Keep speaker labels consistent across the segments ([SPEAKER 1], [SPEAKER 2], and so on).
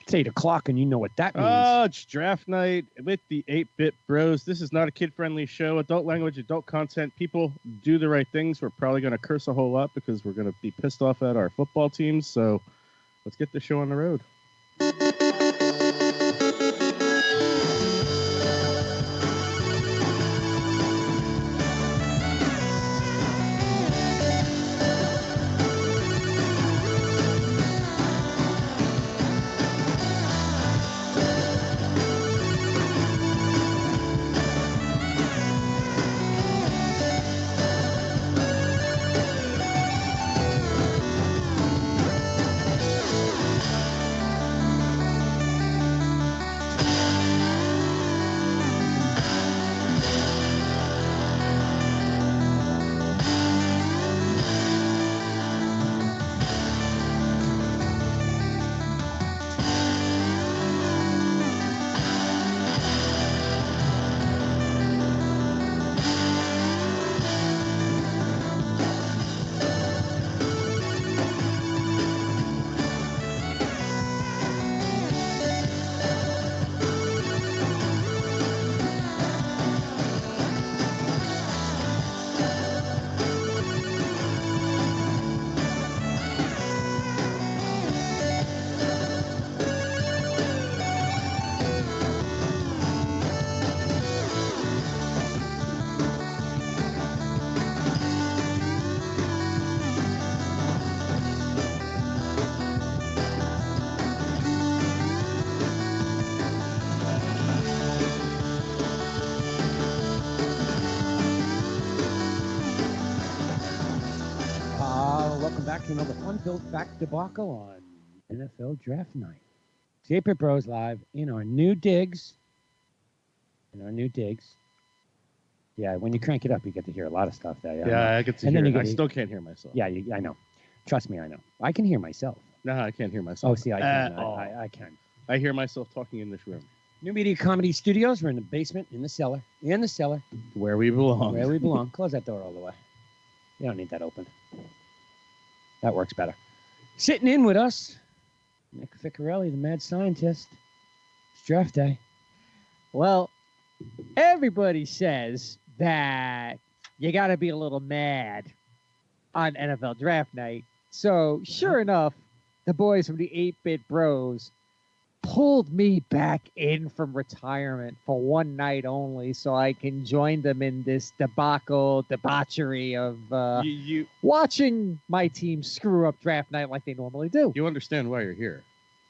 [SPEAKER 1] It's 8 o'clock, and you know what that means.
[SPEAKER 2] Oh, it's draft night with the 8-Bit Bros. This is not a kid-friendly show. Adult language, adult content. People do the right things. We're probably going to curse a whole lot because we're going to be pissed off at our football teams. So let's get the show on the road.
[SPEAKER 1] To another fun-filled fact debacle on NFL Draft Night. It's the 8-Bit Bros live in our new digs. Yeah, when you crank it up, you get to hear a lot of stuff there.
[SPEAKER 2] Yeah, I get to hear it. I still can't hear myself.
[SPEAKER 1] Yeah, I know. Trust me, I know. I can hear myself.
[SPEAKER 2] No, I can't hear myself.
[SPEAKER 1] Oh, see, I can. I can.
[SPEAKER 2] I hear myself talking in this room.
[SPEAKER 1] New Media Comedy Studios. We're in the basement, in the cellar.
[SPEAKER 2] Where we belong.
[SPEAKER 1] Close that door all the way. You don't need that open. That works better. Sitting in with us, Nick Ficcarelli, the mad scientist. It's draft day.
[SPEAKER 3] Well, everybody says that you got to be a little mad on NFL Draft Night. So, sure enough, the boys from the 8-Bit Bros pulled me back in from retirement for one night only so I can join them in this debauchery of watching my team screw up draft night like they normally do.
[SPEAKER 2] You understand why you're here.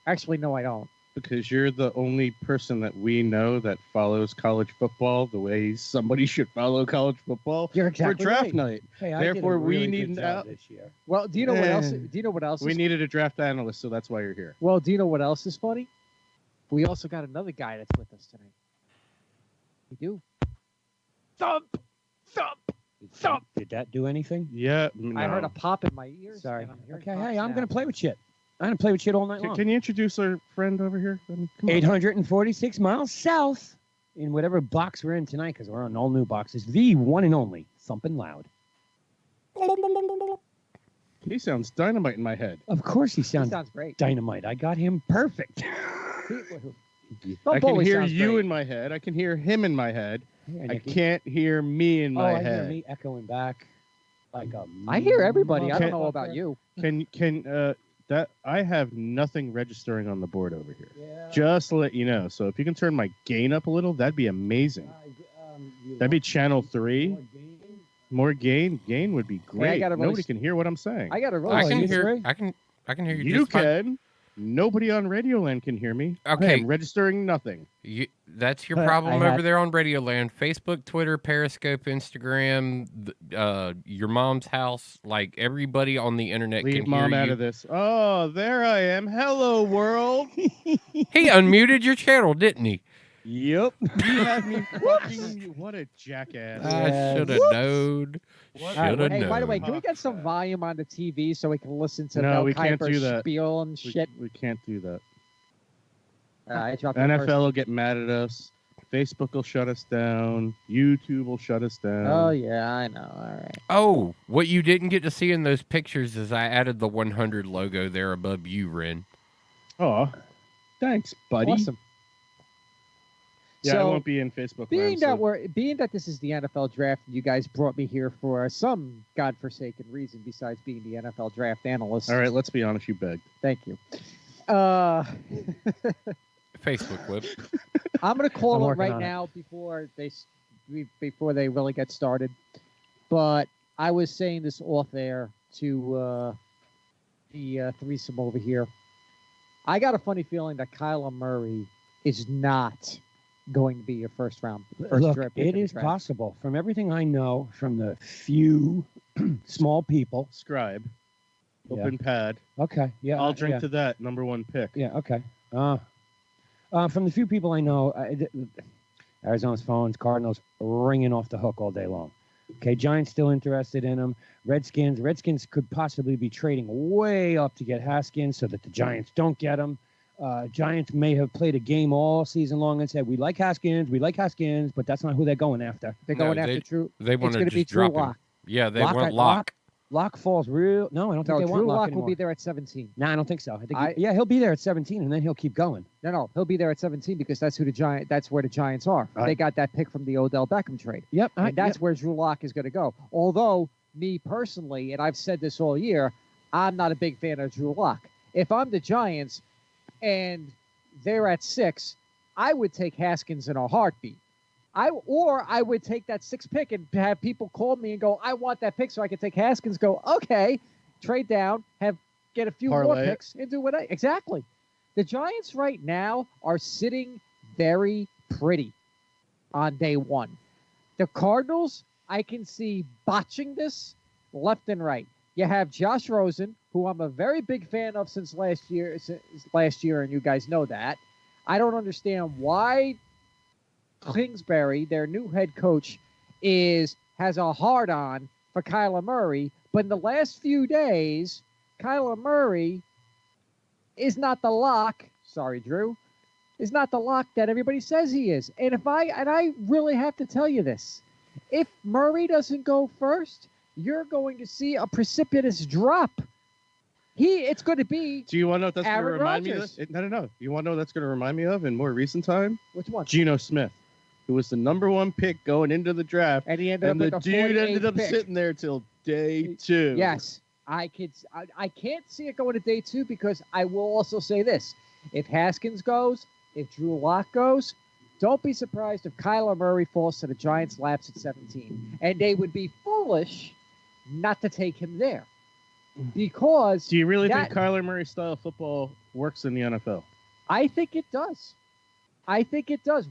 [SPEAKER 3] Actually, no, I don't.
[SPEAKER 2] Because you're the only person that we know that follows college football the way somebody should follow college football.
[SPEAKER 3] You're exactly
[SPEAKER 2] for draft
[SPEAKER 3] right.
[SPEAKER 2] night.
[SPEAKER 1] Hey,
[SPEAKER 2] Therefore, we need
[SPEAKER 1] this year.
[SPEAKER 3] Well, do you know what else? Do you know what else?
[SPEAKER 2] We needed a draft analyst, so that's why you're here.
[SPEAKER 3] Well, do you know what else is funny? We also got another guy that's with us tonight. We do. Thump!
[SPEAKER 1] Did that do anything?
[SPEAKER 2] Yeah. No.
[SPEAKER 3] I heard a pop in my ears.
[SPEAKER 1] Sorry. Okay, hey, I'm going to play with shit. I'm going to play with shit all night long.
[SPEAKER 2] Can you introduce our friend over here? I mean, come on.
[SPEAKER 1] 846 miles south in whatever box we're in tonight, because we're on all new boxes. The one and only Thumpin' Loud.
[SPEAKER 2] He sounds dynamite in my head.
[SPEAKER 1] Of course he sounds
[SPEAKER 3] great.
[SPEAKER 1] Dynamite. I got him perfect.
[SPEAKER 2] I can hear you in my head. I can hear him in my head.
[SPEAKER 1] Yeah,
[SPEAKER 2] I can't hear me in my head.
[SPEAKER 1] I hear me echoing back. Like
[SPEAKER 3] I hear everybody. I don't know about you.
[SPEAKER 2] That I have nothing registering on the board over here.
[SPEAKER 1] Yeah.
[SPEAKER 2] Just to let you know. So if you can turn my gain up a little, that'd be amazing. That'd be channel 3. More gain. Gain would be great. Nobody can hear what I'm saying.
[SPEAKER 3] I got to roll.
[SPEAKER 4] I can hear you.
[SPEAKER 2] You can. Nobody on Radioland can hear me.
[SPEAKER 4] Okay.
[SPEAKER 2] I'm registering nothing.
[SPEAKER 4] That's your problem over there on Radioland. Facebook, Twitter, Periscope, Instagram, your mom's house. Like, everybody on the internet
[SPEAKER 2] Leave
[SPEAKER 4] can hear
[SPEAKER 2] mom
[SPEAKER 4] you.
[SPEAKER 2] out of this. Oh, there I am. Hello, world.
[SPEAKER 4] He unmuted your channel, didn't he?
[SPEAKER 2] Yep. He had me fucking... What a jackass.
[SPEAKER 4] I should have known.
[SPEAKER 3] Hey, by the way, can we get some volume on the TV so we can listen to
[SPEAKER 2] we can't do that.
[SPEAKER 3] Spiel and shit?
[SPEAKER 2] We can't do that.
[SPEAKER 3] NFL
[SPEAKER 2] will get mad at us. Facebook will shut us down. YouTube will shut us down.
[SPEAKER 3] Oh, yeah, I know. All right.
[SPEAKER 4] Oh, what you didn't get to see in those pictures is I added the 100 logo there above you, Ren.
[SPEAKER 2] Oh. Thanks, buddy.
[SPEAKER 3] Awesome.
[SPEAKER 2] Yeah,
[SPEAKER 3] So,
[SPEAKER 2] I won't be in Facebook.
[SPEAKER 3] Being
[SPEAKER 2] land,
[SPEAKER 3] that this is the NFL draft, and you guys brought me here for some godforsaken reason besides being the NFL draft analyst.
[SPEAKER 2] All right, let's be honest. You begged.
[SPEAKER 3] Thank you.
[SPEAKER 4] Facebook clip.
[SPEAKER 3] I'm going to
[SPEAKER 1] I'm
[SPEAKER 3] call it
[SPEAKER 1] working
[SPEAKER 3] right
[SPEAKER 1] on it.
[SPEAKER 3] now before they really get started. But I was saying this off air to the threesome over here. I got a funny feeling that Kyler Murray is not going to be your first
[SPEAKER 1] Look,
[SPEAKER 3] draft pick
[SPEAKER 1] it
[SPEAKER 3] in the
[SPEAKER 1] is
[SPEAKER 3] draft.
[SPEAKER 1] possible. From everything I know, from the few small people.
[SPEAKER 2] Scribe.
[SPEAKER 1] Yeah.
[SPEAKER 2] Open pad.
[SPEAKER 1] Okay, yeah.
[SPEAKER 2] I'll drink
[SPEAKER 1] yeah.
[SPEAKER 2] to that. Number 1 pick.
[SPEAKER 1] Yeah, okay. From the few people I know, Arizona's phones, Cardinals ringing off the hook all day long. Okay, Giants still interested in him. Redskins could possibly be trading way up to get Haskins so that the Giants don't get him. Giants may have played a game all season long and said, we like Haskins, but that's not who they're going after.
[SPEAKER 3] They're
[SPEAKER 4] No,
[SPEAKER 3] going after Drew.
[SPEAKER 4] They want
[SPEAKER 3] It's
[SPEAKER 4] to
[SPEAKER 3] going to be
[SPEAKER 4] just
[SPEAKER 3] Drew
[SPEAKER 4] drop him.
[SPEAKER 3] Lock.
[SPEAKER 4] Yeah, they
[SPEAKER 1] Lock,
[SPEAKER 4] want
[SPEAKER 1] I-
[SPEAKER 4] Lock.
[SPEAKER 1] Lock falls real. No, I don't think
[SPEAKER 3] No,
[SPEAKER 1] they want
[SPEAKER 3] Drew
[SPEAKER 1] Lock
[SPEAKER 3] Lock
[SPEAKER 1] anymore.
[SPEAKER 3] will be there at 17.
[SPEAKER 1] No, I don't think so. I think he'll be there at 17, and then he'll keep going.
[SPEAKER 3] No, he'll be there at 17 because that's where the Giants are.
[SPEAKER 1] Right.
[SPEAKER 3] They got that pick from the Odell Beckham trade.
[SPEAKER 1] Yep.
[SPEAKER 3] And that's where Drew Lock is going to go. Although, me personally, and I've said this all year, I'm not a big fan of Drew Lock. If I'm the Giants and they're at 6, I would take Haskins in a heartbeat. I would take that 6th pick and have people call me and go, I want that pick so I can take Haskins, go, okay, trade down, get a few more
[SPEAKER 2] Parlay it.
[SPEAKER 3] picks and do exactly. The Giants right now are sitting very pretty on day 1. The Cardinals, I can see botching this left and right. You have Josh Rosen, who I'm a very big fan of since last year, and you guys know that. I don't understand why Kingsbury, their new head coach, has a hard-on for Kyler Murray, but in the last few days, Kyler Murray is not the lock. Sorry, Drew. Is not the lock that everybody says he is. And I really have to tell you this. If Murray doesn't go first, you're going to see a precipitous drop. It's going to be
[SPEAKER 2] Do you want to know what that's going to
[SPEAKER 3] Aaron
[SPEAKER 2] remind me
[SPEAKER 3] Rodgers.
[SPEAKER 2] of? No. You want to know what that's going to remind me of in more recent time?
[SPEAKER 3] which one?
[SPEAKER 2] Geno Smith, who was the number 1 pick going into the draft.
[SPEAKER 3] And he ended
[SPEAKER 2] And
[SPEAKER 3] up
[SPEAKER 2] the
[SPEAKER 3] with a
[SPEAKER 2] dude ended
[SPEAKER 3] 48th
[SPEAKER 2] up
[SPEAKER 3] pick.
[SPEAKER 2] sitting there till day 2.
[SPEAKER 3] Yes, I can't see it going to day 2 because I will also say this: if Haskins goes, if Drew Lock goes, don't be surprised if Kyler Murray falls to the Giants' laps at 17, and they would be foolish not to take him there because
[SPEAKER 2] Do you really
[SPEAKER 3] that-
[SPEAKER 2] think Kyler Murray style football works in the NFL?
[SPEAKER 3] I think it does.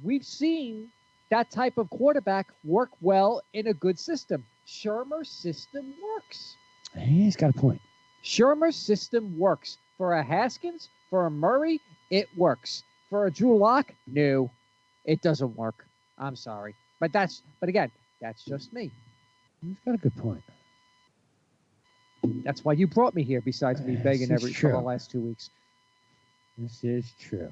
[SPEAKER 3] We've seen that type of quarterback work well in a good system. Shermer's system works.
[SPEAKER 1] He's got a point.
[SPEAKER 3] Shermer's system works. For a Haskins, for a Murray, it works. For a Drew Lock, no, it doesn't work. I'm sorry. But again, that's just me.
[SPEAKER 1] He's got a good point.
[SPEAKER 3] That's why you brought me here, besides me
[SPEAKER 1] This
[SPEAKER 3] begging
[SPEAKER 1] is
[SPEAKER 3] for the
[SPEAKER 1] true.
[SPEAKER 3] last 2 weeks.
[SPEAKER 1] This is true.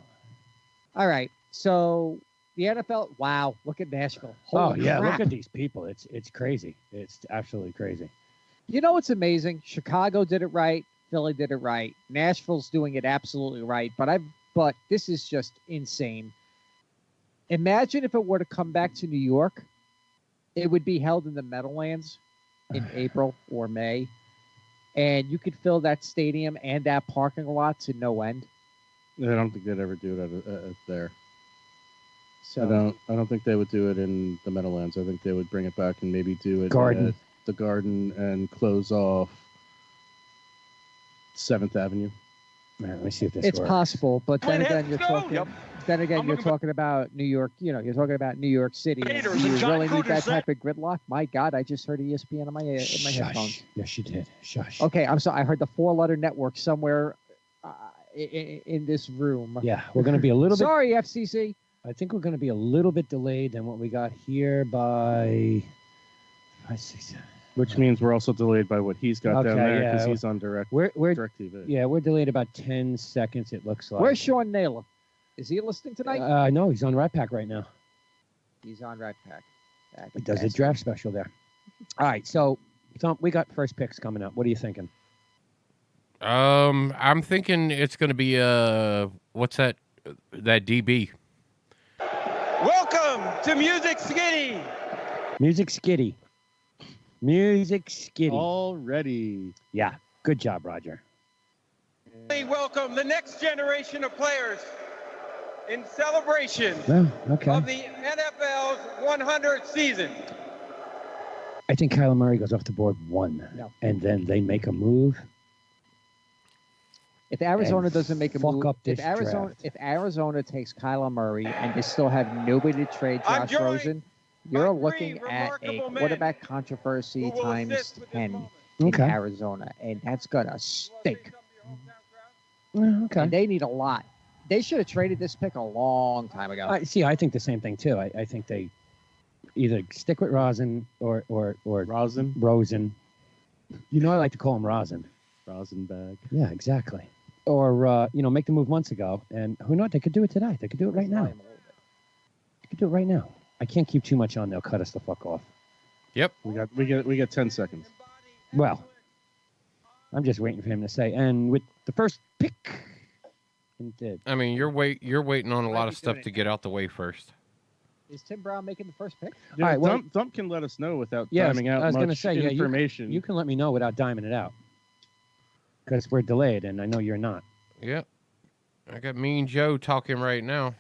[SPEAKER 3] All right. So the NFL, wow, look at Nashville. Holy
[SPEAKER 1] yeah,
[SPEAKER 3] crap.
[SPEAKER 1] look at these people. It's crazy. It's absolutely crazy.
[SPEAKER 3] You know what's amazing? Chicago did it right. Philly did it right. Nashville's doing it absolutely right. But this is just insane. Imagine if it were to come back to New York, it would be held in the Meadowlands in April or May, and you could fill that stadium and that parking lot to no end.
[SPEAKER 2] I don't think they'd ever do it at there.
[SPEAKER 3] So
[SPEAKER 2] I don't think they would do it in the Meadowlands. I think they would bring it back and maybe do it
[SPEAKER 1] Garden.
[SPEAKER 2] at the Garden and close off 7th Avenue.
[SPEAKER 1] Man, let me see if this
[SPEAKER 3] it's
[SPEAKER 1] works.
[SPEAKER 3] possible, but then
[SPEAKER 5] When
[SPEAKER 3] again,
[SPEAKER 5] it
[SPEAKER 3] you're
[SPEAKER 5] snow,
[SPEAKER 3] talking.
[SPEAKER 5] yep.
[SPEAKER 3] Then again,
[SPEAKER 5] I'm
[SPEAKER 3] you're
[SPEAKER 5] looking
[SPEAKER 3] talking about New York. You're talking about New York City. Do
[SPEAKER 5] Raiders
[SPEAKER 3] you
[SPEAKER 5] and John
[SPEAKER 3] really need that
[SPEAKER 5] Gruden
[SPEAKER 3] type of gridlock? My God, I just heard ESPN in my headphones.
[SPEAKER 1] Shush. Yes, you did. Shush.
[SPEAKER 3] Okay, I'm sorry. I heard the 4-letter network somewhere in this room.
[SPEAKER 1] Yeah, we're going to be a little bit.
[SPEAKER 3] Sorry, FCC.
[SPEAKER 1] I think we're going to be a little bit delayed than what we got here by 5, 6.
[SPEAKER 2] Which means we're also delayed by what he's got down
[SPEAKER 1] Okay,
[SPEAKER 2] there because
[SPEAKER 1] yeah.
[SPEAKER 2] he's on direct
[SPEAKER 1] We're
[SPEAKER 2] TV.
[SPEAKER 1] yeah, we're delayed about 10 seconds. It looks like.
[SPEAKER 3] Where's Sean Naylor? Is he listening tonight?
[SPEAKER 1] No, he's on Rat Pack right now.
[SPEAKER 3] He's on Rat Pack.
[SPEAKER 1] He does a draft special there. All right, so Tom, we got first picks coming up. What are you thinking?
[SPEAKER 4] I'm thinking it's going to be what's that? that DB.
[SPEAKER 5] Welcome to Music Skitty.
[SPEAKER 1] Music Skitty. Music Skitty.
[SPEAKER 2] Already.
[SPEAKER 1] Yeah. Good job, Roger.
[SPEAKER 5] We welcome the next generation of players in celebration
[SPEAKER 1] Well, okay.
[SPEAKER 5] of the NFL's 100th season.
[SPEAKER 1] I think Kyler Murray goes off the board 1.
[SPEAKER 3] No.
[SPEAKER 1] And then they make a move.
[SPEAKER 3] If Arizona
[SPEAKER 1] And
[SPEAKER 3] doesn't make a
[SPEAKER 1] fuck
[SPEAKER 3] move,
[SPEAKER 1] up this
[SPEAKER 3] if Arizona takes Kyler Murray and they still have nobody to trade
[SPEAKER 5] I'm
[SPEAKER 3] Josh
[SPEAKER 5] joined
[SPEAKER 3] Rosen, you're
[SPEAKER 5] by
[SPEAKER 3] looking
[SPEAKER 5] three
[SPEAKER 3] at a
[SPEAKER 5] remarkable men
[SPEAKER 3] quarterback controversy
[SPEAKER 5] who will
[SPEAKER 3] times
[SPEAKER 5] assist with this
[SPEAKER 3] 10
[SPEAKER 5] moment.
[SPEAKER 3] in
[SPEAKER 1] Okay.
[SPEAKER 3] Arizona, and that's gonna stink.
[SPEAKER 1] Okay.
[SPEAKER 3] And they need a lot. They should have traded this pick a long time ago.
[SPEAKER 1] I think the same thing, too. I think they either stick with Rosen or
[SPEAKER 2] Rosen.
[SPEAKER 1] Rosen. You know, I like to call him Rosen.
[SPEAKER 2] Rosenbag.
[SPEAKER 1] Yeah, exactly. Or, make the move months ago. And who knows? They could do it today. They could do it right now. They could do it right now. I can't keep too much on. They'll cut us the fuck off.
[SPEAKER 4] Yep.
[SPEAKER 2] We get 10 seconds.
[SPEAKER 1] Well, I'm just waiting for him to say, and with the first pick. Indeed.
[SPEAKER 4] I mean, you're waiting on a lot of
[SPEAKER 3] He's
[SPEAKER 4] stuff
[SPEAKER 3] doing
[SPEAKER 4] to
[SPEAKER 3] it.
[SPEAKER 4] get out the way first.
[SPEAKER 3] Is Tim Brown making the first pick?
[SPEAKER 2] Yeah,
[SPEAKER 1] All right, well-
[SPEAKER 2] Dump can let us know without
[SPEAKER 1] Yeah,
[SPEAKER 2] timing out
[SPEAKER 1] I was
[SPEAKER 2] much
[SPEAKER 1] gonna say, yeah,
[SPEAKER 2] information.
[SPEAKER 1] You can let me know without diming it out. Because we're delayed, and I know you're not.
[SPEAKER 4] Yep. I got Mean Joe talking right now.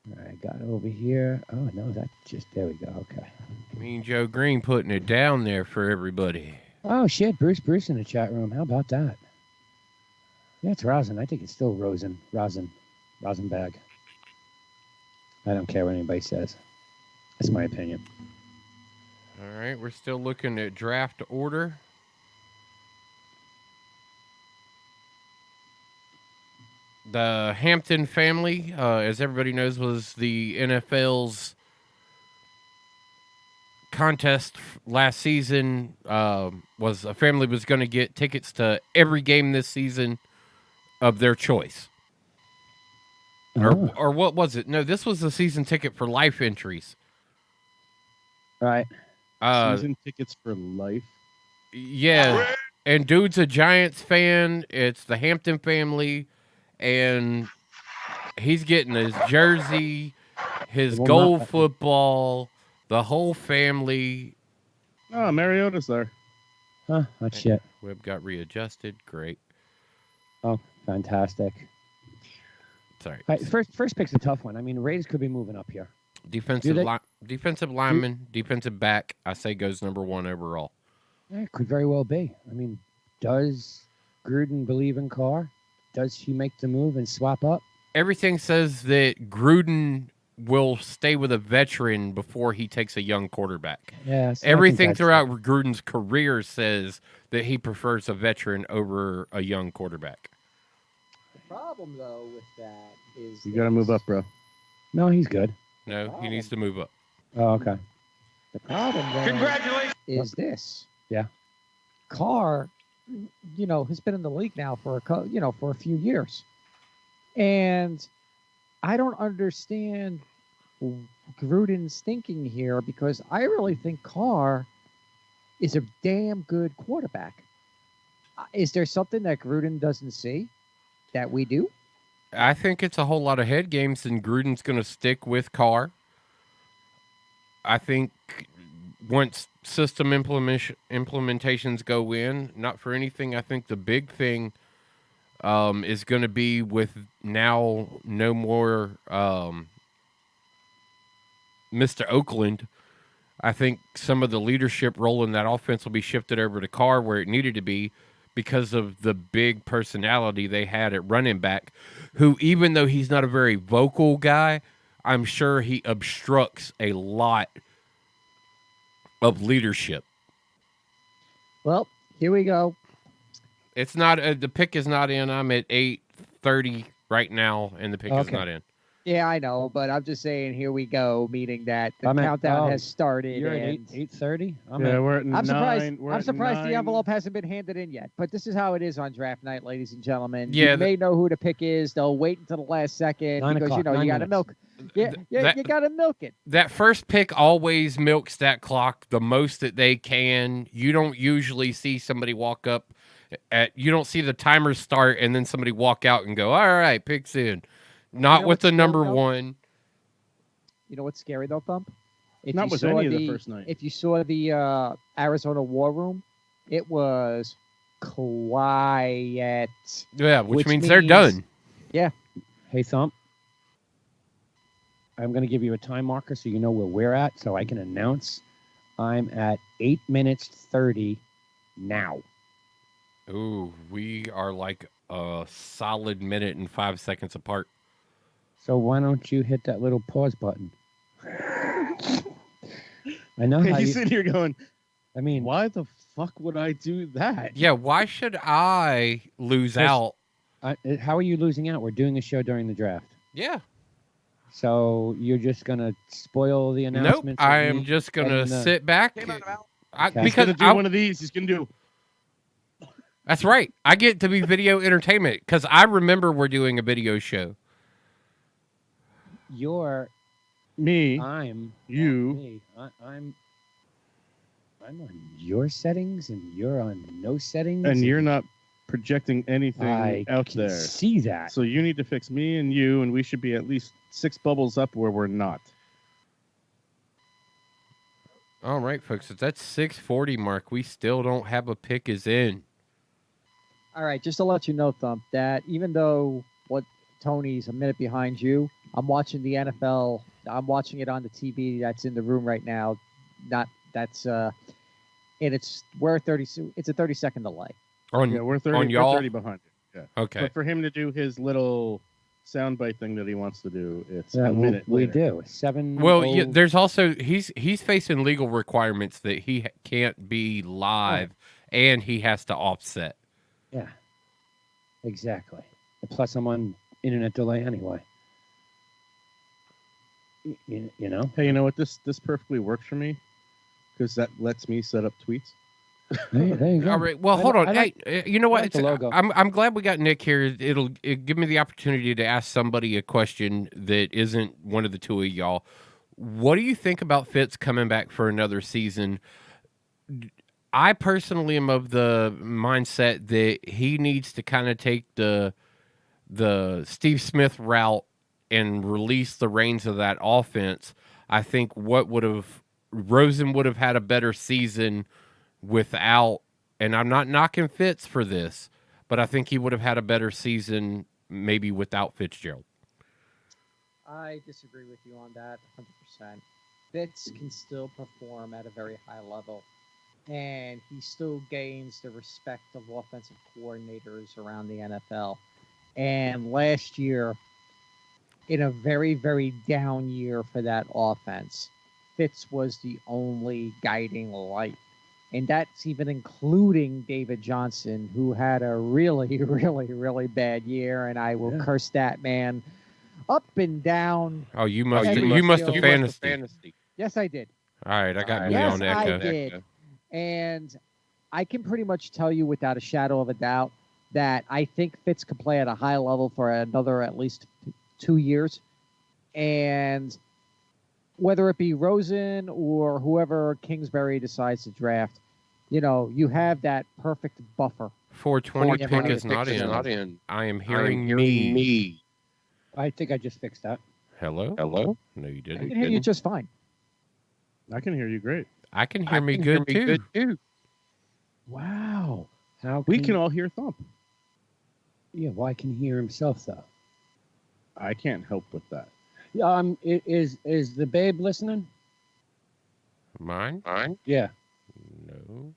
[SPEAKER 1] All right, got it over here. Oh, no, that's just, there we go. Okay.
[SPEAKER 4] Mean Joe Green putting it down there for everybody.
[SPEAKER 1] Oh, shit, Bruce in the chat room. How about that? Yeah, it's Rosen. I think it's still Rosenbag. I don't care what anybody says. That's my opinion.
[SPEAKER 4] All right, we're still looking at draft order. The Hampton family, as everybody knows, was the NFL's contest last season. Was a family was going to get tickets to every game this season of their choice.
[SPEAKER 1] Oh.
[SPEAKER 4] Or what was it? No, this was the season ticket for life entries.
[SPEAKER 1] Right.
[SPEAKER 2] Season tickets for life.
[SPEAKER 4] Yeah, and dude's a Giants fan. It's the Hampton family, and he's getting his jersey, his
[SPEAKER 1] Well,
[SPEAKER 4] goal
[SPEAKER 1] not-
[SPEAKER 4] football, the whole family.
[SPEAKER 2] Oh, Mariota's there.
[SPEAKER 1] Huh? Oh, shit.
[SPEAKER 4] Web got readjusted. Great.
[SPEAKER 1] Oh, fantastic.
[SPEAKER 4] Sorry.
[SPEAKER 1] All right, first pick's a tough one. I mean, Raiders could be moving up here.
[SPEAKER 4] Defensive
[SPEAKER 1] they-
[SPEAKER 4] defensive lineman, defensive back. I say goes number 1 overall.
[SPEAKER 1] Yeah, it could very well be. I mean, does Gruden believe in Carr? Does he make the move and swap up?
[SPEAKER 4] Everything says that Gruden will stay with a veteran before he takes a young quarterback.
[SPEAKER 1] Yeah. so I think
[SPEAKER 4] Everything
[SPEAKER 1] that's-
[SPEAKER 4] throughout Gruden's career says that he prefers a veteran over a young quarterback.
[SPEAKER 3] The problem, though, with that is
[SPEAKER 2] You got to move up, bro.
[SPEAKER 1] No, he's good.
[SPEAKER 4] No, he needs to move up.
[SPEAKER 1] Oh, okay.
[SPEAKER 3] The problem, though,
[SPEAKER 5] Congratulations.
[SPEAKER 3] is this.
[SPEAKER 1] Yeah.
[SPEAKER 3] Carr, has been in the league now for a few years, and I don't understand Gruden's thinking here because I really think Carr is a damn good quarterback. Is there something that Gruden doesn't see that we do?
[SPEAKER 4] I think it's a whole lot of head games, and Gruden's going to stick with Carr. I think once system implementations go in, not for anything, I think the big thing is going to be with now no more Mr. Oakland. I think some of the leadership role in that offense will be shifted over to Carr where it needed to be because of the big personality they had at running back, who, even though he's not a very vocal guy, I'm sure he obstructs a lot of leadership.
[SPEAKER 3] Well, here we go.
[SPEAKER 4] It's not the pick is not in. I'm at 8:30 right now, and the pick is
[SPEAKER 1] Okay.
[SPEAKER 4] not in.
[SPEAKER 3] Yeah, I know, but I'm just saying, here we go, meaning that the
[SPEAKER 1] I'm at-
[SPEAKER 3] countdown
[SPEAKER 1] oh,
[SPEAKER 3] has started.
[SPEAKER 1] You're at
[SPEAKER 3] and
[SPEAKER 1] 8:30.
[SPEAKER 2] Yeah, we're at
[SPEAKER 3] I'm
[SPEAKER 2] 9.
[SPEAKER 3] surprised.
[SPEAKER 2] We're
[SPEAKER 3] I'm
[SPEAKER 2] at
[SPEAKER 3] surprised
[SPEAKER 2] 9.
[SPEAKER 3] the envelope hasn't been handed in yet. But this is how it is on draft night, ladies and gentlemen.
[SPEAKER 4] Yeah,
[SPEAKER 3] You may know who the pick is. They'll wait until the last second
[SPEAKER 1] 9
[SPEAKER 3] because
[SPEAKER 1] o'clock, 9
[SPEAKER 3] you got to
[SPEAKER 1] minutes.
[SPEAKER 3] milk. Yeah,
[SPEAKER 4] That-
[SPEAKER 3] you got to milk it.
[SPEAKER 4] That first pick always milks that clock the most that they can. You don't usually see somebody walk up You don't see the timer start and then somebody walk out and go, all right, picks in. Not
[SPEAKER 3] know
[SPEAKER 4] with
[SPEAKER 3] what's
[SPEAKER 4] the
[SPEAKER 3] scary,
[SPEAKER 4] number
[SPEAKER 3] though?
[SPEAKER 4] one.
[SPEAKER 3] You know what's scary though, Thump? If
[SPEAKER 2] Not
[SPEAKER 3] you
[SPEAKER 2] with
[SPEAKER 3] saw
[SPEAKER 2] any of the first night.
[SPEAKER 3] If you saw the Arizona War Room, it was quiet.
[SPEAKER 4] Yeah, which means they're
[SPEAKER 3] means-
[SPEAKER 4] done.
[SPEAKER 1] Hey, Thump. I'm going to give you a time marker so you know where we're at, so I can announce I'm at 8 minutes 30 now.
[SPEAKER 4] Ooh, we are like a solid minute and 5 seconds apart.
[SPEAKER 1] So why don't you hit that little pause button? I know how
[SPEAKER 2] He's
[SPEAKER 1] you.
[SPEAKER 2] sitting here going,
[SPEAKER 1] I mean,
[SPEAKER 2] why the fuck would I do that?
[SPEAKER 4] Yeah, why should I lose
[SPEAKER 1] Chris-
[SPEAKER 4] out?
[SPEAKER 1] how are you losing out? We're doing a show during the draft.
[SPEAKER 4] Yeah.
[SPEAKER 1] So you're just going to spoil the
[SPEAKER 4] Nope.
[SPEAKER 1] announcements?
[SPEAKER 4] I am just going to
[SPEAKER 1] and,
[SPEAKER 4] sit back.
[SPEAKER 1] Okay.
[SPEAKER 2] He's
[SPEAKER 4] Because
[SPEAKER 2] going to do one of these. He's going to do.
[SPEAKER 4] that's right. I get to be video entertainment because I remember we're doing a video show.
[SPEAKER 1] I'm
[SPEAKER 2] You.
[SPEAKER 1] me. I'm on your settings and you're on no settings.
[SPEAKER 2] And you're not projecting anything
[SPEAKER 1] I
[SPEAKER 2] out
[SPEAKER 1] can
[SPEAKER 2] there.
[SPEAKER 1] see that.
[SPEAKER 2] So you need to fix me and you, and we should be at least 6 bubbles up where we're not.
[SPEAKER 4] All right, folks. If that's 6:40 mark, we still don't have a pick is in.
[SPEAKER 3] All right, just to let you know, Thump, that even though Tony's a minute behind you, I'm watching the NFL. I'm watching it on the TV that's in the room right now. We're 30. It's a 30-second delay.
[SPEAKER 2] Yeah, we're 30,
[SPEAKER 4] on
[SPEAKER 2] we're
[SPEAKER 4] y'all?
[SPEAKER 2] 30 behind you. Yeah.
[SPEAKER 4] Okay.
[SPEAKER 2] But for him to do his little soundbite thing that he wants to do, it's
[SPEAKER 1] Yeah,
[SPEAKER 2] a minute
[SPEAKER 1] we
[SPEAKER 2] later.
[SPEAKER 1] do. 7.
[SPEAKER 4] Well, yeah, there's also he's facing legal requirements that he can't be live and he has to offset.
[SPEAKER 1] Yeah. Exactly. Plus, I'm on internet delay anyway. You know?
[SPEAKER 2] Hey, you know what? This perfectly works for me because that lets me set up tweets.
[SPEAKER 1] There you go.
[SPEAKER 4] All right. Well,
[SPEAKER 1] I
[SPEAKER 4] hold
[SPEAKER 1] li-
[SPEAKER 4] on.
[SPEAKER 1] I like-
[SPEAKER 4] Hey, you know what?
[SPEAKER 1] like the logo.
[SPEAKER 4] I'm glad we got Nick here. It'll give me the opportunity to ask somebody a question that isn't one of the two of y'all. What do you think about Fitz coming back for another season? I personally am of the mindset that he needs to kind of take the Steve Smith route and release the reins of that offense. I think Rosen would have had a better season without, and I'm not knocking Fitz for this, but I think he would have had a better season maybe without Fitzgerald.
[SPEAKER 3] I disagree with you on that 100%. Fitz can still perform at a very high level, and he still gains the respect of offensive coordinators around the NFL. And last year, in a very, very down year for that offense, Fitz was the only guiding light. And that's even including David Johnson, who had a really, really, really bad year. And I will curse that man up and down.
[SPEAKER 4] Oh, you must
[SPEAKER 3] Every
[SPEAKER 4] you must have
[SPEAKER 3] field.
[SPEAKER 4] fantasy.
[SPEAKER 3] Yes, I did.
[SPEAKER 4] All right, I got me
[SPEAKER 3] Yes,
[SPEAKER 4] on
[SPEAKER 3] I
[SPEAKER 4] Echo.
[SPEAKER 3] did. And I can pretty much tell you without a shadow of a doubt that I think Fitz could play at a high level for another at least 2 years. And whether it be Rosen or whoever Kingsbury decides to draft, you have that perfect buffer.
[SPEAKER 4] 420 pick
[SPEAKER 3] pick
[SPEAKER 4] is not in. I am hearing me.
[SPEAKER 1] I think I just fixed that.
[SPEAKER 4] Hello? No, you
[SPEAKER 3] I
[SPEAKER 4] didn't.
[SPEAKER 3] can hear you just fine.
[SPEAKER 2] I can hear you great.
[SPEAKER 4] I can hear me good too.
[SPEAKER 1] Wow. How
[SPEAKER 2] We can all hear Thump.
[SPEAKER 1] Yeah, well, I can hear himself though.
[SPEAKER 2] I can't help with that.
[SPEAKER 1] Is the babe listening?
[SPEAKER 4] Mine?
[SPEAKER 1] Yeah.
[SPEAKER 4] No.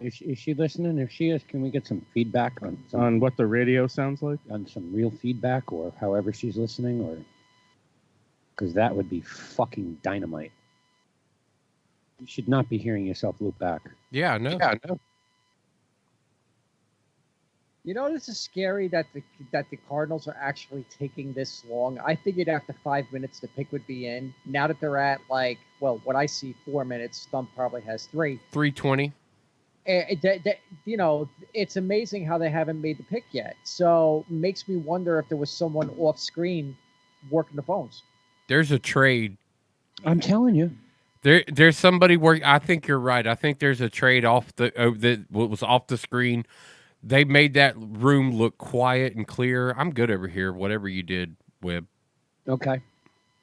[SPEAKER 1] Is she listening? If she is, can we get some feedback on
[SPEAKER 2] On what the radio sounds like?
[SPEAKER 1] on some real feedback, or however she's listening, or because that would be fucking dynamite. You should not be hearing yourself loop back.
[SPEAKER 4] Yeah, no.
[SPEAKER 3] This is scary that the Cardinals are actually taking this long. I figured after 5 minutes the pick would be in. Now that they're at what I see 4 minutes, Stump probably has 3.
[SPEAKER 4] 320.
[SPEAKER 3] It's amazing how they haven't made the pick yet. So it makes me wonder if there was someone off screen working the phones.
[SPEAKER 4] There's a trade.
[SPEAKER 1] I'm telling you.
[SPEAKER 4] There's somebody where I think you're right. I think there's a trade off that was off the screen. They made that room look quiet and clear. I'm good over here. Whatever you did, Webb.
[SPEAKER 1] Okay.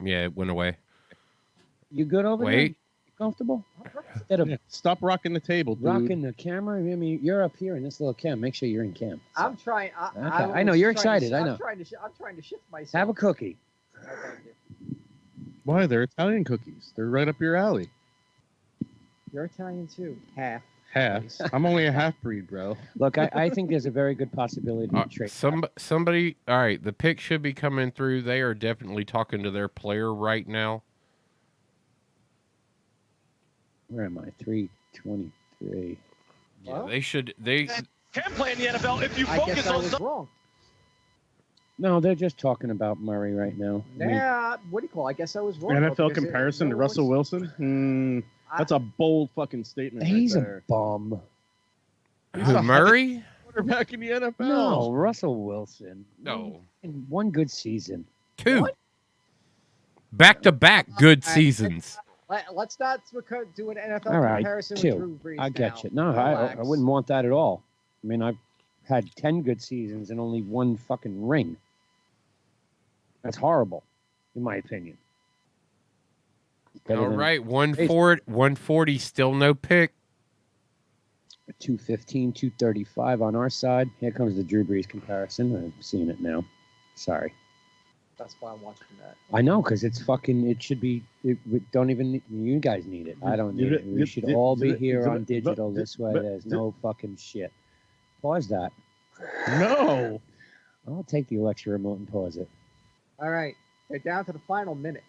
[SPEAKER 4] Yeah, it went away.
[SPEAKER 1] You good over there?
[SPEAKER 4] Wait.
[SPEAKER 1] You comfortable? Instead of
[SPEAKER 2] Yeah, stop rocking the table, dude.
[SPEAKER 1] rocking the camera, I mean, you're up here in this little cam. Make sure you're in cam. So,
[SPEAKER 3] I'm trying.
[SPEAKER 1] Okay, I know, you're excited, I know.
[SPEAKER 3] I'm trying to shift myself.
[SPEAKER 1] have a cookie.
[SPEAKER 3] Oh, thank you.
[SPEAKER 2] Why? They're Italian cookies. They're right up your alley.
[SPEAKER 3] You're Italian too. Half.
[SPEAKER 2] Half. I'm only a half breed, bro.
[SPEAKER 1] Look, I think there's a very good possibility to trade.
[SPEAKER 4] Somebody. All right, the pick should be coming through. They are definitely talking to their player right now.
[SPEAKER 1] Where am I? 323.
[SPEAKER 4] Yeah,
[SPEAKER 3] Well,
[SPEAKER 4] they should. They
[SPEAKER 5] Can play in the NFL if you
[SPEAKER 3] I guess
[SPEAKER 5] focus
[SPEAKER 3] I
[SPEAKER 5] on
[SPEAKER 3] was wrong.
[SPEAKER 1] No, they're just talking about Murray right now. I mean,
[SPEAKER 3] Yeah. What do you call? I guess I was wrong.
[SPEAKER 2] NFL
[SPEAKER 3] because
[SPEAKER 2] comparison to
[SPEAKER 3] no
[SPEAKER 2] Russell
[SPEAKER 3] one's-
[SPEAKER 2] Wilson? That's a bold fucking statement.
[SPEAKER 1] he's
[SPEAKER 2] right
[SPEAKER 1] a
[SPEAKER 2] there.
[SPEAKER 1] bum.
[SPEAKER 4] who, Murray?
[SPEAKER 2] Quarterback in the NFL.
[SPEAKER 1] No, Russell Wilson.
[SPEAKER 4] No,
[SPEAKER 1] In one good season.
[SPEAKER 4] two.
[SPEAKER 3] What?
[SPEAKER 4] Back to back good seasons.
[SPEAKER 3] Let's not do an NFL
[SPEAKER 1] All right,
[SPEAKER 3] comparison
[SPEAKER 1] two.
[SPEAKER 3] with Drew Brees.
[SPEAKER 1] I get
[SPEAKER 3] now.
[SPEAKER 1] you. No, I
[SPEAKER 3] Relax.
[SPEAKER 1] wouldn't want that at all. I mean, I've had 10 good seasons and only one fucking ring. That's horrible, in my opinion. Better
[SPEAKER 4] All
[SPEAKER 1] than
[SPEAKER 4] right, 140, still no pick.
[SPEAKER 1] 215, 235 on our side. Here comes the Drew Brees comparison. I'm seeing it now. Sorry.
[SPEAKER 3] That's why I'm watching that.
[SPEAKER 1] I know, because it's fucking, it should be, we don't even, you guys need it. I don't need it. We should all be here on digital this way. There's no fucking shit. Pause that.
[SPEAKER 2] No.
[SPEAKER 1] I'll take the Alexa remote and pause it.
[SPEAKER 3] All right, they're down to the final minute.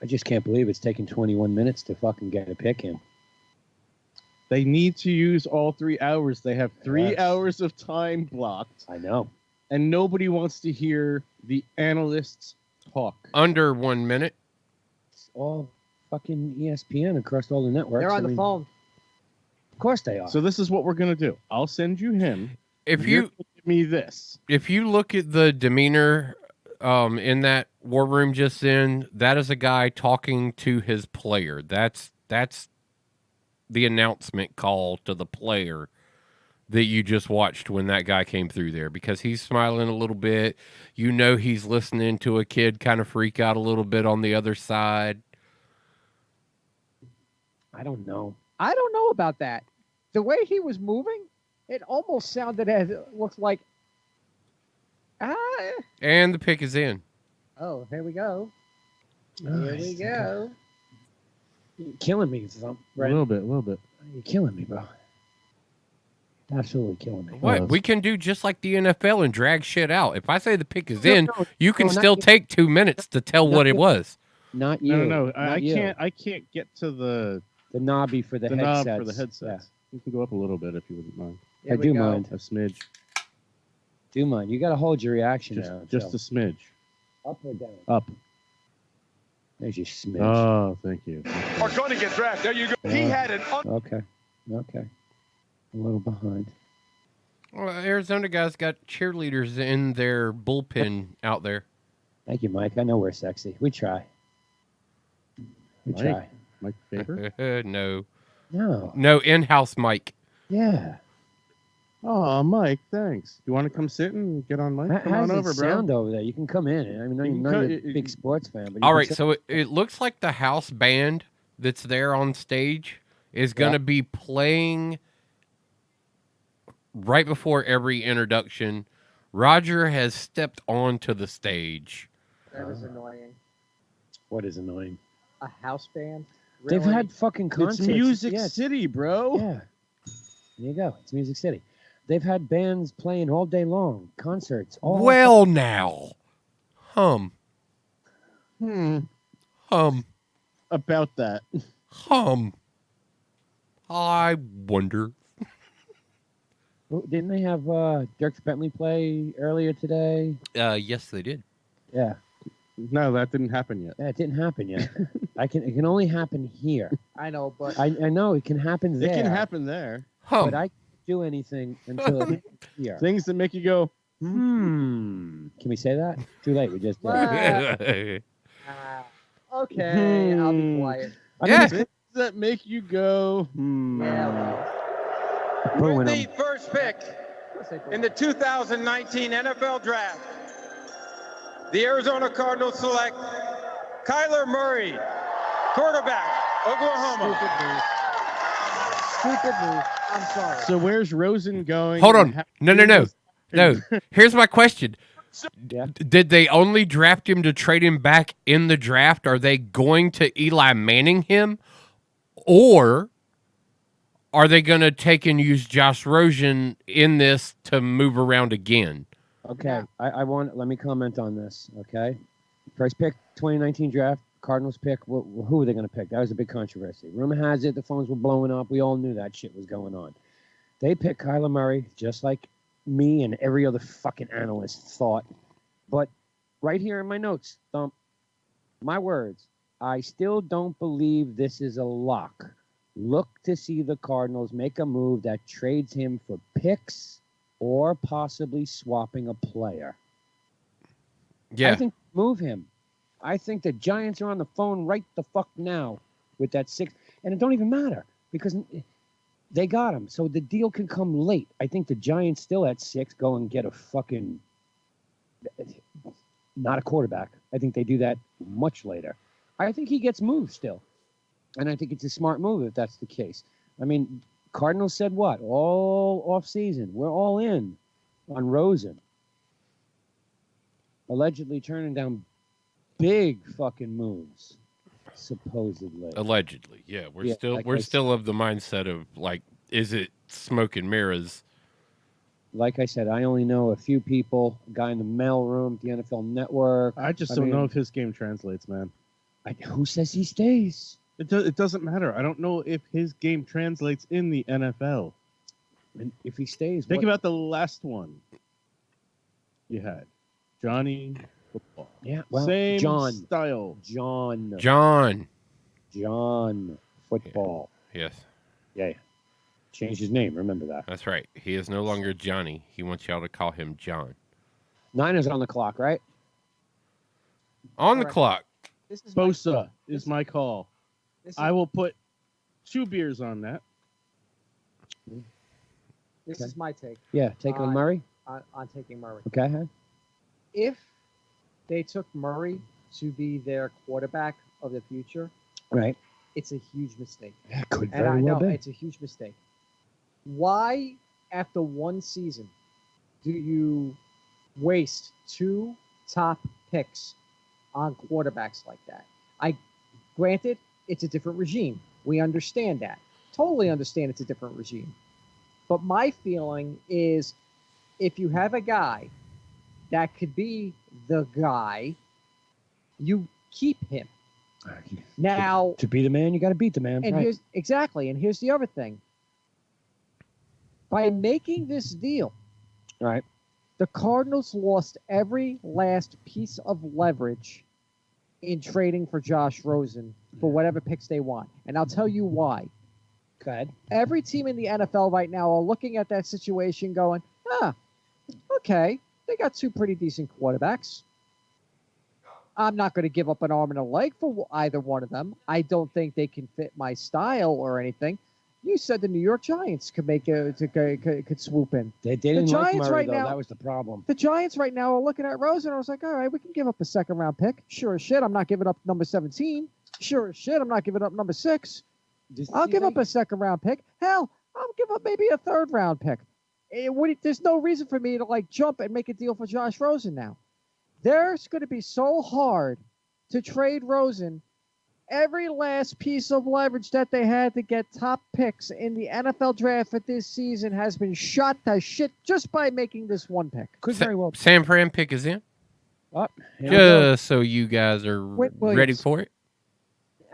[SPEAKER 1] I just can't believe it's taken 21 minutes to fucking get a pick in.
[SPEAKER 2] They need to use all 3 hours. They have 3
[SPEAKER 1] Yes.
[SPEAKER 2] hours of time blocked,
[SPEAKER 1] I know.
[SPEAKER 2] and nobody wants to hear the analysts talk.
[SPEAKER 4] Under 1 minute.
[SPEAKER 1] It's all fucking ESPN across all the networks.
[SPEAKER 3] They're on
[SPEAKER 1] I
[SPEAKER 3] the
[SPEAKER 1] mean,
[SPEAKER 3] phone.
[SPEAKER 1] Of course they are.
[SPEAKER 2] So this is what we're gonna do. I'll send you him.
[SPEAKER 4] If
[SPEAKER 2] You're
[SPEAKER 4] you
[SPEAKER 2] gonna give me this.
[SPEAKER 4] if you look at the demeanor in that war room just then, that is a guy talking to his player. That's the announcement call to the player that you just watched when that guy came through there, because he's smiling a little bit. You know, he's listening to a kid kind of freak out a little bit on the other side.
[SPEAKER 1] I don't know.
[SPEAKER 3] I don't know about that. The way he was moving, it almost sounded as it looks like.
[SPEAKER 4] And the pick is in.
[SPEAKER 3] Oh, here we go.
[SPEAKER 1] Oh,
[SPEAKER 3] Here we go.
[SPEAKER 1] You're killing me, Thump.
[SPEAKER 2] A
[SPEAKER 1] Right?
[SPEAKER 2] little bit.
[SPEAKER 1] You're killing me, bro. Absolutely killing me.
[SPEAKER 4] What?
[SPEAKER 2] Well,
[SPEAKER 4] We can do just like the NFL and drag shit out. If I say the pick is
[SPEAKER 1] No,
[SPEAKER 4] in,
[SPEAKER 1] no,
[SPEAKER 4] you can
[SPEAKER 1] no, not
[SPEAKER 4] still
[SPEAKER 1] you.
[SPEAKER 4] take 2 minutes to tell
[SPEAKER 1] Not
[SPEAKER 4] what it
[SPEAKER 1] you.
[SPEAKER 4] was.
[SPEAKER 1] Not you.
[SPEAKER 2] No. I
[SPEAKER 1] Not you.
[SPEAKER 2] can't get to the
[SPEAKER 1] The knobby for the
[SPEAKER 2] knob
[SPEAKER 1] headsets.
[SPEAKER 2] for the headsets. You can go up a little bit if you wouldn't mind.
[SPEAKER 1] Yeah. I
[SPEAKER 3] Here we
[SPEAKER 1] do
[SPEAKER 3] go.
[SPEAKER 1] mind.
[SPEAKER 2] A smidge.
[SPEAKER 1] Do mind. You got to hold your reaction
[SPEAKER 2] Just,
[SPEAKER 1] now.
[SPEAKER 2] just a smidge.
[SPEAKER 1] up or down.
[SPEAKER 2] Up.
[SPEAKER 1] There's your smidge.
[SPEAKER 2] Oh, thank you.
[SPEAKER 5] Are going to get drafted. There you go. He had an
[SPEAKER 1] Okay. A little behind.
[SPEAKER 4] Well, Arizona guys got cheerleaders in their bullpen out there.
[SPEAKER 1] Thank you, Mike. I know we're sexy. We try. We
[SPEAKER 2] Mike?
[SPEAKER 1] try.
[SPEAKER 2] Mike Faber?
[SPEAKER 4] No in-house mic.
[SPEAKER 1] Yeah.
[SPEAKER 2] Oh, Mike, thanks. You want to come sit and get on Mike? Come
[SPEAKER 1] How's
[SPEAKER 2] on
[SPEAKER 1] it
[SPEAKER 2] over, bro.
[SPEAKER 1] sound over there? You can come in. I mean,
[SPEAKER 2] You can
[SPEAKER 1] you're
[SPEAKER 2] come-
[SPEAKER 1] a big sports fan. But you
[SPEAKER 4] All
[SPEAKER 1] can
[SPEAKER 4] right,
[SPEAKER 1] sit-
[SPEAKER 4] so it looks like the house band that's there on stage is going to be playing right before every introduction. Roger has stepped onto the stage.
[SPEAKER 3] That is annoying.
[SPEAKER 1] What is annoying?
[SPEAKER 3] A house band.
[SPEAKER 1] They've
[SPEAKER 3] Really?
[SPEAKER 1] had fucking concerts.
[SPEAKER 2] It's Music
[SPEAKER 1] yeah,
[SPEAKER 2] City, bro.
[SPEAKER 1] Yeah. There you go. It's Music City. They've had bands playing all day long, concerts. All
[SPEAKER 4] Well, now. Hum.
[SPEAKER 2] About that.
[SPEAKER 4] I wonder.
[SPEAKER 1] Didn't they have Dirk Bentley play earlier today?
[SPEAKER 4] Yes, they did.
[SPEAKER 1] Yeah.
[SPEAKER 2] No, that didn't happen yet.
[SPEAKER 1] Yeah, it didn't happen yet. It can only happen here.
[SPEAKER 3] I know, but
[SPEAKER 1] I know it can happen there.
[SPEAKER 2] It can happen there.
[SPEAKER 1] But I can't do anything until it happens here.
[SPEAKER 2] Things that make you go,
[SPEAKER 1] Can we say that? Too late. We just did.
[SPEAKER 3] okay, I'll be quiet.
[SPEAKER 4] Yeah.
[SPEAKER 2] Things that make you go,
[SPEAKER 3] Yeah.
[SPEAKER 1] Booing
[SPEAKER 5] With the
[SPEAKER 1] him.
[SPEAKER 5] first pick in the 2019 NFL Draft, the Arizona Cardinals select Kyler Murray, quarterback, Oklahoma.
[SPEAKER 3] Stupid move. I'm sorry.
[SPEAKER 2] so where's Rosen going?
[SPEAKER 4] Hold
[SPEAKER 2] and
[SPEAKER 4] on.
[SPEAKER 2] how
[SPEAKER 4] No.
[SPEAKER 2] big is-
[SPEAKER 4] No. Here's my question.
[SPEAKER 1] Yeah.
[SPEAKER 4] Did they only draft him to trade him back in the draft? Are they going to Eli Manning him? Or are they going to take and use Josh Rosen in this to move around again?
[SPEAKER 1] Okay. Let me comment on this. Okay. First pick, 2019 draft. Cardinals pick. Who are they going to pick? That was a big controversy. Rumor has it the phones were blowing up. We all knew that shit was going on. They picked Kyler Murray, just like me and every other fucking analyst thought. But right here in my notes, Thump, my words, I still don't believe this is a lock. Look to see the Cardinals make a move that trades him for picks or possibly swapping a player.
[SPEAKER 4] Yeah.
[SPEAKER 1] I think move him. I think the Giants are on the phone right the fuck now with that 6. And it don't even matter because they got him. So the deal can come late. I think the Giants still at 6 go and get a fucking not a quarterback. I think they do that much later. I think he gets moved still. And I think it's a smart move if that's the case. I mean, Cardinals said what? All off season. We're all in on Rosen. Allegedly turning down big fucking moves, supposedly.
[SPEAKER 4] Allegedly. Yeah. We're
[SPEAKER 1] Yeah,
[SPEAKER 4] still
[SPEAKER 1] like
[SPEAKER 4] we're
[SPEAKER 1] I
[SPEAKER 4] still of the mindset of like, is it smoke and mirrors?
[SPEAKER 1] Like I said, I only know a few people. A guy in the mailroom at the NFL Network.
[SPEAKER 2] I just
[SPEAKER 1] I
[SPEAKER 2] don't
[SPEAKER 1] mean-
[SPEAKER 2] know if his game translates, man.
[SPEAKER 1] Who says he stays?
[SPEAKER 2] It doesn't matter. I don't know if his game translates in the NFL.
[SPEAKER 1] And if he stays,
[SPEAKER 2] Think
[SPEAKER 1] what?
[SPEAKER 2] about the last one you had. Johnny Football.
[SPEAKER 1] Yeah, well,
[SPEAKER 2] Same
[SPEAKER 1] John
[SPEAKER 2] style.
[SPEAKER 4] John.
[SPEAKER 1] Football.
[SPEAKER 4] Yes.
[SPEAKER 1] Yeah. Changed his name. Remember that.
[SPEAKER 4] That's right. He is no longer Johnny. He wants y'all to call him John.
[SPEAKER 1] Niners on the clock, right?
[SPEAKER 4] On the
[SPEAKER 3] Correct.
[SPEAKER 4] clock.
[SPEAKER 3] This is
[SPEAKER 2] Bosa is my call.
[SPEAKER 3] This is,
[SPEAKER 2] I will put 2 beers on that.
[SPEAKER 3] this
[SPEAKER 1] Okay.
[SPEAKER 3] is my take
[SPEAKER 1] Yeah, take on
[SPEAKER 3] Uh,
[SPEAKER 1] Murray.
[SPEAKER 3] on taking Murray.
[SPEAKER 1] Okay. Huh?
[SPEAKER 3] If they took Murray to be their quarterback of the future,
[SPEAKER 1] Right.
[SPEAKER 3] it's a huge mistake.
[SPEAKER 1] Yeah, could
[SPEAKER 3] And
[SPEAKER 1] very
[SPEAKER 3] I
[SPEAKER 1] well
[SPEAKER 3] know
[SPEAKER 1] be.
[SPEAKER 3] it's a huge mistake. Why, after one season, do you waste 2 top picks on quarterbacks like that? Granted, it's a different regime. We understand that. Totally understand it's a different regime. But my feeling is if you have a guy that could be the guy, you keep him. Now,
[SPEAKER 1] To be the man, you got to beat the man.
[SPEAKER 3] and
[SPEAKER 1] Right.
[SPEAKER 3] here's the other thing. By making this deal,
[SPEAKER 1] Right.
[SPEAKER 3] the Cardinals lost every last piece of leverage in trading for Josh Rosen for whatever picks they want. And I'll tell you why.
[SPEAKER 1] Go ahead.
[SPEAKER 3] Every team in the NFL right now are looking at that situation going, okay, they got 2 pretty decent quarterbacks. I'm not going to give up an arm and a leg for either one of them. I don't think they can fit my style or anything. You said the New York Giants could could swoop in.
[SPEAKER 1] They didn't like
[SPEAKER 3] Giants
[SPEAKER 1] Murray,
[SPEAKER 3] right
[SPEAKER 1] though.
[SPEAKER 3] now-
[SPEAKER 1] That was the problem.
[SPEAKER 3] The Giants right now are looking at Rosen. I was like, all right, we can give up a 2nd-round pick. Sure as shit, I'm not giving up number 17. Sure as shit, I'm not giving up number 6. I'll give up a 2nd-round pick. Hell, I'll give up maybe a 3rd-round pick. There's no reason for me to like jump and make a deal for Josh Rosen now. There's going to be so hard to trade Rosen. Every last piece of leverage that they had to get top picks in the NFL draft for this season has been shot to shit just by making this one pick.
[SPEAKER 1] Could very well.
[SPEAKER 4] San Fran pick is in.
[SPEAKER 1] Here we go.
[SPEAKER 4] Just so you guys are
[SPEAKER 3] Quint
[SPEAKER 4] ready
[SPEAKER 3] Williams.
[SPEAKER 4] for it.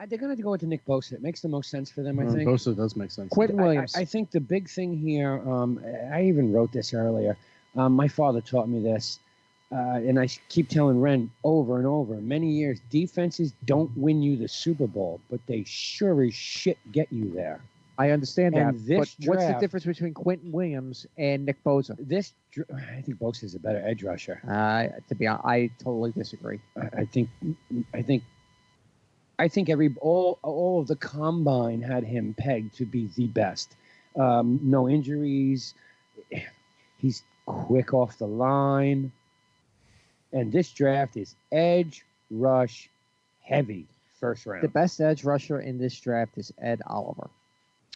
[SPEAKER 1] They're going to go into Nick Bosa. It makes the most sense for them, I
[SPEAKER 2] Mm,
[SPEAKER 1] think.
[SPEAKER 2] Bosa does make sense.
[SPEAKER 3] Quentin Williams.
[SPEAKER 1] I think the big thing here, I even wrote this earlier. My father taught me this, and I keep telling Ren over and over. Many years, defenses don't win you the Super Bowl, but they sure as shit get you there.
[SPEAKER 3] I understand
[SPEAKER 1] And
[SPEAKER 3] that.
[SPEAKER 1] this
[SPEAKER 3] But what's the
[SPEAKER 1] draft-
[SPEAKER 3] difference between Quentin Williams and Nick Bosa?
[SPEAKER 1] I think Bosa's a better edge rusher.
[SPEAKER 3] To be honest, I totally disagree.
[SPEAKER 1] I think I think all of the combine had him pegged to be the best. No injuries. He's quick off the line. And this draft is edge rush heavy first round.
[SPEAKER 3] The best edge rusher in this draft is Ed Oliver.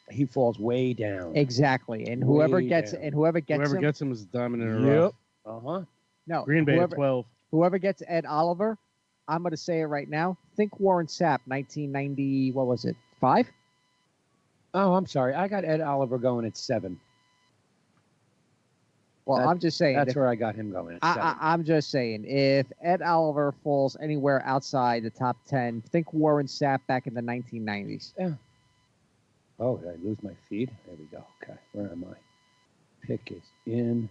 [SPEAKER 1] He falls way down.
[SPEAKER 3] Exactly, and whoever
[SPEAKER 1] Way
[SPEAKER 3] gets
[SPEAKER 1] down.
[SPEAKER 3] whoever
[SPEAKER 2] Whoever
[SPEAKER 3] him,
[SPEAKER 2] gets him is dominant and rough.
[SPEAKER 1] Uh-huh.
[SPEAKER 3] no
[SPEAKER 2] Green Bay at
[SPEAKER 3] whoever,
[SPEAKER 2] 12.
[SPEAKER 3] whoever gets Ed Oliver, I'm going to say it right now. Think Warren Sapp, 1990. What was it? 5?
[SPEAKER 1] Oh, I'm sorry. I got Ed Oliver going at 7.
[SPEAKER 3] Well,
[SPEAKER 1] That-
[SPEAKER 3] I'm just saying.
[SPEAKER 1] That's where I got him going at 7.
[SPEAKER 3] I'm just saying, if Ed Oliver falls anywhere outside the top 10, think Warren Sapp back in the 1990s.
[SPEAKER 1] Oh, did I lose my feed? There we go. Okay, where am I? Pick is in.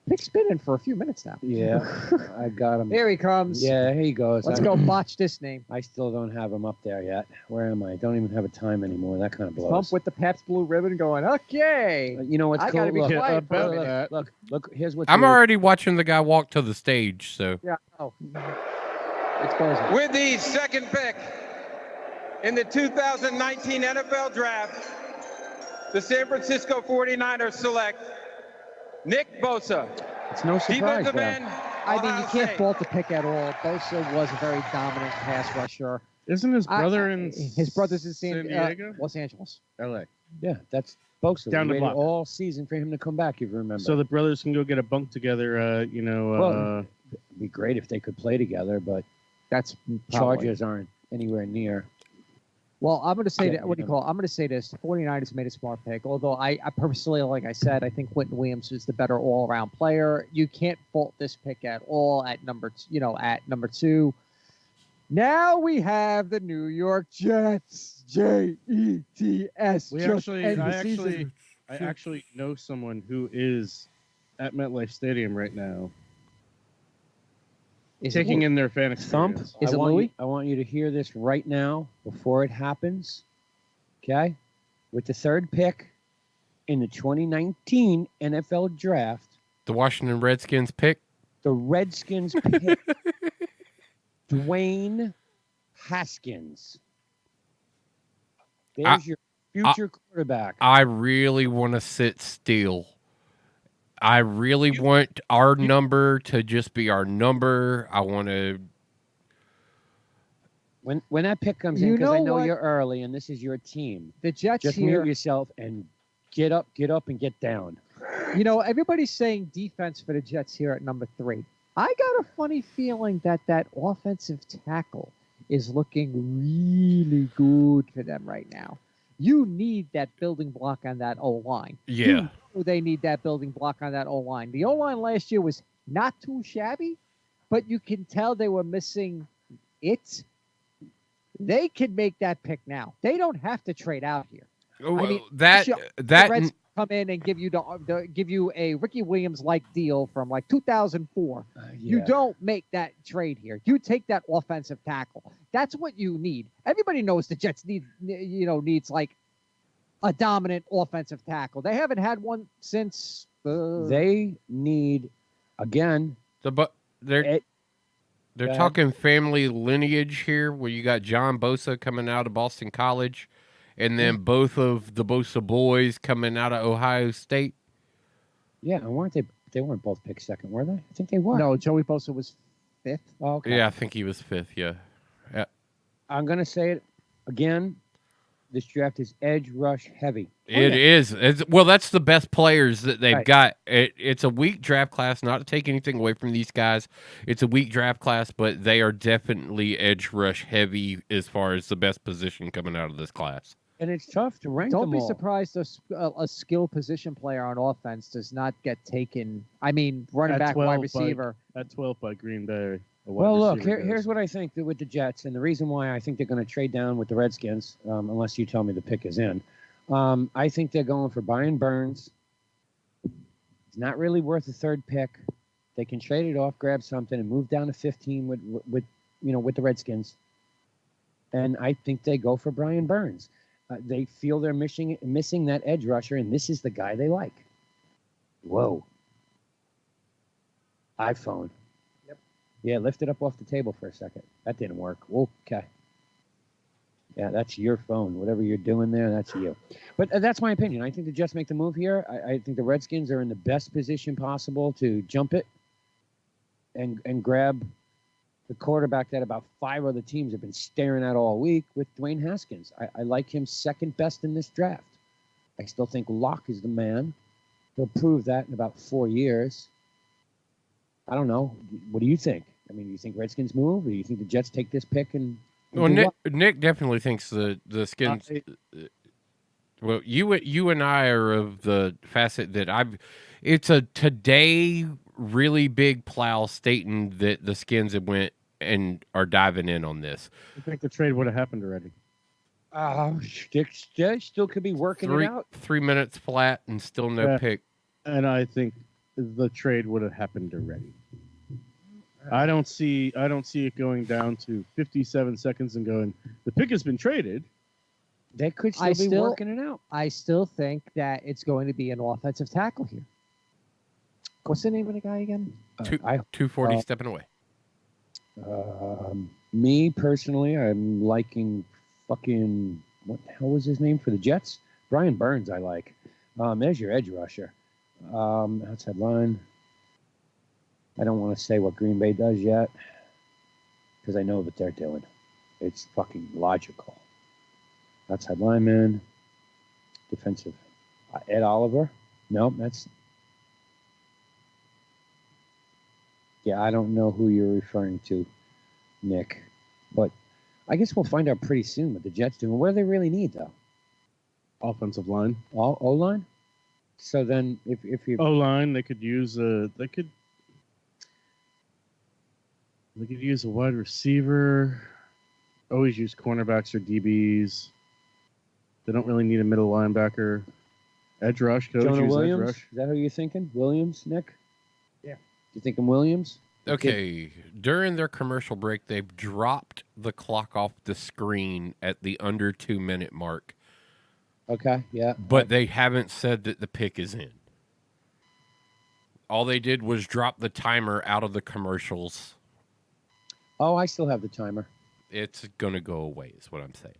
[SPEAKER 3] Pick's spinning for a few minutes now.
[SPEAKER 1] Yeah, I got him.
[SPEAKER 3] Here he comes.
[SPEAKER 1] Yeah, here he goes.
[SPEAKER 3] Let's
[SPEAKER 1] I-
[SPEAKER 3] go botch this name.
[SPEAKER 1] I still don't have him up there yet. Where am I? Don't even have a time anymore. That kind of blows.
[SPEAKER 3] Pump with the Pabst Blue Ribbon going, okay.
[SPEAKER 1] You know what's
[SPEAKER 3] I
[SPEAKER 1] cool?
[SPEAKER 3] gotta be
[SPEAKER 1] Look,
[SPEAKER 3] quiet for a
[SPEAKER 1] look,
[SPEAKER 3] minute.
[SPEAKER 1] look, here's what's
[SPEAKER 4] I'm
[SPEAKER 1] weird.
[SPEAKER 4] already watching the guy walk to the stage. So
[SPEAKER 3] Yeah. Oh. It's closing.
[SPEAKER 5] With the second pick in the 2019 NFL Draft, the San Francisco 49ers select Nick Bosa,
[SPEAKER 1] It's no surprise
[SPEAKER 5] defensive
[SPEAKER 1] there.
[SPEAKER 5] end.
[SPEAKER 3] I mean, you
[SPEAKER 5] Ohio
[SPEAKER 3] can't
[SPEAKER 5] State.
[SPEAKER 3] fault the pick at all. Bosa was a very dominant pass rusher.
[SPEAKER 2] Isn't his brother in
[SPEAKER 3] His brother's in
[SPEAKER 2] San Diego?
[SPEAKER 3] Los Angeles.
[SPEAKER 2] L.A.
[SPEAKER 1] Yeah, that's Bosa.
[SPEAKER 2] Down
[SPEAKER 1] We
[SPEAKER 2] the
[SPEAKER 1] waited
[SPEAKER 2] block.
[SPEAKER 1] all season for him to come back. If you remember,
[SPEAKER 2] So the brothers can go get a bunk together.
[SPEAKER 1] Well, it'd be great if they could play together, but
[SPEAKER 3] That's probably.
[SPEAKER 1] Chargers aren't anywhere near.
[SPEAKER 3] Well, I'm going to say
[SPEAKER 1] Yeah,
[SPEAKER 3] that. What do you
[SPEAKER 1] yeah.
[SPEAKER 3] call it? I'm going to say this. The 49ers made a smart pick. Although I personally, like I said, I think Quentin Williams is the better all-around player. You can't fault this pick at all at number, at number 2. Now we have the New York Jets. Jets.
[SPEAKER 2] we
[SPEAKER 3] Just
[SPEAKER 2] actually,
[SPEAKER 3] end the
[SPEAKER 2] I
[SPEAKER 3] season.
[SPEAKER 2] actually, I actually know someone who is at MetLife Stadium right now,
[SPEAKER 3] Is it
[SPEAKER 2] taking in their fan
[SPEAKER 1] Thump.
[SPEAKER 2] experience.
[SPEAKER 3] Is
[SPEAKER 1] I
[SPEAKER 3] it
[SPEAKER 1] want
[SPEAKER 3] Louis?
[SPEAKER 1] You, I want you to hear this right now before it happens. Okay, with the third pick in the 2019 NFL Draft,
[SPEAKER 4] the Washington Redskins pick.
[SPEAKER 1] the Redskins pick Dwayne Haskins. There's your future quarterback.
[SPEAKER 4] I really want to sit still. I really want our number to just be our number. I want to.
[SPEAKER 1] When that pick comes
[SPEAKER 3] You
[SPEAKER 1] in, because I
[SPEAKER 3] know
[SPEAKER 1] know
[SPEAKER 3] what?
[SPEAKER 1] you're early and this is your team,
[SPEAKER 3] The Jets
[SPEAKER 1] just
[SPEAKER 3] here.
[SPEAKER 1] mute yourself and get up and get down.
[SPEAKER 3] Everybody's saying defense for the Jets here at number 3. I got a funny feeling that offensive tackle is looking really good for them right now. You need that building block on that O-line.
[SPEAKER 4] Yeah.
[SPEAKER 3] You know they need that building block on that O-line. The O-line last year was not too shabby, but you can tell they were missing it. They can make that pick now. They don't have to trade out here.
[SPEAKER 4] Oh,
[SPEAKER 3] mean,
[SPEAKER 4] that
[SPEAKER 3] the
[SPEAKER 4] that
[SPEAKER 3] Reds come in and give you a Ricky Williams like deal from like 2004. You
[SPEAKER 1] Yeah.
[SPEAKER 3] don't make that trade here. You take that offensive tackle. That's what you need. Everybody knows the Jets needs like a dominant offensive tackle. They haven't had one since
[SPEAKER 1] They need again.
[SPEAKER 4] they're
[SPEAKER 1] Go
[SPEAKER 4] they're
[SPEAKER 1] ahead.
[SPEAKER 4] talking family lineage here, where you got John Bosa coming out of Boston College, and then both of the Bosa boys coming out of Ohio State.
[SPEAKER 1] Yeah, and weren't they? They weren't both picked second, were they? I think they were.
[SPEAKER 3] No, Joey Bosa was 5th.
[SPEAKER 1] Oh, okay.
[SPEAKER 4] Yeah, I think he was 5th. Yeah.
[SPEAKER 1] I'm gonna say it again. This draft is edge rush heavy.
[SPEAKER 4] It is. Well, that's the best players that they've
[SPEAKER 1] Right.
[SPEAKER 4] got. It's a weak draft class, not to take anything away from these guys. It's a weak draft class, but they are definitely edge rush heavy as far as the best position coming out of this class.
[SPEAKER 1] And it's tough to rank
[SPEAKER 3] Don't
[SPEAKER 1] them
[SPEAKER 3] be
[SPEAKER 1] all.
[SPEAKER 3] surprised a skill position player on offense does not get taken. I mean, running
[SPEAKER 2] At
[SPEAKER 3] back,
[SPEAKER 2] 12,
[SPEAKER 3] wide
[SPEAKER 2] bud.
[SPEAKER 3] receiver.
[SPEAKER 2] At 12 by Green Bay.
[SPEAKER 1] Well, look, here's what I think that with the Jets, and the reason why I think they're going to trade down with the Redskins, unless you tell me the pick is in. I think they're going for Brian Burns. It's not really worth a third pick. They can trade it off, grab something, and move down to 15 with the Redskins. And I think they go for Brian Burns. They feel they're missing that edge rusher, and this is the guy they like. Whoa. iPhone. Yeah, lift it up off the table for a second. That didn't work. Okay. Yeah, that's your phone. Whatever you're doing there, that's you. But that's my opinion. I think the Jets make the move here. I think the Redskins are in the best position possible to jump it and grab the quarterback that about 5 other teams have been staring at all week with Dwayne Haskins. I like him second best in this draft. I still think Locke is the man. He'll prove that in about 4 years. I don't know. What do you think? I mean, do you think Redskins move, or do you think the Jets take this pick and
[SPEAKER 4] Well,
[SPEAKER 1] do
[SPEAKER 4] Nick definitely thinks the Skins. Well, you and I are of the facet that it's a today really big plow stating that the Skins have went and are diving in on this.
[SPEAKER 2] I think the trade would have happened already.
[SPEAKER 1] Still could be working it out.
[SPEAKER 4] 3 minutes flat and still no pick.
[SPEAKER 2] And I think the trade would have happened already. I don't see it going down to 57 seconds and going, the pick has been traded.
[SPEAKER 1] They could still be working it out.
[SPEAKER 3] I still think that it's going to be an offensive tackle here. What's the name of the guy again?
[SPEAKER 4] 240 stepping away.
[SPEAKER 1] Me personally, I'm liking fucking what the hell was his name for the Jets? Brian Burns. I like. There's your edge rusher. Outside line. I don't want to say what Green Bay does yet because I know what they're doing. It's fucking logical. Outside lineman. Defensive. Ed Oliver. No, that's. Yeah, I don't know who you're referring to, Nick. But I guess we'll find out pretty soon what the Jets do. What do they really need, though?
[SPEAKER 2] Offensive line.
[SPEAKER 1] O-line? So then if you...
[SPEAKER 2] O-line, they could use they could use a wide receiver. Always use cornerbacks or DBs. They don't really need a middle linebacker. Edge rush.
[SPEAKER 1] Jonah Williams? Is that who you're thinking? Williams, Nick?
[SPEAKER 3] Yeah.
[SPEAKER 1] You thinking Williams?
[SPEAKER 4] Okay. During their commercial break, they've dropped the clock off the screen at the under 2 minute mark.
[SPEAKER 1] Okay, yeah.
[SPEAKER 4] But they haven't said that the pick is in. All they did was drop the timer out of the commercials.
[SPEAKER 1] Oh, I still have the timer.
[SPEAKER 4] It's gonna go away, is what I'm saying.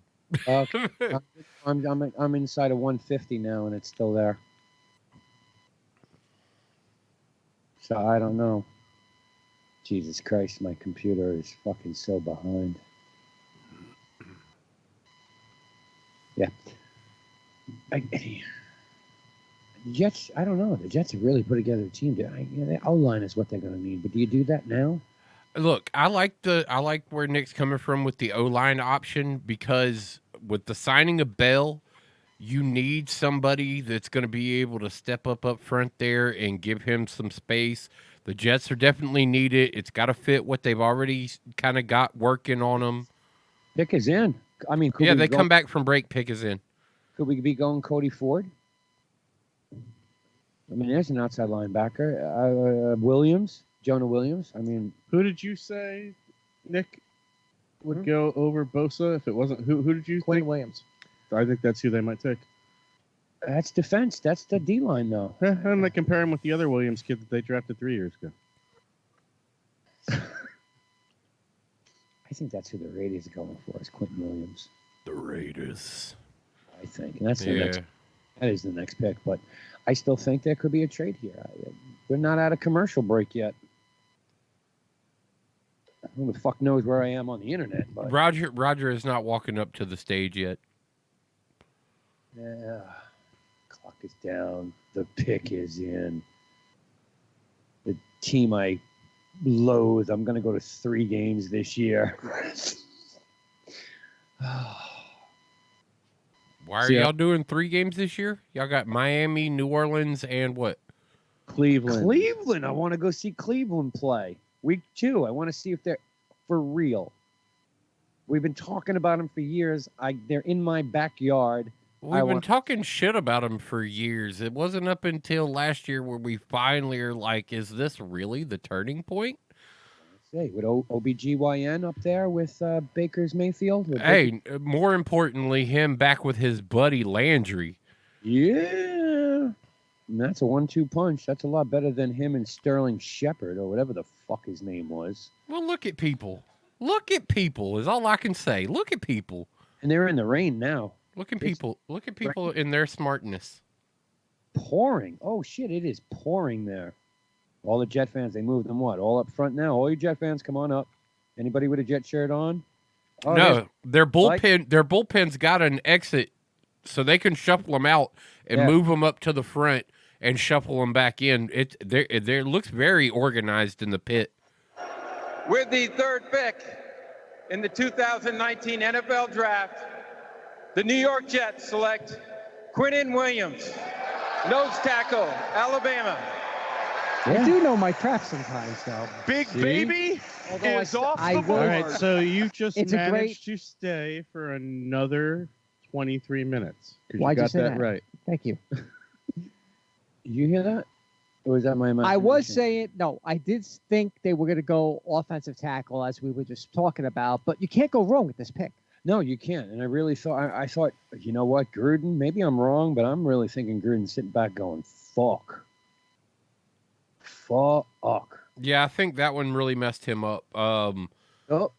[SPEAKER 1] I'm inside of 150 now, and it's still there. So I don't know. Jesus Christ, my computer is fucking so behind. Yeah. The Jets, I don't know. The Jets have really put together a team. The O-line is what they're going to need. But do you do that now?
[SPEAKER 4] Look, I like where Nick's coming from with the O-line option because with the signing of Bell, you need somebody that's going to be able to step up front there and give him some space. The Jets are definitely needed. It's got to fit what they've already kind of got working on them.
[SPEAKER 1] Pick is in. I mean,
[SPEAKER 4] they come back from break. Pick is in.
[SPEAKER 1] Could we be going Cody Ford? I mean, there's an outside linebacker. Williams, Jonah Williams. I mean,
[SPEAKER 2] who did you say, Nick, would go over Bosa if it wasn't? Who did you
[SPEAKER 3] Quinn
[SPEAKER 2] think?
[SPEAKER 3] Williams.
[SPEAKER 2] I think that's who they might take.
[SPEAKER 1] That's defense. That's the D-line, though.
[SPEAKER 2] And they compare him with the other Williams kid that they drafted 3 years ago.
[SPEAKER 1] I think that's who the Raiders are going for, is Quentin Williams.
[SPEAKER 4] The Raiders.
[SPEAKER 1] I think. And that's the next. That is the next pick. But I still think there could be a trade here. We're not out of commercial break yet. Who the fuck knows where I am on the internet? But
[SPEAKER 4] Roger is not walking up to the stage yet.
[SPEAKER 1] Yeah. Clock is down. The pick is in. The team I loathe. I'm going to go to 3 games this year.
[SPEAKER 4] Why are y'all doing 3 games this year? Y'all got Miami, New Orleans, and what?
[SPEAKER 1] Cleveland. I want to go see Cleveland play. Week 2. I want to see if they're for real. We've been talking about them for years. They're in my backyard.
[SPEAKER 4] We've been talking shit about them for years. It wasn't up until last year where we finally are like, is this really the turning point?
[SPEAKER 1] Say, with OBGYN up there with Baker's Mayfield?
[SPEAKER 4] More importantly, him back with his buddy Landry.
[SPEAKER 1] Yeah. And that's a 1-2 punch. That's a lot better than him and Sterling Shepard or whatever the fuck his name was.
[SPEAKER 4] Well, look at people. Look at people is all I can say. Look at people.
[SPEAKER 1] And they're in the rain now.
[SPEAKER 4] Look at people. Look at people in their smartness.
[SPEAKER 1] Pouring. Oh shit! It is pouring there. All the Jet fans. They moved them what? All up front now. All you Jet fans, come on up. Anybody with a Jet shirt on? Oh,
[SPEAKER 4] no, their bullpen's got an exit, so they can shuffle them out and move them up to the front and shuffle them back in. It looks very organized in the pit.
[SPEAKER 5] With the third pick in the 2019 NFL Draft, the New York Jets select Quinnen Williams, nose tackle, Alabama.
[SPEAKER 3] I do know my craft sometimes, though.
[SPEAKER 2] Big baby
[SPEAKER 3] Although
[SPEAKER 2] is off the board. All right, so you just managed to stay for another 23 minutes.
[SPEAKER 3] Why'd
[SPEAKER 2] you
[SPEAKER 3] you
[SPEAKER 2] got
[SPEAKER 3] say
[SPEAKER 2] that
[SPEAKER 3] that?
[SPEAKER 2] right.
[SPEAKER 3] Thank you.
[SPEAKER 1] You hear that? Or was that my imagination?
[SPEAKER 3] I was saying, no, I did think they were going to go offensive tackle as we were just talking about, but you can't go wrong with this pick.
[SPEAKER 1] No, you can't. And I really thought, I thought, you know what, Gruden, maybe I'm wrong, but I'm really thinking Gruden's sitting back going, fuck. Fuck.
[SPEAKER 4] Yeah, I think that one really messed him up.
[SPEAKER 1] Oh,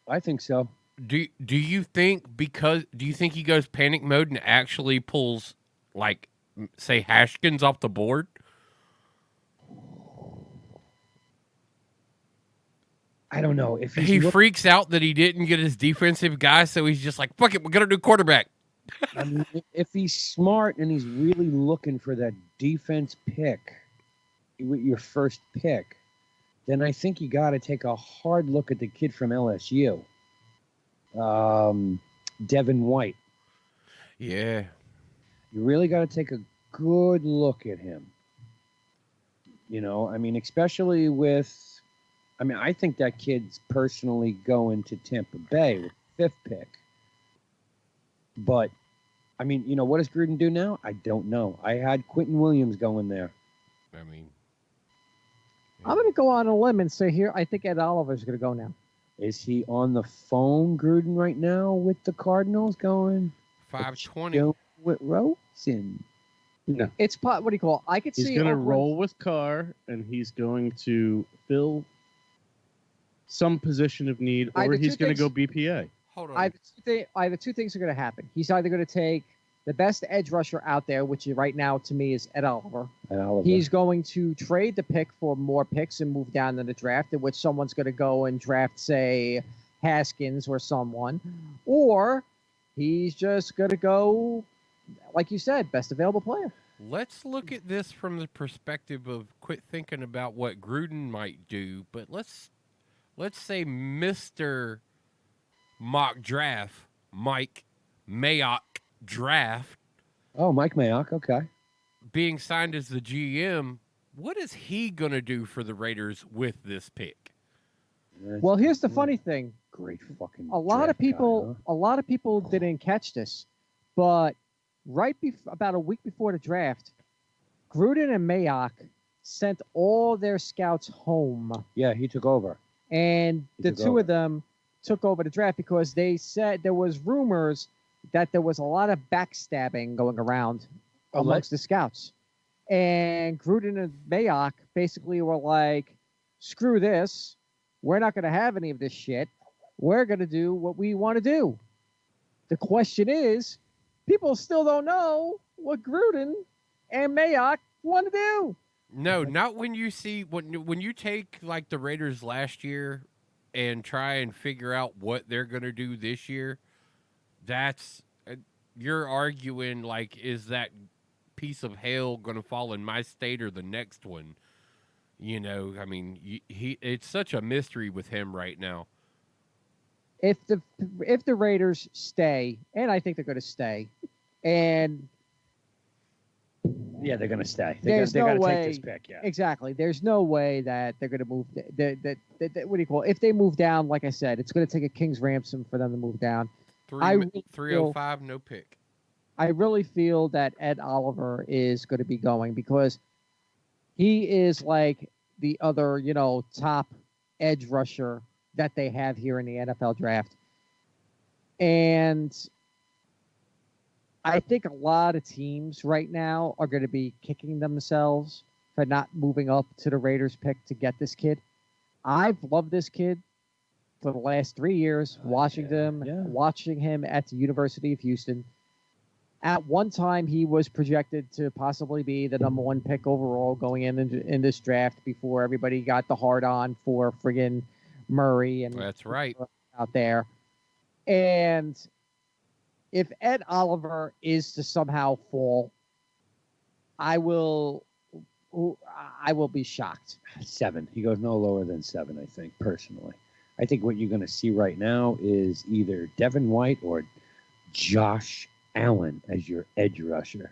[SPEAKER 1] I think so.
[SPEAKER 4] Do you think he goes panic mode and actually pulls, like, say, Haskins off the board?
[SPEAKER 1] I don't know. If
[SPEAKER 4] he freaks out that he didn't get his defensive guy, so he's just like, fuck it, we're going to do quarterback.
[SPEAKER 1] I mean, if he's smart and he's really looking for that defense pick, with your first pick, then I think you got to take a hard look at the kid from LSU, Devin White.
[SPEAKER 4] Yeah.
[SPEAKER 1] You really got to take a good look at him. You know, I mean, especially with, I mean, I think that kid's personally going to Tampa Bay with the 5th pick. But, I mean, you know, what does Gruden do now? I don't know. I had Quentin Williams going there.
[SPEAKER 4] I mean,
[SPEAKER 3] I'm going to go on a limb and say here, I think Ed Oliver's going to go now.
[SPEAKER 1] Is he on the phone, Gruden, right now with the Cardinals going?
[SPEAKER 4] 520.
[SPEAKER 1] With Rosen.
[SPEAKER 2] No.
[SPEAKER 3] It's what do you call it? I could see.
[SPEAKER 2] He's going to roll with Carr, and he's going to fill some position of need, or he's going to go BPA.
[SPEAKER 4] Hold on.
[SPEAKER 3] Either two things are going to happen. He's either going to take the best edge rusher out there, which right now to me is Ed Oliver. He's going to trade the pick for more picks and move down in the draft, in which someone's going to go and draft, say, Haskins or someone. Or he's just going to go, like you said, best available player.
[SPEAKER 4] Let's look at this from the perspective of quit thinking about what Gruden might do, but let's say Mr. Mock Draft, Mike Mayock Draft.
[SPEAKER 1] Oh, Mike Mayock, okay.
[SPEAKER 4] Being signed as the GM, what is he going to do for the Raiders with this pick?
[SPEAKER 3] Well, here's the funny thing.
[SPEAKER 1] Great fucking
[SPEAKER 3] A lot of people didn't catch this, but about a week before the draft, Gruden and Mayock sent all their scouts home.
[SPEAKER 1] Yeah, he took over.
[SPEAKER 3] And the two of them took over the draft because they said there was rumors that there was a lot of backstabbing going around amongst the scouts. And Gruden and Mayock basically were like, screw this. We're not going to have any of this shit. We're going to do what we want to do. The question is, people still don't know what Gruden and Mayock want to do.
[SPEAKER 4] No, not when you see when you take like the Raiders last year and try and figure out what they're going to do this year. That's you're arguing like, is that piece of hell going to fall in my state or the next one? You know, I mean, it's such a mystery with him right now.
[SPEAKER 3] If the Raiders stay, and I think they're going to stay, and
[SPEAKER 1] yeah, they're going to stay.
[SPEAKER 3] They got to
[SPEAKER 1] take this pick. Yeah,
[SPEAKER 3] exactly. There's no way that they're going to move. What do you call it? If they move down, like I said, it's going to take a king's ransom for them to move down.
[SPEAKER 4] 305, no pick.
[SPEAKER 3] I really feel that Ed Oliver is going to be going because he is like the other, top edge rusher that they have here in the NFL draft. And I think a lot of teams right now are going to be kicking themselves for not moving up to the Raiders pick to get this kid. I've loved this kid for the last 3 years, watching him at the University of Houston. At one time, he was projected to possibly be the number 1 pick overall going in this draft before everybody got the hard on for friggin' Murray and
[SPEAKER 4] That's right.
[SPEAKER 3] out there. And if Ed Oliver is to somehow fall, I will be shocked.
[SPEAKER 1] 7. He goes no lower than 7, I think, personally. I think what you're going to see right now is either Devin White or Josh Allen as your edge rusher.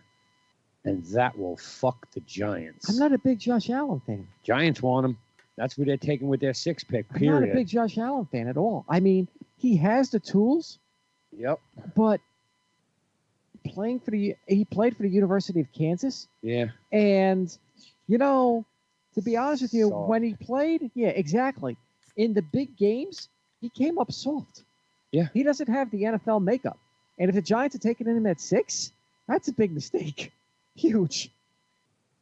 [SPEAKER 1] And that will fuck the Giants.
[SPEAKER 3] I'm not a big Josh Allen fan.
[SPEAKER 1] Giants want him. That's who they're taking with their 6th pick,
[SPEAKER 3] I'm
[SPEAKER 1] period.
[SPEAKER 3] not a big Josh Allen fan at all. I mean, he has the tools,
[SPEAKER 1] Yep.
[SPEAKER 3] but he played for the University of Kansas.
[SPEAKER 1] Yeah.
[SPEAKER 3] And, to be honest with you,
[SPEAKER 1] Soft.
[SPEAKER 3] when he played, yeah, exactly. In the big games, he came up soft.
[SPEAKER 1] Yeah.
[SPEAKER 3] He doesn't have the NFL makeup. And if the Giants are taking him at 6, that's a big mistake. Huge.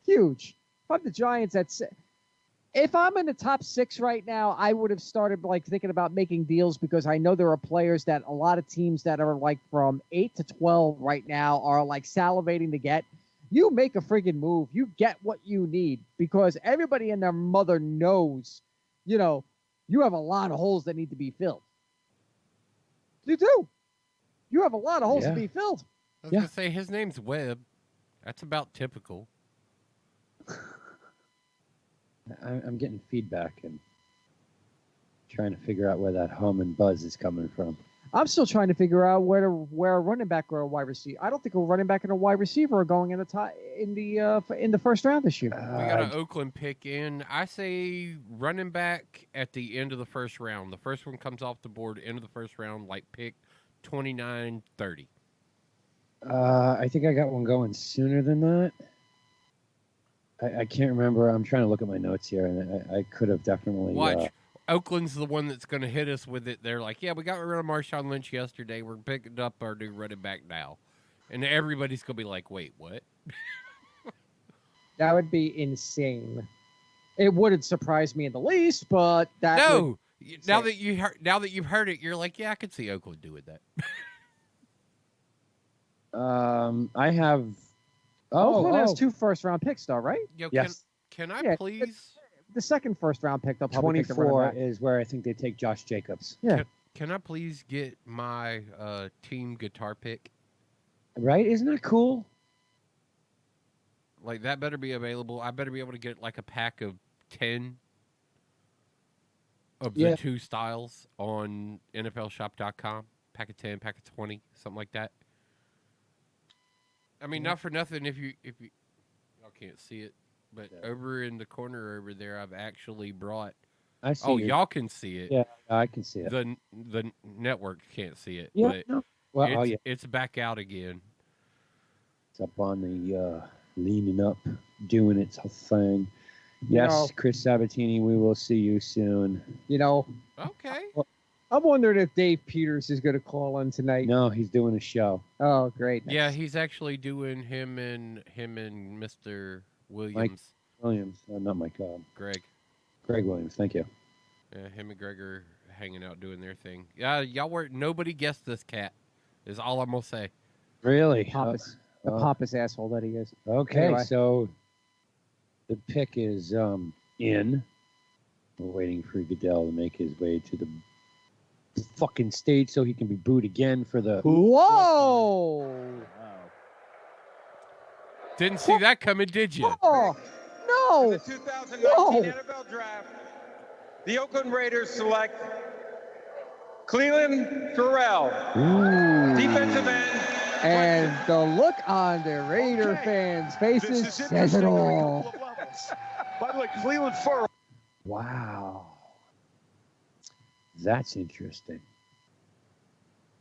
[SPEAKER 3] If I'm the Giants at 6. If I'm in the top 6 right now, I would have started thinking about making deals because I know there are players that a lot of teams that are from 8 to 12 right now are salivating to get. You make a friggin' move. You get what you need because everybody and their mother knows, you have a lot of holes that need to be filled. You do. You have a lot of holes to be filled.
[SPEAKER 4] I was going to say, his name's Webb. That's about typical.
[SPEAKER 1] I'm getting feedback and trying to figure out where that hum and buzz is coming from.
[SPEAKER 3] I'm still trying to figure out where a running back or a wide receiver. I don't think a running back and a wide receiver are going in the first round this year.
[SPEAKER 4] We got an Oakland pick in. I say running back at the end of the first round. The first one comes off the board, end of the first round, pick 29, 30.
[SPEAKER 1] I think I got one going sooner than that. I can't remember. I'm trying to look at my notes here, and I could have definitely.
[SPEAKER 4] Watch. Oakland's the one that's going to hit us with it. They're like, yeah, we got rid of Marshawn Lynch yesterday. We're picking up our new running back now. And everybody's going to be like, wait, what?
[SPEAKER 3] That would be insane. It wouldn't surprise me in the least, but that
[SPEAKER 4] No. Now that you've heard it, you're like, yeah, I could see Oakland doing that.
[SPEAKER 1] I have.
[SPEAKER 3] Oakland has 2 first-round picks, though, right?
[SPEAKER 4] Yo,
[SPEAKER 1] Yes.
[SPEAKER 4] Can I please?
[SPEAKER 3] The second first-round pick, they'll probably take the running
[SPEAKER 1] 24
[SPEAKER 3] back.
[SPEAKER 1] is where I think they take Josh Jacobs.
[SPEAKER 3] Yeah.
[SPEAKER 4] Can I please get my team guitar pick?
[SPEAKER 1] Right? Isn't that cool?
[SPEAKER 4] That better be available. I better be able to get a pack of 10 of the 2 styles on NFLshop.com. Pack of 10, pack of 20, something like that. I mean, not for nothing if you y'all can't see it, but over in the corner over there, I've actually brought.
[SPEAKER 1] I see.
[SPEAKER 4] Oh, y'all can see it.
[SPEAKER 1] Yeah, I can see it.
[SPEAKER 4] The network can't see it.
[SPEAKER 1] Yeah.
[SPEAKER 4] But
[SPEAKER 1] No. Well,
[SPEAKER 4] it's back out again.
[SPEAKER 1] It's up on the leaning up, doing its thing. Yes, Chris Sabatini, we will see you soon.
[SPEAKER 4] Okay.
[SPEAKER 3] I'm wondering if Dave Peters is going to call in tonight.
[SPEAKER 1] No, he's doing a show.
[SPEAKER 3] Oh, great.
[SPEAKER 4] Yeah, he's actually doing him and Mr. Williams.
[SPEAKER 1] Williams, not Mike.
[SPEAKER 4] Greg
[SPEAKER 1] Williams. Thank you.
[SPEAKER 4] Yeah, him and Greg are hanging out doing their thing. Yeah, nobody guessed this cat. Is all I'm gonna say.
[SPEAKER 1] Really?
[SPEAKER 3] The pompous asshole that he is.
[SPEAKER 1] Okay,
[SPEAKER 3] Anyway.
[SPEAKER 1] so the pick is in. We're waiting for Goodell to make his way to the fucking stage so he can be booed again for the.
[SPEAKER 3] Whoa!
[SPEAKER 4] Didn't see that coming, did you?
[SPEAKER 3] Oh,
[SPEAKER 5] In
[SPEAKER 3] no!
[SPEAKER 5] the 2019 NFL Draft, the Oakland Raiders select Cleveland Farrell, defensive end.
[SPEAKER 3] And the look on the Raider fans' faces says it all.
[SPEAKER 6] By the way, Cleveland Farrell.
[SPEAKER 1] Wow. That's interesting.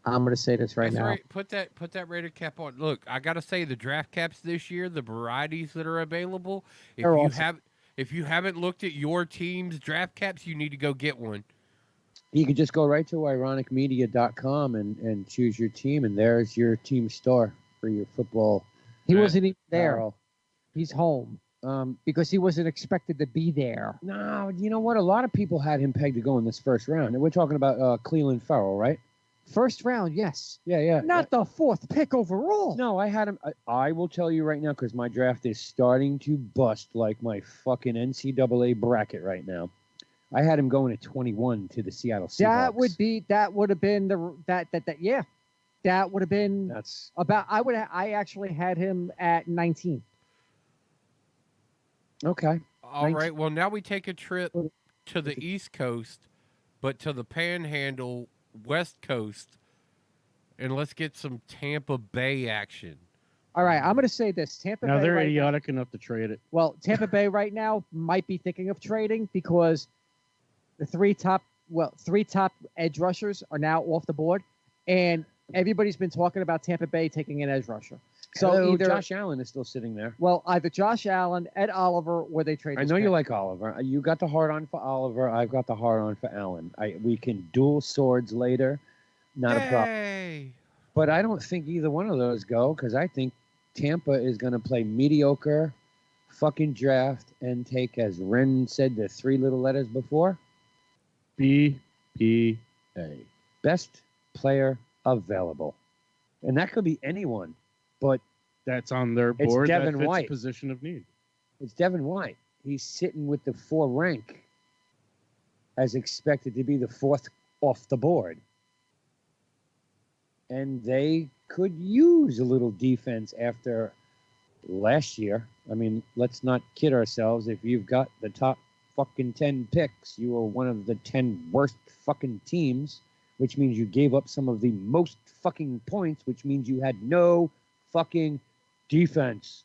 [SPEAKER 3] I'm going to say this right
[SPEAKER 4] That's
[SPEAKER 3] now.
[SPEAKER 4] right. Put that Raider cap on. Look, I gotta say the draft caps this year, the varieties that are available. If you haven't looked at your team's draft caps, you need to go get one.
[SPEAKER 1] You could just go right to ironicmedia.com and choose your team, and there's your team store for your football.
[SPEAKER 3] He wasn't even there.
[SPEAKER 1] Barrel.
[SPEAKER 3] He's home because he wasn't expected to be there.
[SPEAKER 1] No, you know what? A lot of people had him pegged to go in this first round. And we're talking about Cleveland Farrell, right?
[SPEAKER 3] First round, yes.
[SPEAKER 1] Yeah.
[SPEAKER 3] Not the fourth pick overall.
[SPEAKER 1] No, I had him. I will tell you right now because my draft is starting to bust like my fucking NCAA bracket right now. I had him going at 21 to the Seattle Seahawks.
[SPEAKER 3] That would have been yeah. That would have been
[SPEAKER 1] That's
[SPEAKER 3] about. I actually had him at 19.
[SPEAKER 1] okay.
[SPEAKER 4] All right. Well, now we take a trip to the East Coast, but to the Panhandle West Coast, and let's get some Tampa Bay action.
[SPEAKER 3] All right, I'm going to say this: Tampa
[SPEAKER 2] Now
[SPEAKER 3] Bay.
[SPEAKER 2] they're
[SPEAKER 3] right
[SPEAKER 2] idiotic enough to trade it.
[SPEAKER 3] Well, Tampa Bay right now might be thinking of trading because the three top edge rushers are now off the board, and everybody's been talking about Tampa Bay taking an edge rusher. So either
[SPEAKER 1] Josh Allen is still sitting there.
[SPEAKER 3] Well, either Josh Allen, Ed Oliver, or they trade.
[SPEAKER 1] I know you like Oliver. You got the hard on for Oliver. I've got the hard on for Allen. We can dual swords later. Not a problem. But I don't think either one of those go because I think Tampa is going to play mediocre fucking draft and take, as Ren said, the three little letters before.
[SPEAKER 2] BPA.
[SPEAKER 1] Best player available. And that could be anyone, but
[SPEAKER 2] that's on their
[SPEAKER 1] it's
[SPEAKER 2] board.
[SPEAKER 1] Devin
[SPEAKER 2] that fits
[SPEAKER 1] White.
[SPEAKER 2] A position of need.
[SPEAKER 1] It's Devin White. He's sitting with the 4 rank as expected to be the 4th off the board. And they could use a little defense after last year. I mean, let's not kid ourselves. If you've got the top fucking 10 picks, you are one of the 10 worst fucking teams, which means you gave up some of the most fucking points, which means you had no fucking defense.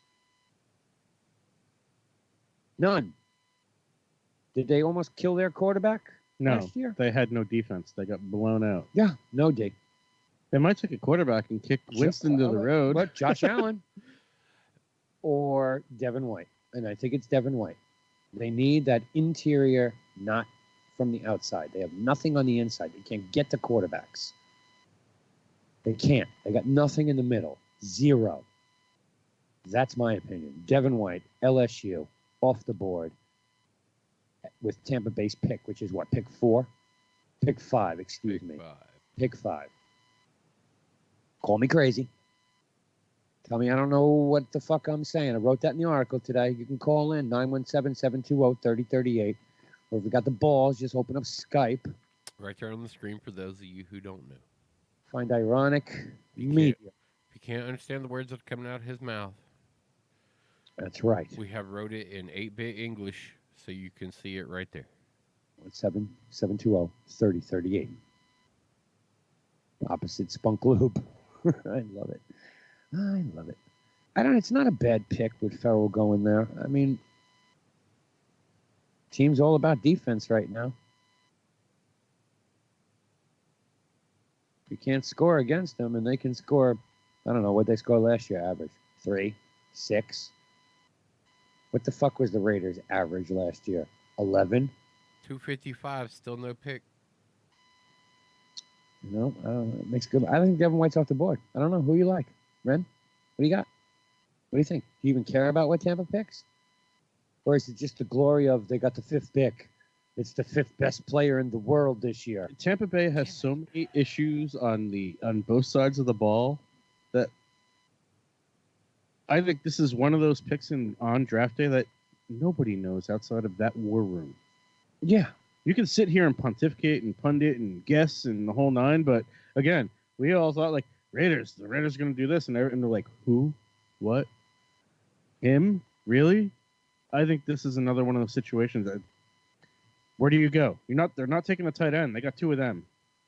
[SPEAKER 1] None. Did they almost kill their quarterback last year?
[SPEAKER 2] They had no defense. They got blown out.
[SPEAKER 1] Yeah, no D.
[SPEAKER 2] They might take a quarterback and kick Winston to the road.
[SPEAKER 1] But Josh Allen or Devin White. And I think it's Devin White. They need that interior, not from the outside. They have nothing on the inside. They can't get to quarterbacks. They can't. They got nothing in the middle. Zero. That's my opinion. Devin White, LSU, off the board with Tampa Bay's pick, which is what, pick 4? Pick 5, excuse me. Pick 5. Call me crazy. Tell me I don't know what the fuck I'm saying. I wrote that in the article today. You can call in 917-720-3038. Or if you got the balls, just open up Skype.
[SPEAKER 4] Right there on the screen for those of you who don't know.
[SPEAKER 1] Find ironic media.
[SPEAKER 4] If you can't understand the words that are coming out of his mouth.
[SPEAKER 1] That's right.
[SPEAKER 4] We have wrote it in 8-bit English, so you can see it right there.
[SPEAKER 1] 720-3038. Opposite Spunk Lube. I love it. I love it. It's not a bad pick with Farrell going there. I mean, team's all about defense right now. You can't score against them, and they can score, I don't know, what they scored last year, average. 3, 6. What the fuck was the Raiders' average last year? 11?
[SPEAKER 4] 255, still no pick.
[SPEAKER 1] You know, I don't know. It makes good. I think Devin White's off the board. I don't know. Who you like? Ren? What do you got? What do you think? Do you even care about what Tampa picks? Or is it just the glory of they got the 5th pick? It's the 5th best player in the world this year.
[SPEAKER 2] Tampa Bay has so many issues on both sides of the ball that I think this is one of those picks on draft day that nobody knows outside of that war room.
[SPEAKER 1] Yeah.
[SPEAKER 2] You can sit here and pontificate and pundit and guess and the whole 9, but again, we all thought like the Raiders are going to do this, and they're like, who, what, him, really? I think this is another one of those situations that where do you go? They're not taking a tight end. They got 2 of them.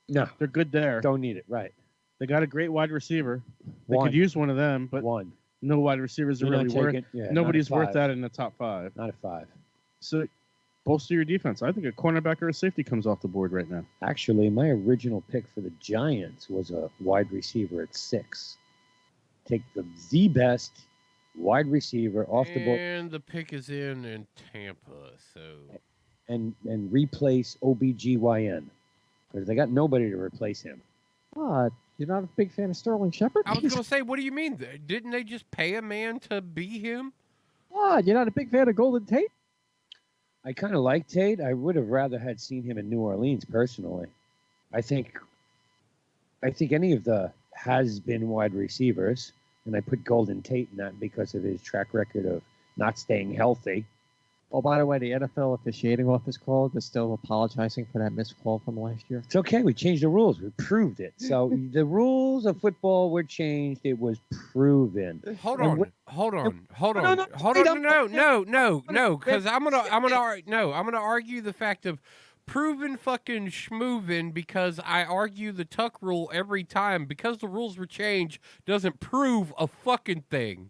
[SPEAKER 1] No,
[SPEAKER 2] they're good there.
[SPEAKER 1] Don't need it, right?
[SPEAKER 2] They got a great wide receiver. They could use one of them, but no wide receivers are really worth. Nobody's worth that in the top 5.
[SPEAKER 1] Not a 5.
[SPEAKER 2] So bolster your defense. I think a cornerback or a safety comes off the board right now.
[SPEAKER 1] Actually, my original pick for the Giants was a wide receiver at 6. Take the best wide receiver off the board.
[SPEAKER 4] And the pick is in Tampa, so.
[SPEAKER 1] And replace OBGYN. Because they got nobody to replace him.
[SPEAKER 3] You're not a big fan of Sterling Shepard?
[SPEAKER 4] I was going to say, what do you mean? Didn't they just pay a man to be him?
[SPEAKER 3] What? You're not a big fan of Golden Tate?
[SPEAKER 1] I kind of like Tate. I would have rather had seen him in New Orleans personally. I think any of the has-been wide receivers, and I put Golden Tate in that because of his track record of not staying healthy.
[SPEAKER 3] Oh, by the way, the NFL officiating office called is still apologizing for that missed call from last year.
[SPEAKER 1] It's okay. We changed the rules. We proved it. So the rules of football were changed. It was proven.
[SPEAKER 4] Hold
[SPEAKER 1] And
[SPEAKER 4] on,
[SPEAKER 1] what-
[SPEAKER 4] hold on, hold
[SPEAKER 1] No,
[SPEAKER 4] on,
[SPEAKER 1] no,
[SPEAKER 4] hold
[SPEAKER 1] wait,
[SPEAKER 4] on. No, because I'm gonna argue the fact of proven fucking schmoovin because I argue the tuck rule every time because the rules were changed doesn't prove a fucking thing.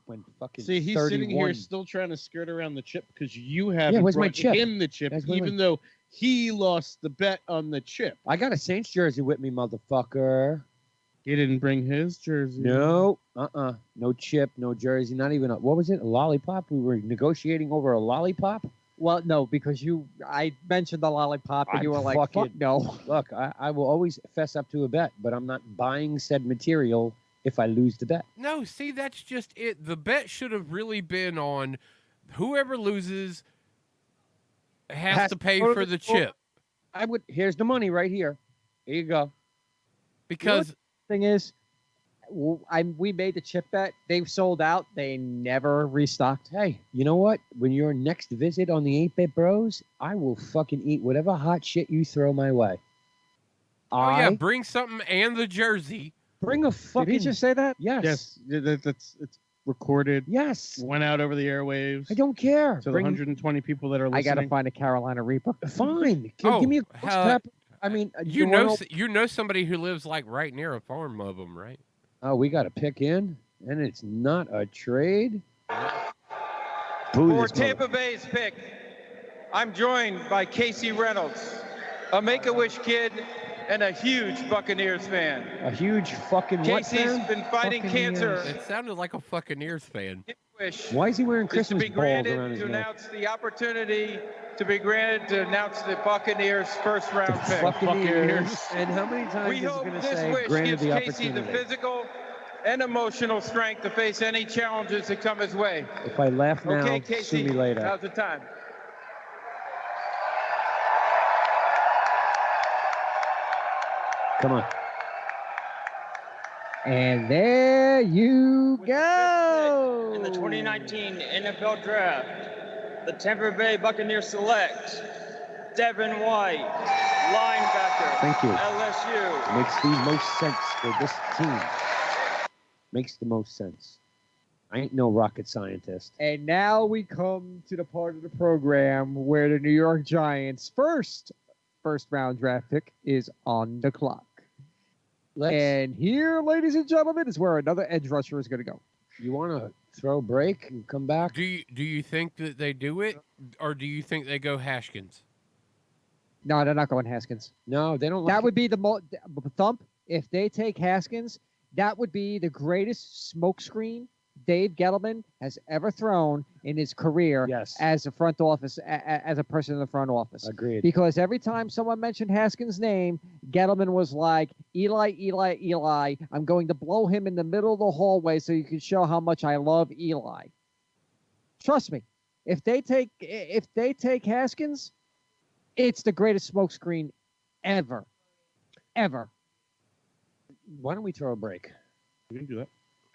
[SPEAKER 1] When fucking
[SPEAKER 2] See, he's
[SPEAKER 1] 31,
[SPEAKER 2] sitting here still trying to skirt around the chip because you haven't
[SPEAKER 1] where's my
[SPEAKER 2] brought
[SPEAKER 1] chip?
[SPEAKER 2] him the chip,
[SPEAKER 1] Where's my-
[SPEAKER 2] even though he lost the bet on the chip.
[SPEAKER 1] I got a Saints jersey with me, motherfucker.
[SPEAKER 2] He didn't bring his jersey.
[SPEAKER 1] No, no chip, no jersey, not even what was it? A lollipop? We were negotiating over a lollipop.
[SPEAKER 3] Well, no, because I mentioned the lollipop and you were like, fuck no.
[SPEAKER 1] Look, I will always fess up to a bet, but I'm not buying said material if I lose the bet.
[SPEAKER 4] No, see, that's just it. The bet should have really been on whoever loses has to pay for the chip.
[SPEAKER 1] Here's the money right here. Here you go.
[SPEAKER 4] Because
[SPEAKER 3] Thing is, we made the chip bet. They've sold out. They never restocked.
[SPEAKER 1] Hey, you know what? When your next visit on the 8-Bit Bros, I will fucking eat whatever hot shit you throw my way.
[SPEAKER 4] bring something and the jersey.
[SPEAKER 1] Bring a fucking...
[SPEAKER 3] Did he just say that?
[SPEAKER 1] Yes.
[SPEAKER 2] Yes, it's recorded.
[SPEAKER 1] Yes.
[SPEAKER 2] Went out over the airwaves.
[SPEAKER 1] I don't care.
[SPEAKER 2] To the 120 people that are listening.
[SPEAKER 3] I got to find a Carolina Reaper.
[SPEAKER 1] Fine.
[SPEAKER 4] Oh,
[SPEAKER 1] Give me a ghost pepper. I mean,
[SPEAKER 4] You know somebody who lives like right near a farm of them, right?
[SPEAKER 1] Oh, we got to pick in, and it's not a trade.
[SPEAKER 5] For Tampa Bay's pick, I'm joined by Casey Reynolds, a Make-A-Wish kid and a huge Buccaneers fan.
[SPEAKER 1] A huge fucking what
[SPEAKER 5] Casey's
[SPEAKER 1] fan?
[SPEAKER 5] been fighting cancer.
[SPEAKER 4] It sounded like a Buccaneers fan.
[SPEAKER 5] Wish
[SPEAKER 1] Why is he wearing
[SPEAKER 5] is to
[SPEAKER 1] Christmas
[SPEAKER 5] be
[SPEAKER 1] balls
[SPEAKER 5] granted
[SPEAKER 1] around his
[SPEAKER 5] to
[SPEAKER 1] neck?
[SPEAKER 5] announce the opportunity to be granted to announce the Buccaneers' first round pick.
[SPEAKER 1] Buccaneers. And how many times
[SPEAKER 5] We
[SPEAKER 1] is it
[SPEAKER 5] hope
[SPEAKER 1] going to
[SPEAKER 5] this
[SPEAKER 1] say
[SPEAKER 5] wish
[SPEAKER 1] granted
[SPEAKER 5] gives
[SPEAKER 1] the
[SPEAKER 5] Casey the
[SPEAKER 1] opportunity?
[SPEAKER 5] physical and emotional strength to face any challenges that come his way.
[SPEAKER 1] If I laugh now,
[SPEAKER 5] Okay,
[SPEAKER 1] sue
[SPEAKER 5] Casey,
[SPEAKER 1] me later.
[SPEAKER 5] how's the time?
[SPEAKER 1] Come on.
[SPEAKER 3] And there you go.
[SPEAKER 7] In the 2019 NFL Draft, the Tampa Bay Buccaneers select Devin White, linebacker,
[SPEAKER 1] Thank you.
[SPEAKER 7] LSU.
[SPEAKER 1] Makes the most sense for this team. Makes the most sense. I ain't no rocket scientist.
[SPEAKER 3] And now we come to the part of the program where the New York Giants' first round draft pick is on the clock. And here, ladies and gentlemen, is where another edge rusher is going to go.
[SPEAKER 1] You want to throw a break and come back?
[SPEAKER 4] Do you think that they do it, or do you think they go Haskins?
[SPEAKER 3] No, they're not going Haskins.
[SPEAKER 1] No, they don't.
[SPEAKER 3] That would be the thump. If they take Haskins, that would be the greatest smokescreen Dave Gettleman has ever thrown in his career as a front office, as a person in the front office.
[SPEAKER 1] Agreed.
[SPEAKER 3] Because every time someone mentioned Haskins' name, Gettleman was like, Eli, I'm going to blow him in the middle of the hallway so you can show how much I love Eli. Trust me, if they take Haskins, it's the greatest smokescreen ever. Ever.
[SPEAKER 1] Why don't we throw a break?
[SPEAKER 2] We can do that.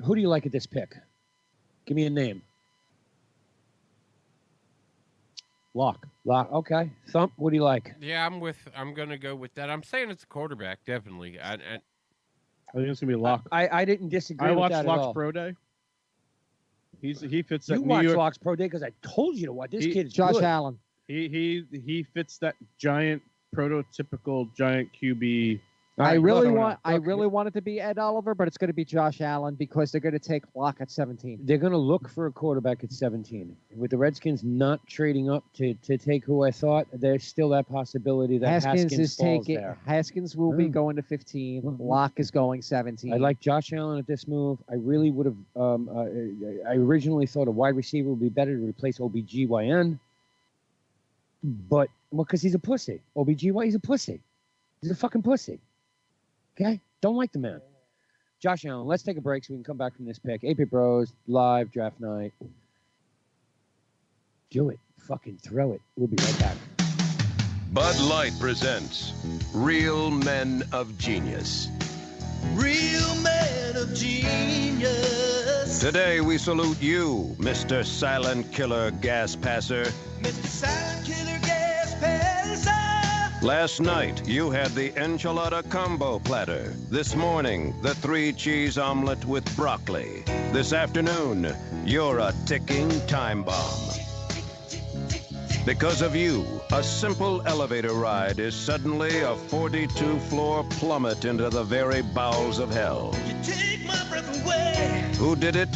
[SPEAKER 1] Who do you like at this pick? Give me a name. Lock. Okay. Thump. What do you like?
[SPEAKER 4] Yeah, I'm gonna go with that. I'm saying it's a quarterback, definitely.
[SPEAKER 2] I think it's gonna be Locke.
[SPEAKER 1] I didn't disagree.
[SPEAKER 2] I
[SPEAKER 1] with
[SPEAKER 2] watched
[SPEAKER 1] that at
[SPEAKER 2] Locke's
[SPEAKER 1] all.
[SPEAKER 2] Pro Day. He fits that
[SPEAKER 1] You
[SPEAKER 2] New
[SPEAKER 1] watch
[SPEAKER 2] York.
[SPEAKER 1] Locke's Pro Day because I told you to watch. This kid's
[SPEAKER 3] Josh
[SPEAKER 1] good.
[SPEAKER 3] Allen.
[SPEAKER 2] He fits that giant prototypical giant QB.
[SPEAKER 3] I really want it to be Ed Oliver, but it's going to be Josh Allen because they're going to take Locke at 17.
[SPEAKER 1] They're going to look for a quarterback at 17. With the Redskins not trading up to take who I thought, there's still that possibility that Haskins falls there.
[SPEAKER 3] Haskins will be going to 15. Locke is going 17.
[SPEAKER 1] I like Josh Allen at this move. I really would have. I originally thought a wide receiver would be better to replace OBGYN, but because he's a pussy. OBGYN, he's a pussy. He's a fucking pussy. Okay? Don't like the man. Josh Allen, let's take a break so we can come back from this pick. 8-Bit Bros, live draft night. Do it. Fucking throw it. We'll be right back.
[SPEAKER 8] Bud Light presents Real Men of Genius.
[SPEAKER 9] Real men of genius.
[SPEAKER 8] Today we salute you, Mr. Silent Killer Gas Passer.
[SPEAKER 9] Mr. Silent Killer Gas Passer.
[SPEAKER 8] Last night you had the enchilada combo platter. This morning, the 3-cheese omelet with broccoli. This afternoon, you're a ticking time bomb. Because of you, a simple elevator ride is suddenly a 42-floor plummet into the very bowels of hell.
[SPEAKER 9] You take my breath away.
[SPEAKER 8] Who did it?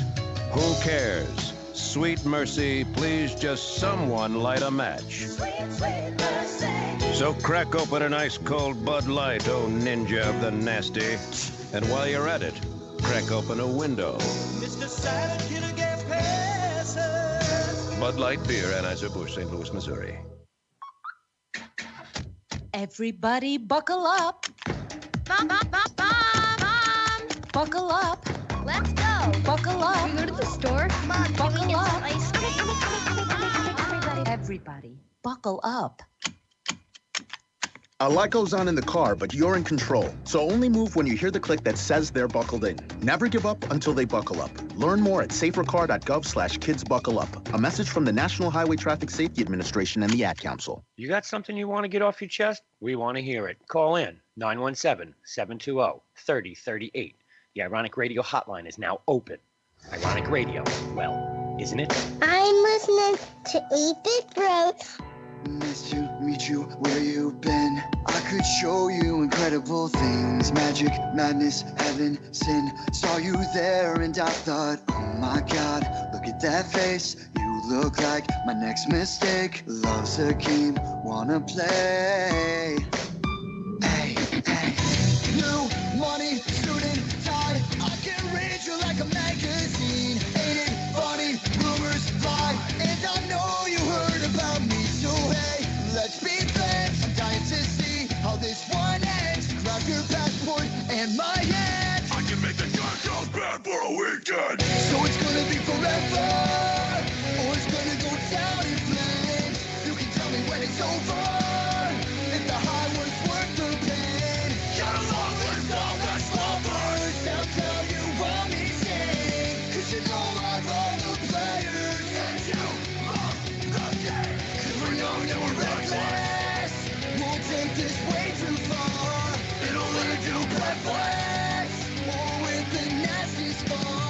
[SPEAKER 8] Who cares? Sweet mercy, please just someone light a match.
[SPEAKER 9] Sweet, sweet mercy.
[SPEAKER 8] So crack open an ice-cold Bud Light, oh ninja of the nasty. And while you're at it, crack open a window.
[SPEAKER 9] Mr. Silent Killer Gas Passer.
[SPEAKER 8] Bud Light Beer, Anheuser-Busch, St. Louis, Missouri.
[SPEAKER 10] Everybody buckle up. Buckle up.
[SPEAKER 11] Let's go.
[SPEAKER 10] Buckle up.
[SPEAKER 11] Can we go to the store? Mom, can we
[SPEAKER 10] Buckle
[SPEAKER 11] get
[SPEAKER 10] up.
[SPEAKER 11] some ice cream?
[SPEAKER 10] Everybody, buckle up.
[SPEAKER 12] A lot goes on in the car, but you're in control. So only move when you hear the click that says they're buckled in. Never give up until they buckle up. Learn more at safercar.gov/kidsbuckleup. A message from the National Highway Traffic Safety Administration and the Ad Council.
[SPEAKER 13] You got something you want to get off your chest? We want to hear it. Call in 917-720-3038. The Ironic Radio hotline is now open. Ironic Radio, well, isn't it?
[SPEAKER 11] I'm listening to 8-Bit Bros.
[SPEAKER 14] Nice to meet you, where you been? I could show you incredible things. Magic, madness, heaven, sin. Saw you there and I thought, oh my god, look at that face. You look like my next mistake. Love's a game, wanna play. Hey, hey. New money, suit and tie. I can read you like a magazine. Ain't it funny? Rumors fly, and I know you heard about me. So hey, let's be friends. I'm dying to see how this one ends. Grab your passport and my hand.
[SPEAKER 6] I can make the gun goes bad for a weekend.
[SPEAKER 14] So it's gonna be forever, or it's gonna go down in flames. You can tell me when it's over, if the high was worth the pain.
[SPEAKER 6] Got a long list of the slumbers.
[SPEAKER 14] I'll tell you I'm insane, 'cause you know I love the players.
[SPEAKER 6] And you love the game.
[SPEAKER 14] 'Cause we're young and we're reckless. We'll take this way too far.
[SPEAKER 6] It'll lead you breathless.
[SPEAKER 14] Or with the nasty scar.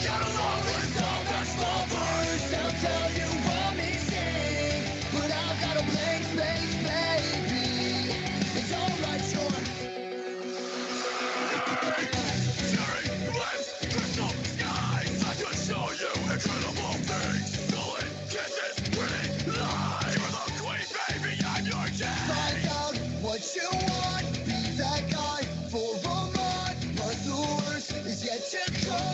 [SPEAKER 6] Got a long list of the slumbers.
[SPEAKER 14] I'll tell you I'm insane, but I've got a blank space, baby. It's alright, sure.
[SPEAKER 6] Cherry lips, crystal skies. I could show you incredible things. Stolen kisses, pretty lies. You're the queen, baby, I'm your king.
[SPEAKER 14] Find out what you want, be that guy for a month. But the worst is yet to come.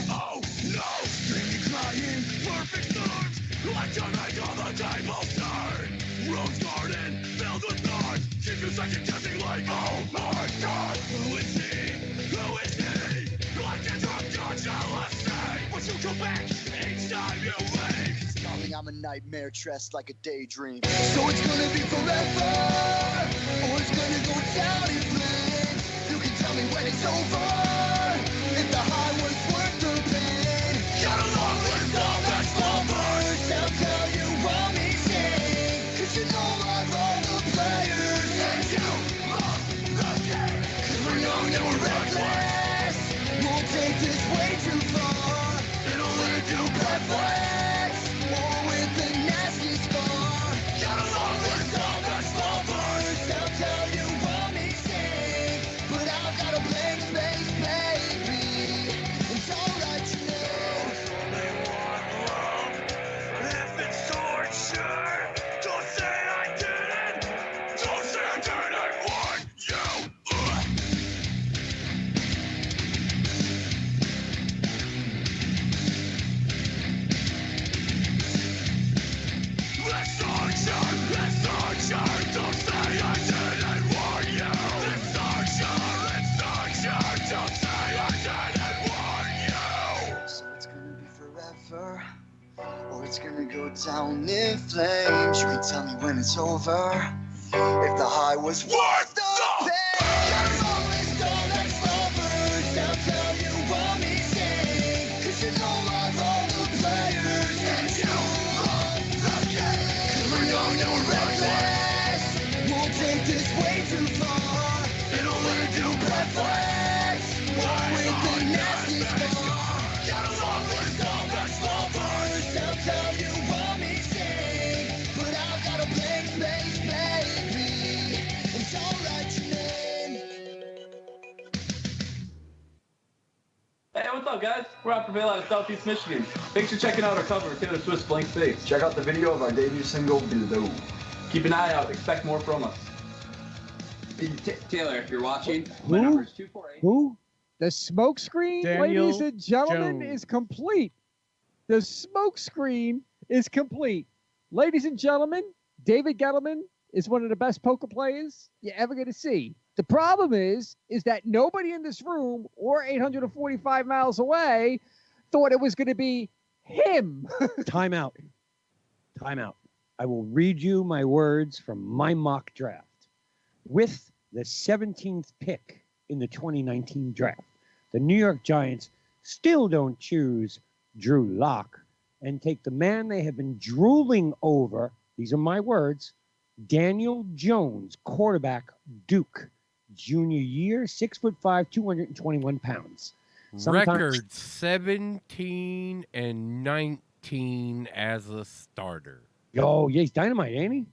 [SPEAKER 6] Oh no, baby crying, perfect storms. Like to make all the tables turn. Rose garden filled with thorns. Keep you second guessing like, oh my god. Who is he? Who is he? Like to drop your jealousy. But you come back each time you leave.
[SPEAKER 14] Darling, I'm a nightmare dressed like a daydream. So it's gonna be forever, or it's gonna go down in flames. You can tell me when it's over, if the high was worth the pain.
[SPEAKER 6] Got a long list of the slumbers.
[SPEAKER 14] I'll tell you I'm insane, 'cause you know I love the players.
[SPEAKER 6] And you love the game.
[SPEAKER 14] 'Cause we're young and we're reckless. We'll take this way too far.
[SPEAKER 6] It'll lead you
[SPEAKER 14] Breathless, or with the nasty scar.
[SPEAKER 6] Got a long list of the slumbers.
[SPEAKER 14] I'll tell you I'm insane, but I've got a blank space, baby. It's alright, you know.
[SPEAKER 6] They want love. If it's torture, don't say I didn't. Don't say I didn't want you.
[SPEAKER 14] it's gonna go down in flames. You can tell me when it's over. If the high was worth the pain. There's always gold and slumbers. They'll tell you a mistake. 'Cause you don't love all the players. And you love the game. 'Cause we know you're reckless. We'll take this way too far. It'll lead to breathless. With the nasty scar. There's always gold and slumbers. They'll tell you a mistake. But I've got a blank space, baby. And don't write your name.
[SPEAKER 15] Hey, what's up, guys? We're out Prevail out of Southeast Michigan. Thanks for checking out our cover of Taylor Swift's Blank Space.
[SPEAKER 16] Check out the video of our debut single, Below.
[SPEAKER 15] Keep an eye out. Expect more from us.
[SPEAKER 17] Taylor, if you're watching, my number is 248.
[SPEAKER 1] Who?
[SPEAKER 3] The smoke screen,
[SPEAKER 2] Daniel
[SPEAKER 3] ladies and gentlemen,
[SPEAKER 2] Jones.
[SPEAKER 3] is complete. The smoke screen is complete. Ladies and gentlemen, David Gettleman is one of the best poker players you're ever going to see. The problem is that nobody in this room or 845 miles away thought it was going to be him.
[SPEAKER 1] Time out. Time out. I will read you my words from my mock draft. With the 17th pick in the 2019 draft, the New York Giants still don't choose Drew Lock and take the man they have been drooling over, these are my words, Daniel Jones, quarterback, Duke, junior year, 6'5", 221 pounds.
[SPEAKER 4] Record 17 and 19 as a starter.
[SPEAKER 1] Oh, yeah, he's dynamite, ain't he?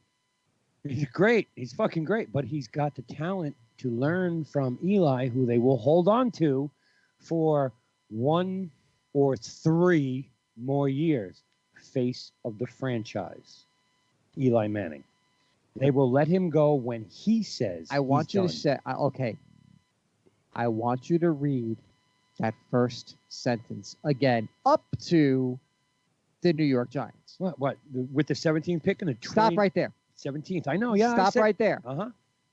[SPEAKER 1] He's great. He's fucking great. But he's got the talent to learn from Eli, who they will hold on to for 1 or 3 more years. Face of the franchise, Eli Manning. They will let him go when he says
[SPEAKER 3] I want
[SPEAKER 1] he's
[SPEAKER 3] you
[SPEAKER 1] done.
[SPEAKER 3] to say, okay. I want you to read that first sentence again, up to the New York Giants.
[SPEAKER 1] What? With the 17th pick and the 20...
[SPEAKER 3] Stop right there.
[SPEAKER 1] 17th. I know. Yeah.
[SPEAKER 3] Stop right there.
[SPEAKER 1] Uh-huh.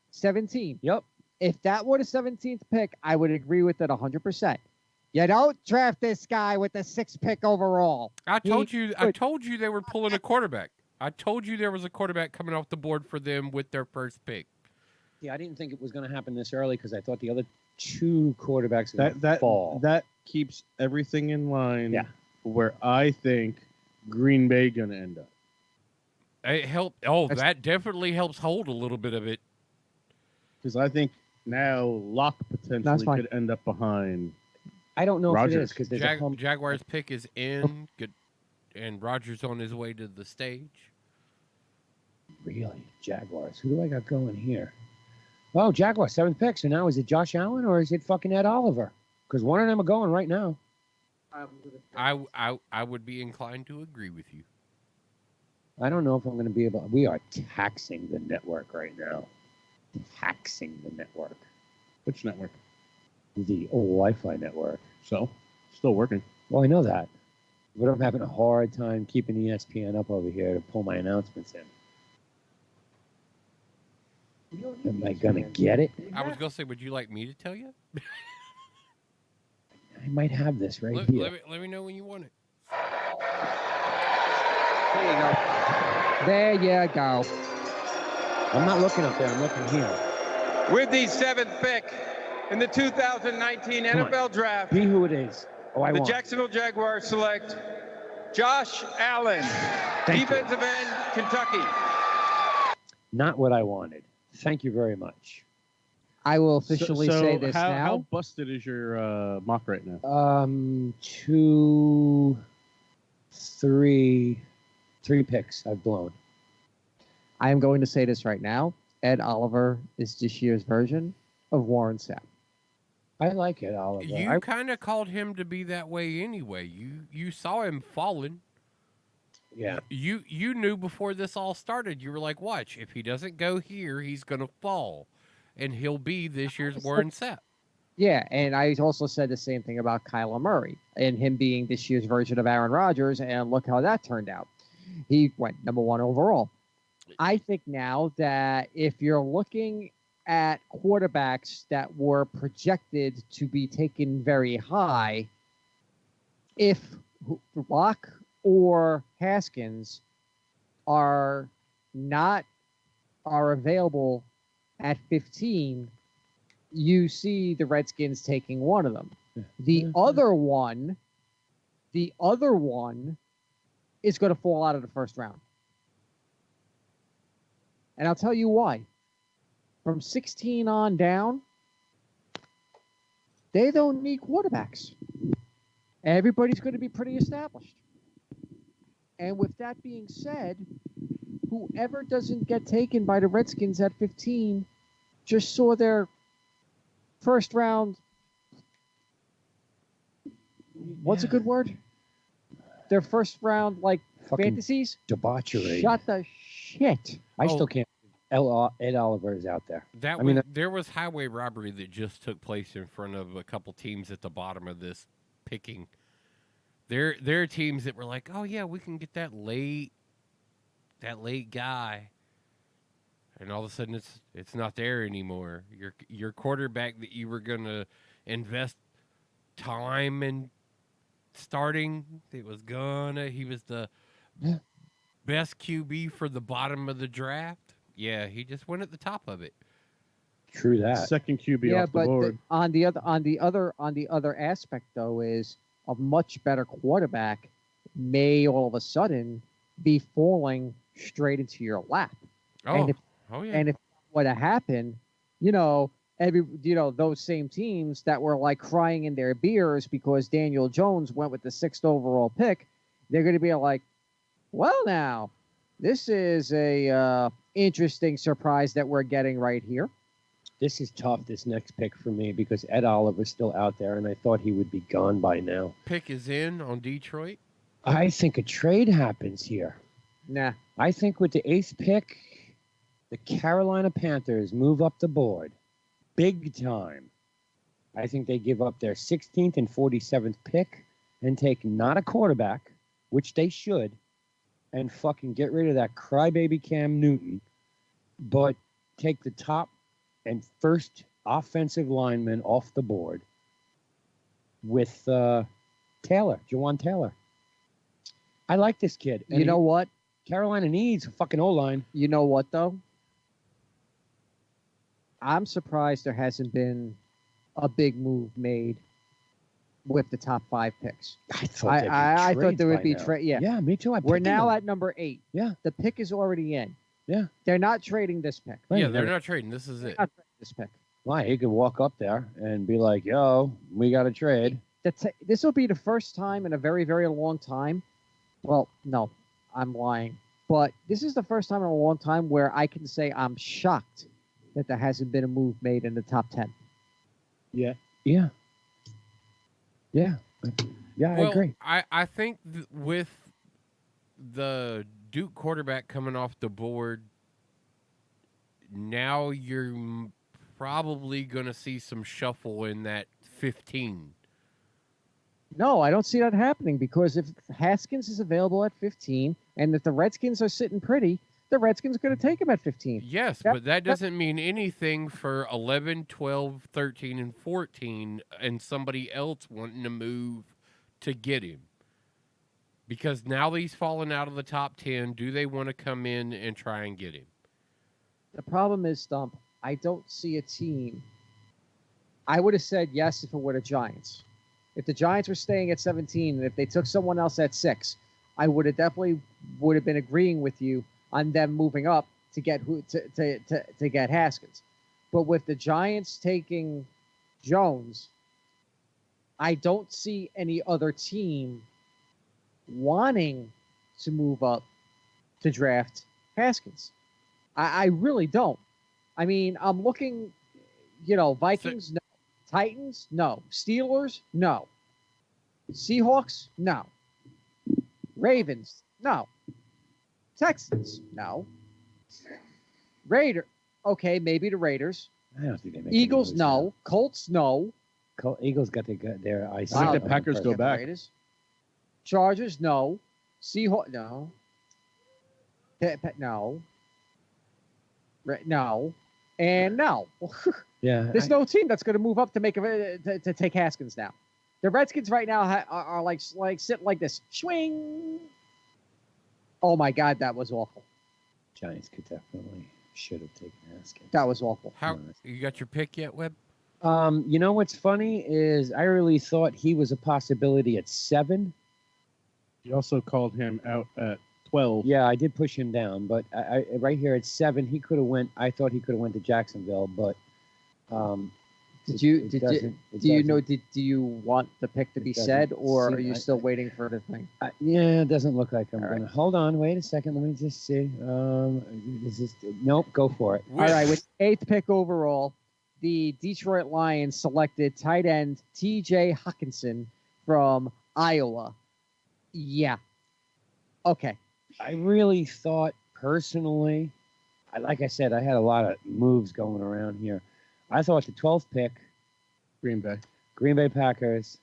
[SPEAKER 3] 17.
[SPEAKER 1] Yep.
[SPEAKER 3] If that were the 17th pick, I would agree with it 100%. You don't draft this guy with the 6th pick overall.
[SPEAKER 4] I told you they were pulling a quarterback. I told you there was a quarterback coming off the board for them with their first pick.
[SPEAKER 1] Yeah, I didn't think it was going to happen this early because I thought the other 2 quarterbacks were going to fall.
[SPEAKER 2] That keeps everything in line.
[SPEAKER 1] Yeah.
[SPEAKER 2] Where I think Green Bay going to end up.
[SPEAKER 4] It helped. Oh, that definitely helps hold a little bit of it.
[SPEAKER 2] Because I think now Locke potentially could end up behind.
[SPEAKER 1] I don't know
[SPEAKER 2] Rodgers.
[SPEAKER 1] if it is because there's
[SPEAKER 4] Jaguars pick is in, good, and Rodgers on his way to the stage.
[SPEAKER 1] Really? Jaguars. Who do I got going here? Oh, Jaguars, 7th pick. So now is it Josh Allen or is it fucking Ed Oliver? Because one of them are going right now.
[SPEAKER 4] I would be inclined to agree with you.
[SPEAKER 1] I don't know if I'm going to be able... We are taxing the network right now. Taxing the network.
[SPEAKER 2] Which network?
[SPEAKER 1] The Wi-Fi network.
[SPEAKER 2] So? Still working.
[SPEAKER 1] Well, I know that. But I'm having a hard time keeping ESPN up over here to pull my announcements in. Am I going to get it?
[SPEAKER 4] I was going to say, would you like me to tell you?
[SPEAKER 1] I might have this right here.
[SPEAKER 4] Let me know when you want it.
[SPEAKER 3] There you go. There you go.
[SPEAKER 1] I'm not looking up there. I'm looking here.
[SPEAKER 5] With the 7th pick in the 2019 NFL Draft,
[SPEAKER 1] Be who it is. Oh, I
[SPEAKER 5] the
[SPEAKER 1] want.
[SPEAKER 5] Jacksonville Jaguars select Josh Allen, defensive end, Kentucky.
[SPEAKER 1] Not what I wanted. Thank you very much.
[SPEAKER 3] I will officially say this
[SPEAKER 2] how,
[SPEAKER 3] now.
[SPEAKER 2] How busted is your mock right now?
[SPEAKER 1] 2, 3 picks I've blown.
[SPEAKER 3] I am going to say this right now. Ed Oliver is this year's version of Warren Sapp.
[SPEAKER 1] I like it, Oliver.
[SPEAKER 4] You kind of called him to be that way anyway. You saw him falling.
[SPEAKER 1] Yeah.
[SPEAKER 4] You knew before this all started. You were like, watch, if he doesn't go here, he's going to fall. And he'll be this year's Warren Sapp.
[SPEAKER 3] Yeah, and I also said the same thing about Kyler Murray and him being this year's version of Aaron Rodgers, and look how that turned out. He went number 1 overall. I think now that if you're looking at quarterbacks that were projected to be taken very high, if Locke or Haskins are available at 15, you see the Redskins taking one of them. The other one is going to fall out of the first round. And I'll tell you why. From 16 on down, they don't need quarterbacks. Everybody's going to be pretty established. And with that being said, whoever doesn't get taken by the Redskins at 15 just saw their first round. What's a good word? Their first round, like,
[SPEAKER 1] Fucking
[SPEAKER 3] fantasies?
[SPEAKER 1] debauchery.
[SPEAKER 3] Shut the shit.
[SPEAKER 1] I still can't. Ed Oliver is out there.
[SPEAKER 4] There was highway robbery that just took place in front of a couple teams at the bottom of this picking. There are teams that were like, oh yeah, we can get that late guy, and all of a sudden it's not there anymore. Your quarterback that you were gonna invest time in starting, he was the best QB for the bottom of the draft. Yeah, he just went at the top of it.
[SPEAKER 1] True that.
[SPEAKER 2] Second QB off the board.
[SPEAKER 3] On the other aspect though is a much better quarterback may all of a sudden be falling straight into your lap.
[SPEAKER 4] Oh,
[SPEAKER 3] And if what happened, those same teams that were like crying in their beers because Daniel Jones went with the 6th overall pick, they're going to be like, well, now this is a interesting surprise that we're getting right here.
[SPEAKER 1] This is tough, this next pick for me, because Ed Oliver's still out there, and I thought he would be gone by now.
[SPEAKER 4] Pick is in on Detroit?
[SPEAKER 1] I think a trade happens here.
[SPEAKER 3] Nah.
[SPEAKER 1] I think with the 8th pick, the Carolina Panthers move up the board big time. I think they give up their 16th and 47th pick and take not a quarterback, which they should, and fucking get rid of that crybaby Cam Newton, but take the top and first offensive lineman off the board with Jawan Taylor. I like this kid.
[SPEAKER 3] And you know what?
[SPEAKER 1] Carolina needs a fucking O-line.
[SPEAKER 3] You know what, though? I'm surprised there hasn't been a big move made with the top 5 picks.
[SPEAKER 1] I thought
[SPEAKER 3] there would be trade.
[SPEAKER 1] Yeah, me too.
[SPEAKER 3] We're now at number 8.
[SPEAKER 1] Yeah.
[SPEAKER 3] The pick is already in.
[SPEAKER 1] Yeah.
[SPEAKER 3] They're not trading this pick.
[SPEAKER 4] Yeah, they're not trading. This is it.
[SPEAKER 3] Not trading this pick.
[SPEAKER 1] Why? He could walk up there and be like, yo, we got to trade.
[SPEAKER 3] This will be the first time in a very, very long time. Well, no, I'm lying. But this is the first time in a long time where I can say I'm shocked that there hasn't been a move made in the top 10.
[SPEAKER 1] Yeah. Yeah. Yeah. Yeah, I agree.
[SPEAKER 4] I think with the Duke quarterback coming off the board, now you're probably going to see some shuffle in that 15.
[SPEAKER 3] No, I don't see that happening because if Haskins is available at 15 and if the Redskins are sitting pretty, the Redskins are going to take him at 15.
[SPEAKER 4] Yes, but that doesn't mean anything for 11, 12, 13, and 14 and somebody else wanting to move to get him. Because now he's fallen out of the top 10. Do they want to come in and try and get him?
[SPEAKER 3] The problem is, Stump, I don't see a team. I would have said yes if it were the Giants. If the Giants were staying at 17 and if they took someone else at 6, I would have definitely been agreeing with you on them moving up to get to get Haskins. But with the Giants taking Jones, I don't see any other team wanting to move up to draft Haskins. I really don't. I mean, I'm looking, Vikings, no. Titans, no. Steelers, no. Seahawks, no. Ravens, no. Texans, no. Okay, maybe the Raiders.
[SPEAKER 1] I don't think they make
[SPEAKER 3] Eagles, no. Colts, no.
[SPEAKER 1] Eagles got their eyes.
[SPEAKER 2] I think the Packers go back.
[SPEAKER 3] Raiders. Chargers, no. Seahawks, no. No. No. And no.
[SPEAKER 1] Yeah.
[SPEAKER 3] There's no team that's going to move up to make to take Haskins now. The Redskins right now are like sitting like this. Swing. Oh my God, that was awful.
[SPEAKER 1] Giants could definitely should have taken Haskins.
[SPEAKER 3] That was awful.
[SPEAKER 4] How you got your pick yet, Webb?
[SPEAKER 1] You know what's funny is I really thought he was a possibility at 7.
[SPEAKER 2] You also called him out at 12.
[SPEAKER 1] Yeah, I did push him down, but I right here at 7, he could have went. I thought he could have went to Jacksonville, but
[SPEAKER 3] do you want the pick to be said, or are you still waiting for the thing?
[SPEAKER 1] Yeah, it doesn't look like I'm gonna. Hold on, wait a second. Let me just see. Nope, go for it.
[SPEAKER 3] All right, with 8th pick overall, the Detroit Lions selected tight end T.J. Hawkinson from Iowa. Yeah. Okay.
[SPEAKER 1] I really thought personally, like I said, I had a lot of moves going around here. I thought the 12th pick,
[SPEAKER 2] Green
[SPEAKER 1] Bay Packers,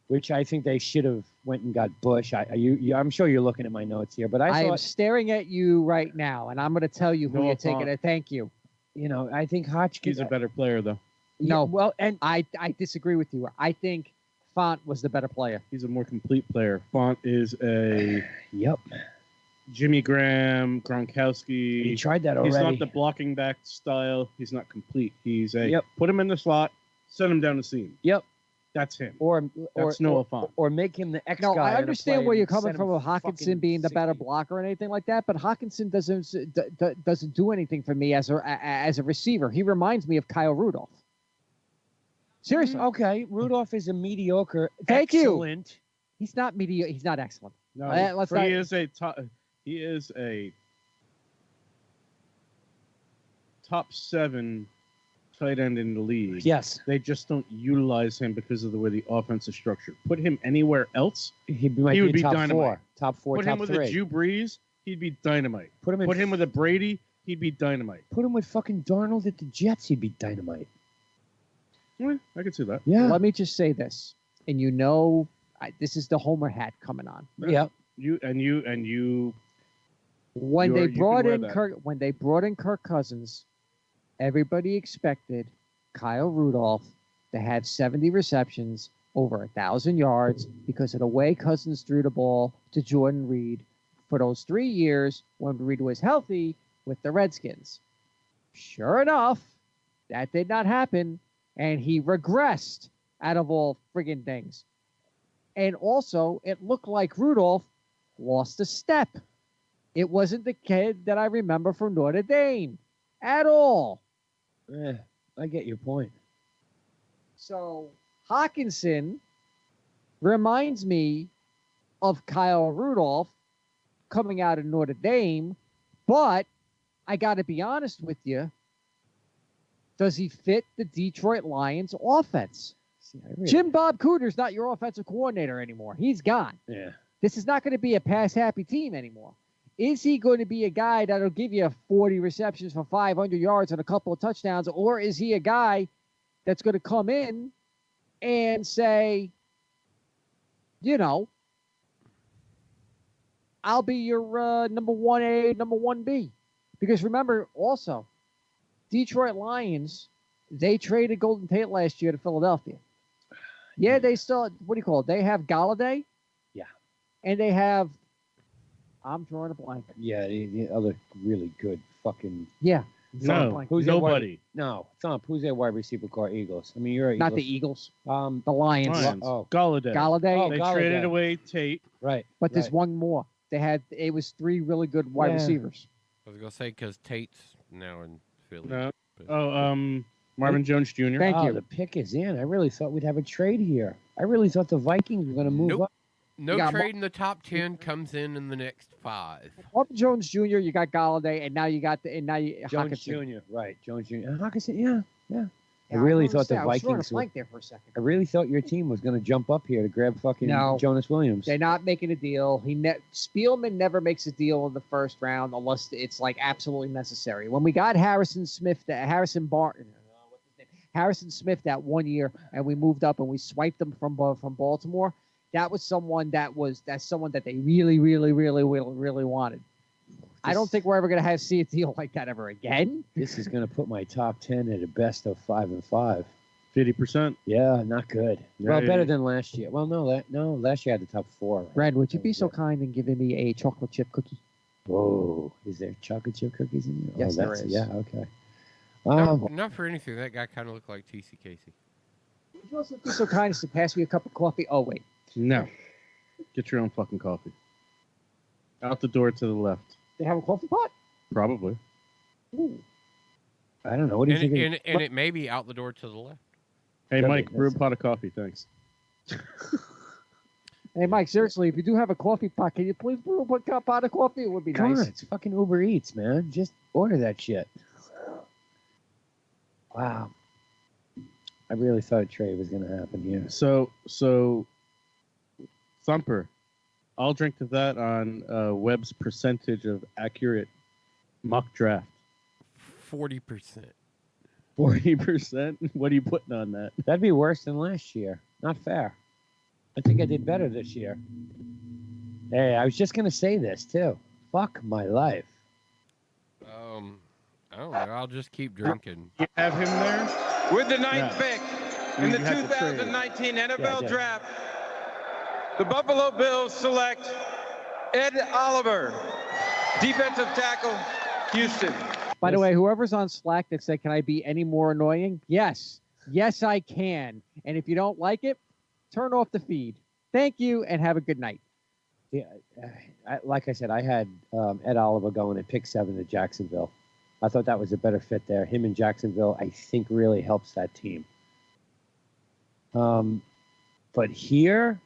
[SPEAKER 1] which I think they should have went and got Bush. I'm sure you're looking at my notes here, but I
[SPEAKER 3] am
[SPEAKER 1] thought,
[SPEAKER 3] staring at you right now, and I'm going to tell you who you're taking it. Thank you.
[SPEAKER 1] You know, I think Hotchkiss.
[SPEAKER 2] He's a better player, though.
[SPEAKER 3] No, well, and I disagree with you. I think Font was the better player.
[SPEAKER 2] He's a more complete player. Font is a
[SPEAKER 1] yep.
[SPEAKER 2] Jimmy Graham, Gronkowski.
[SPEAKER 1] He tried that already.
[SPEAKER 2] He's not the blocking back style. He's not complete. He's a put him in the slot, send him down the seam.
[SPEAKER 1] Yep.
[SPEAKER 2] That's him.
[SPEAKER 1] That's
[SPEAKER 2] Noah Font.
[SPEAKER 1] Or make him the X guy.
[SPEAKER 3] No, I understand where you're coming from with Hawkinson being the
[SPEAKER 1] 60.
[SPEAKER 3] better blocker and anything like that, but Hawkinson doesn't do anything for me as a receiver. He reminds me of Kyle Rudolph. Seriously.
[SPEAKER 1] Okay, Rudolph is a mediocre.
[SPEAKER 3] Thank
[SPEAKER 1] excellent.
[SPEAKER 3] you. He's not mediocre. He's not excellent.
[SPEAKER 2] No, he is a top 7 tight end in the league.
[SPEAKER 1] Yes.
[SPEAKER 2] They just don't utilize him because of the way the offense is structured. Put him anywhere else,
[SPEAKER 1] he would be top
[SPEAKER 2] dynamite.
[SPEAKER 1] 4. Top 4,
[SPEAKER 2] Put
[SPEAKER 1] top
[SPEAKER 2] him with
[SPEAKER 1] 3.
[SPEAKER 2] a Drew Brees, he'd be dynamite.
[SPEAKER 1] Put him
[SPEAKER 2] with a Brady, he'd be dynamite.
[SPEAKER 1] Put him with fucking Darnold at the Jets, he'd be dynamite.
[SPEAKER 2] Yeah, I can see that.
[SPEAKER 1] Yeah.
[SPEAKER 3] Let me just say this, and this is the Homer hat coming on.
[SPEAKER 1] Yep.
[SPEAKER 3] When they brought in Kirk Cousins, everybody expected Kyle Rudolph to have 70 receptions, over 1,000 yards, because of the way Cousins threw the ball to Jordan Reed for those 3 years when Reed was healthy with the Redskins. Sure enough, that did not happen, and he regressed out of all friggin' things. And also, it looked like Rudolph lost a step. It wasn't the kid that I remember from Notre Dame at all.
[SPEAKER 1] I get your point.
[SPEAKER 3] So Hawkinson reminds me of Kyle Rudolph coming out of Notre Dame, but I got to be honest with you. Does he fit the Detroit Lions offense? Jim Bob Cooter's not your offensive coordinator anymore. He's gone.
[SPEAKER 1] Yeah.
[SPEAKER 3] This is not going to be a pass-happy team anymore. Is he going to be a guy that'll give you 40 receptions for 500 yards and a couple of touchdowns, or is he a guy that's going to come in and say, I'll be your number 1A, number 1B? Because remember, also, Detroit Lions, they traded Golden Tate last year to Philadelphia. Yeah, they still, what do you call it? They have Galladay.
[SPEAKER 1] Yeah.
[SPEAKER 3] And they have, I'm drawing a blank.
[SPEAKER 1] Yeah, the other really good fucking.
[SPEAKER 3] Yeah.
[SPEAKER 2] No,
[SPEAKER 1] who's
[SPEAKER 2] nobody.
[SPEAKER 1] No, Thump. Who's their wide receiver core? Eagles. I mean, you're a
[SPEAKER 3] not the Eagles. The Lions.
[SPEAKER 2] Oh, Galladay.
[SPEAKER 3] Galladay.
[SPEAKER 2] They traded away Tate.
[SPEAKER 1] Right.
[SPEAKER 3] But there's one more. It was 3 really good wide receivers.
[SPEAKER 4] I was gonna say because Tate's now in Philly.
[SPEAKER 2] No. Marvin Jones Jr.
[SPEAKER 3] Thank you.
[SPEAKER 1] The pick is in. I really thought we'd have a trade here. I really thought the Vikings were going to move up.
[SPEAKER 4] No trade in the top 10 comes in the next 5.
[SPEAKER 3] Marvin Jones Jr., you got Galladay, and now you got
[SPEAKER 1] Jones
[SPEAKER 3] Hawkinson.
[SPEAKER 1] Jr. Right, Jones Jr. And Hawkinson, yeah. I really thought the Vikings.
[SPEAKER 3] I was drawing a blank there for a second.
[SPEAKER 1] I really thought your team was going to jump up here to grab fucking Jonas Williams.
[SPEAKER 3] They're not making a deal. Spielman never makes a deal in the first round unless it's like absolutely necessary. When we got Harrison Smith that 1 year, and we moved up and we swiped them from Baltimore, that's someone that they really, really, really, really, really wanted. I don't think we're ever going to see a deal like that ever again.
[SPEAKER 1] This is going to put my top 10 at a best of 5 and 5.
[SPEAKER 2] 50%.
[SPEAKER 1] Yeah, not good. Well,
[SPEAKER 2] Right.
[SPEAKER 1] better than last year. Well, no, last year had the top 4. Right?
[SPEAKER 3] Red, would you be so kind and giving me a chocolate chip cookie?
[SPEAKER 1] Whoa, is there chocolate chip cookies in here?
[SPEAKER 3] Yes, there is.
[SPEAKER 1] Yeah, okay.
[SPEAKER 4] Not for anything. That guy kind of looked like T.C. Casey.
[SPEAKER 3] Would you also be so kind as to pass me a cup of coffee? Oh, wait.
[SPEAKER 2] No. Get your own fucking coffee. Out the door to the left.
[SPEAKER 3] They have a coffee pot?
[SPEAKER 2] Probably.
[SPEAKER 3] Ooh.
[SPEAKER 1] I don't know. What do you think?
[SPEAKER 4] And it may be out the door to the left.
[SPEAKER 2] Hey,
[SPEAKER 1] Could
[SPEAKER 2] Mike,
[SPEAKER 1] be.
[SPEAKER 2] brew a pot of coffee. Thanks.
[SPEAKER 3] Hey, Mike, seriously, if you do have a coffee pot, can you please brew a pot of coffee? It would be
[SPEAKER 1] Come
[SPEAKER 3] nice.
[SPEAKER 1] on, it's fucking Uber Eats, man. Just order that shit. Wow. I really thought a trade was going to happen here.
[SPEAKER 2] So, Thumper, I'll drink to that on Webb's percentage of accurate mock draft.
[SPEAKER 4] 40%.
[SPEAKER 2] 40%? What are you putting on that?
[SPEAKER 1] That'd be worse than last year. Not fair. I think I did better this year. Hey, I was just going to say this, too. Fuck my life.
[SPEAKER 4] I don't know. I'll just keep drinking.
[SPEAKER 2] You have him there?
[SPEAKER 5] With the ninth pick in the
[SPEAKER 2] You have to trade.
[SPEAKER 5] 2019 NFL
[SPEAKER 1] Yeah.
[SPEAKER 5] Draft, the Buffalo Bills select Ed Oliver, defensive tackle, Houston.
[SPEAKER 3] By the way, whoever's on Slack that said, can I be any more annoying? Yes. Yes, I can. And if you don't like it, turn off the feed. Thank you, and have a good night.
[SPEAKER 1] Yeah, like I said, I had Ed Oliver going at pick 7 to Jacksonville. I thought that was a better fit there. Him in Jacksonville, I think, really helps that team. But here,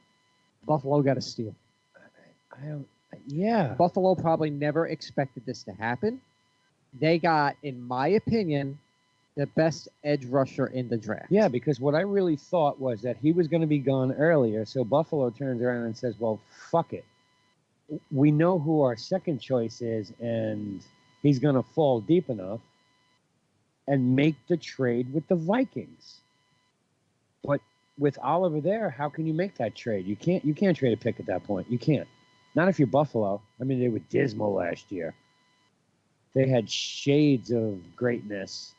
[SPEAKER 3] Buffalo got a steal.
[SPEAKER 1] I don't. Yeah,
[SPEAKER 3] Buffalo probably never expected this to happen. They got, in my opinion, the best edge rusher in the draft.
[SPEAKER 1] yeah, because what I really thought was that he was going to be gone earlier. So Buffalo turns around and says, "Well, fuck it. We know who our second choice is, and he's going to fall deep enough, and make the trade with the Vikings." But with Oliver there, how can you make that trade? You can't. You can't trade a pick at that point. You can't. Not if you're Buffalo. I mean, they were dismal last year. They had shades of greatness,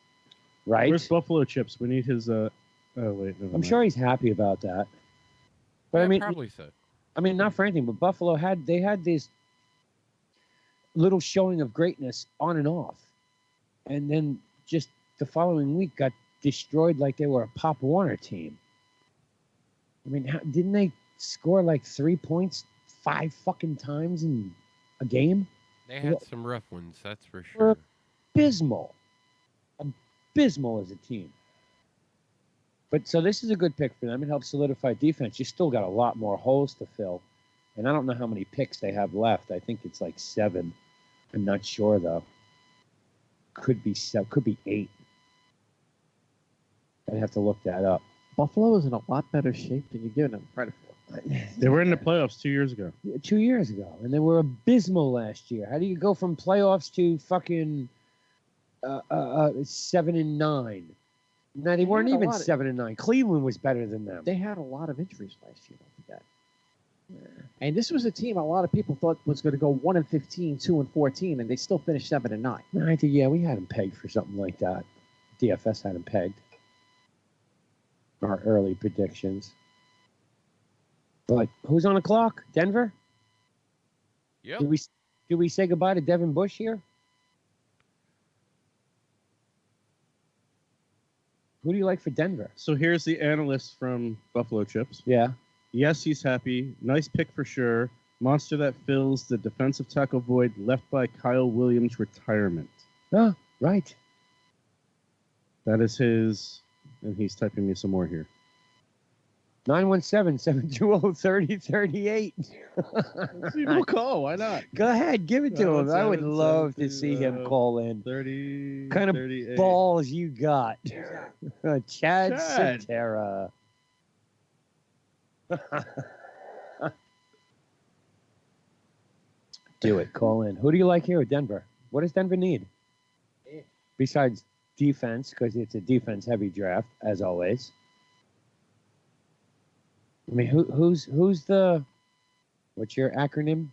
[SPEAKER 1] right?
[SPEAKER 2] Where's Buffalo Chips? We need his. Oh wait, never
[SPEAKER 1] I'm
[SPEAKER 2] mind.
[SPEAKER 1] sure he's happy about that. But
[SPEAKER 4] Yeah,
[SPEAKER 1] I mean,
[SPEAKER 4] probably so.
[SPEAKER 1] I mean, not for anything, but Buffalo had this little showing of greatness on and off, and then just the following week got destroyed like they were a Pop Warner team. I mean, didn't they score like 3 points 5 fucking times in a game?
[SPEAKER 4] They had some rough ones, that's for
[SPEAKER 1] We're
[SPEAKER 4] sure.
[SPEAKER 1] abysmal as a team. But so this is a good pick for them. It helps solidify defense. You still got a lot more holes to fill. And I don't know how many picks they have left. I think it's like 7. I'm not sure, though. Could be 7, could be 8. I'd have to look that up.
[SPEAKER 3] Buffalo is in a lot better shape than you're giving them credit for.
[SPEAKER 2] They were in the playoffs 2 years ago.
[SPEAKER 1] 2 years ago, and they were abysmal last year. How do you go from playoffs to fucking 7-9? No, they weren't
[SPEAKER 3] had a
[SPEAKER 1] even
[SPEAKER 3] lot of-
[SPEAKER 1] 7-9. Cleveland was better than them.
[SPEAKER 3] They had a lot of injuries last year, don't forget. And this was a team a lot of people thought was going to go 1-15, 2-14, and they still finished 7-9.
[SPEAKER 1] No, I think, yeah, we had them pegged for something like that. DFS had them pegged. Our early predictions. But who's on the clock? Denver?
[SPEAKER 4] Yep.
[SPEAKER 1] Do we say goodbye to Devin Bush here? Who do you like for Denver?
[SPEAKER 2] So here's the analyst from Buffalo Chips.
[SPEAKER 1] Yeah.
[SPEAKER 2] Yes, he's happy. Nice pick for sure. Monster that fills the defensive tackle void left by Kyle Williams' retirement.
[SPEAKER 1] Oh, right.
[SPEAKER 2] That is his, and he's typing me some more here.
[SPEAKER 1] 917-720-3038.
[SPEAKER 2] We'll call. Why not?
[SPEAKER 1] Go ahead, give it to him. I would love to see him call in.
[SPEAKER 2] 30.
[SPEAKER 1] Kind of
[SPEAKER 2] 38.
[SPEAKER 1] balls you got. Chad
[SPEAKER 2] Chad.
[SPEAKER 1] Cetera. Do it. Call in. Who do you like here at Denver? What does Denver need? Besides defense, because it's a defense-heavy draft, as always. I mean, who's the... What's your acronym?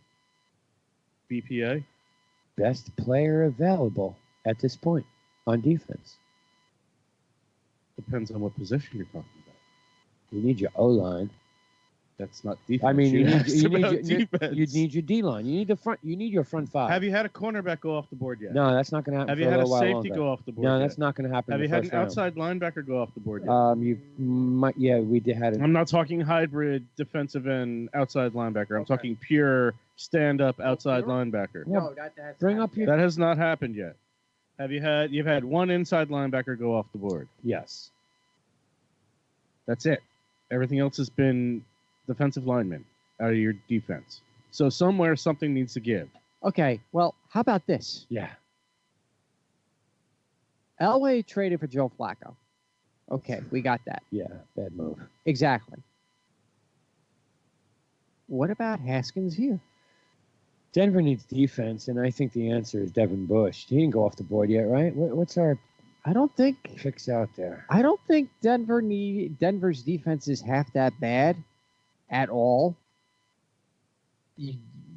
[SPEAKER 2] BPA.
[SPEAKER 1] Best player available at this point on defense.
[SPEAKER 2] Depends on what position you're talking about.
[SPEAKER 1] You need your O-line.
[SPEAKER 2] That's not defense.
[SPEAKER 1] I mean, you
[SPEAKER 2] asked
[SPEAKER 1] need
[SPEAKER 2] about
[SPEAKER 1] your
[SPEAKER 2] defense.
[SPEAKER 1] you need your D-line. You need the front. You need your front five.
[SPEAKER 2] Have you had a cornerback go off the board yet?
[SPEAKER 1] No, that's not going to happen.
[SPEAKER 2] Have
[SPEAKER 1] for
[SPEAKER 2] you
[SPEAKER 1] a
[SPEAKER 2] had a
[SPEAKER 1] little while
[SPEAKER 2] safety
[SPEAKER 1] longer.
[SPEAKER 2] go off the board?
[SPEAKER 1] No,
[SPEAKER 2] yet?
[SPEAKER 1] that's not going to happen.
[SPEAKER 2] Have
[SPEAKER 1] in
[SPEAKER 2] you
[SPEAKER 1] the
[SPEAKER 2] had
[SPEAKER 1] first
[SPEAKER 2] an
[SPEAKER 1] round.
[SPEAKER 2] outside linebacker go off the board yet?
[SPEAKER 1] You might. Yeah, we did had it.
[SPEAKER 2] I'm not talking hybrid defensive end outside linebacker. I'm talking pure stand-up outside linebacker.
[SPEAKER 3] No, that's
[SPEAKER 1] Bring up your.
[SPEAKER 2] That has not happened yet. You've had one inside linebacker go off the board.
[SPEAKER 1] Yes.
[SPEAKER 2] That's it. Everything else has been defensive linemen out of your defense. So somewhere something needs to give.
[SPEAKER 3] Okay, well, how about this?
[SPEAKER 1] Yeah.
[SPEAKER 3] Elway traded for Joe Flacco. Okay, we got that.
[SPEAKER 1] Yeah, bad move.
[SPEAKER 3] Exactly. What about Haskins here?
[SPEAKER 1] Denver needs defense, and I think the answer is Devin Bush. He didn't go off the board yet, right? What's our
[SPEAKER 3] I don't think
[SPEAKER 1] fix out there?
[SPEAKER 3] I don't think Denver's defense is half that bad at all.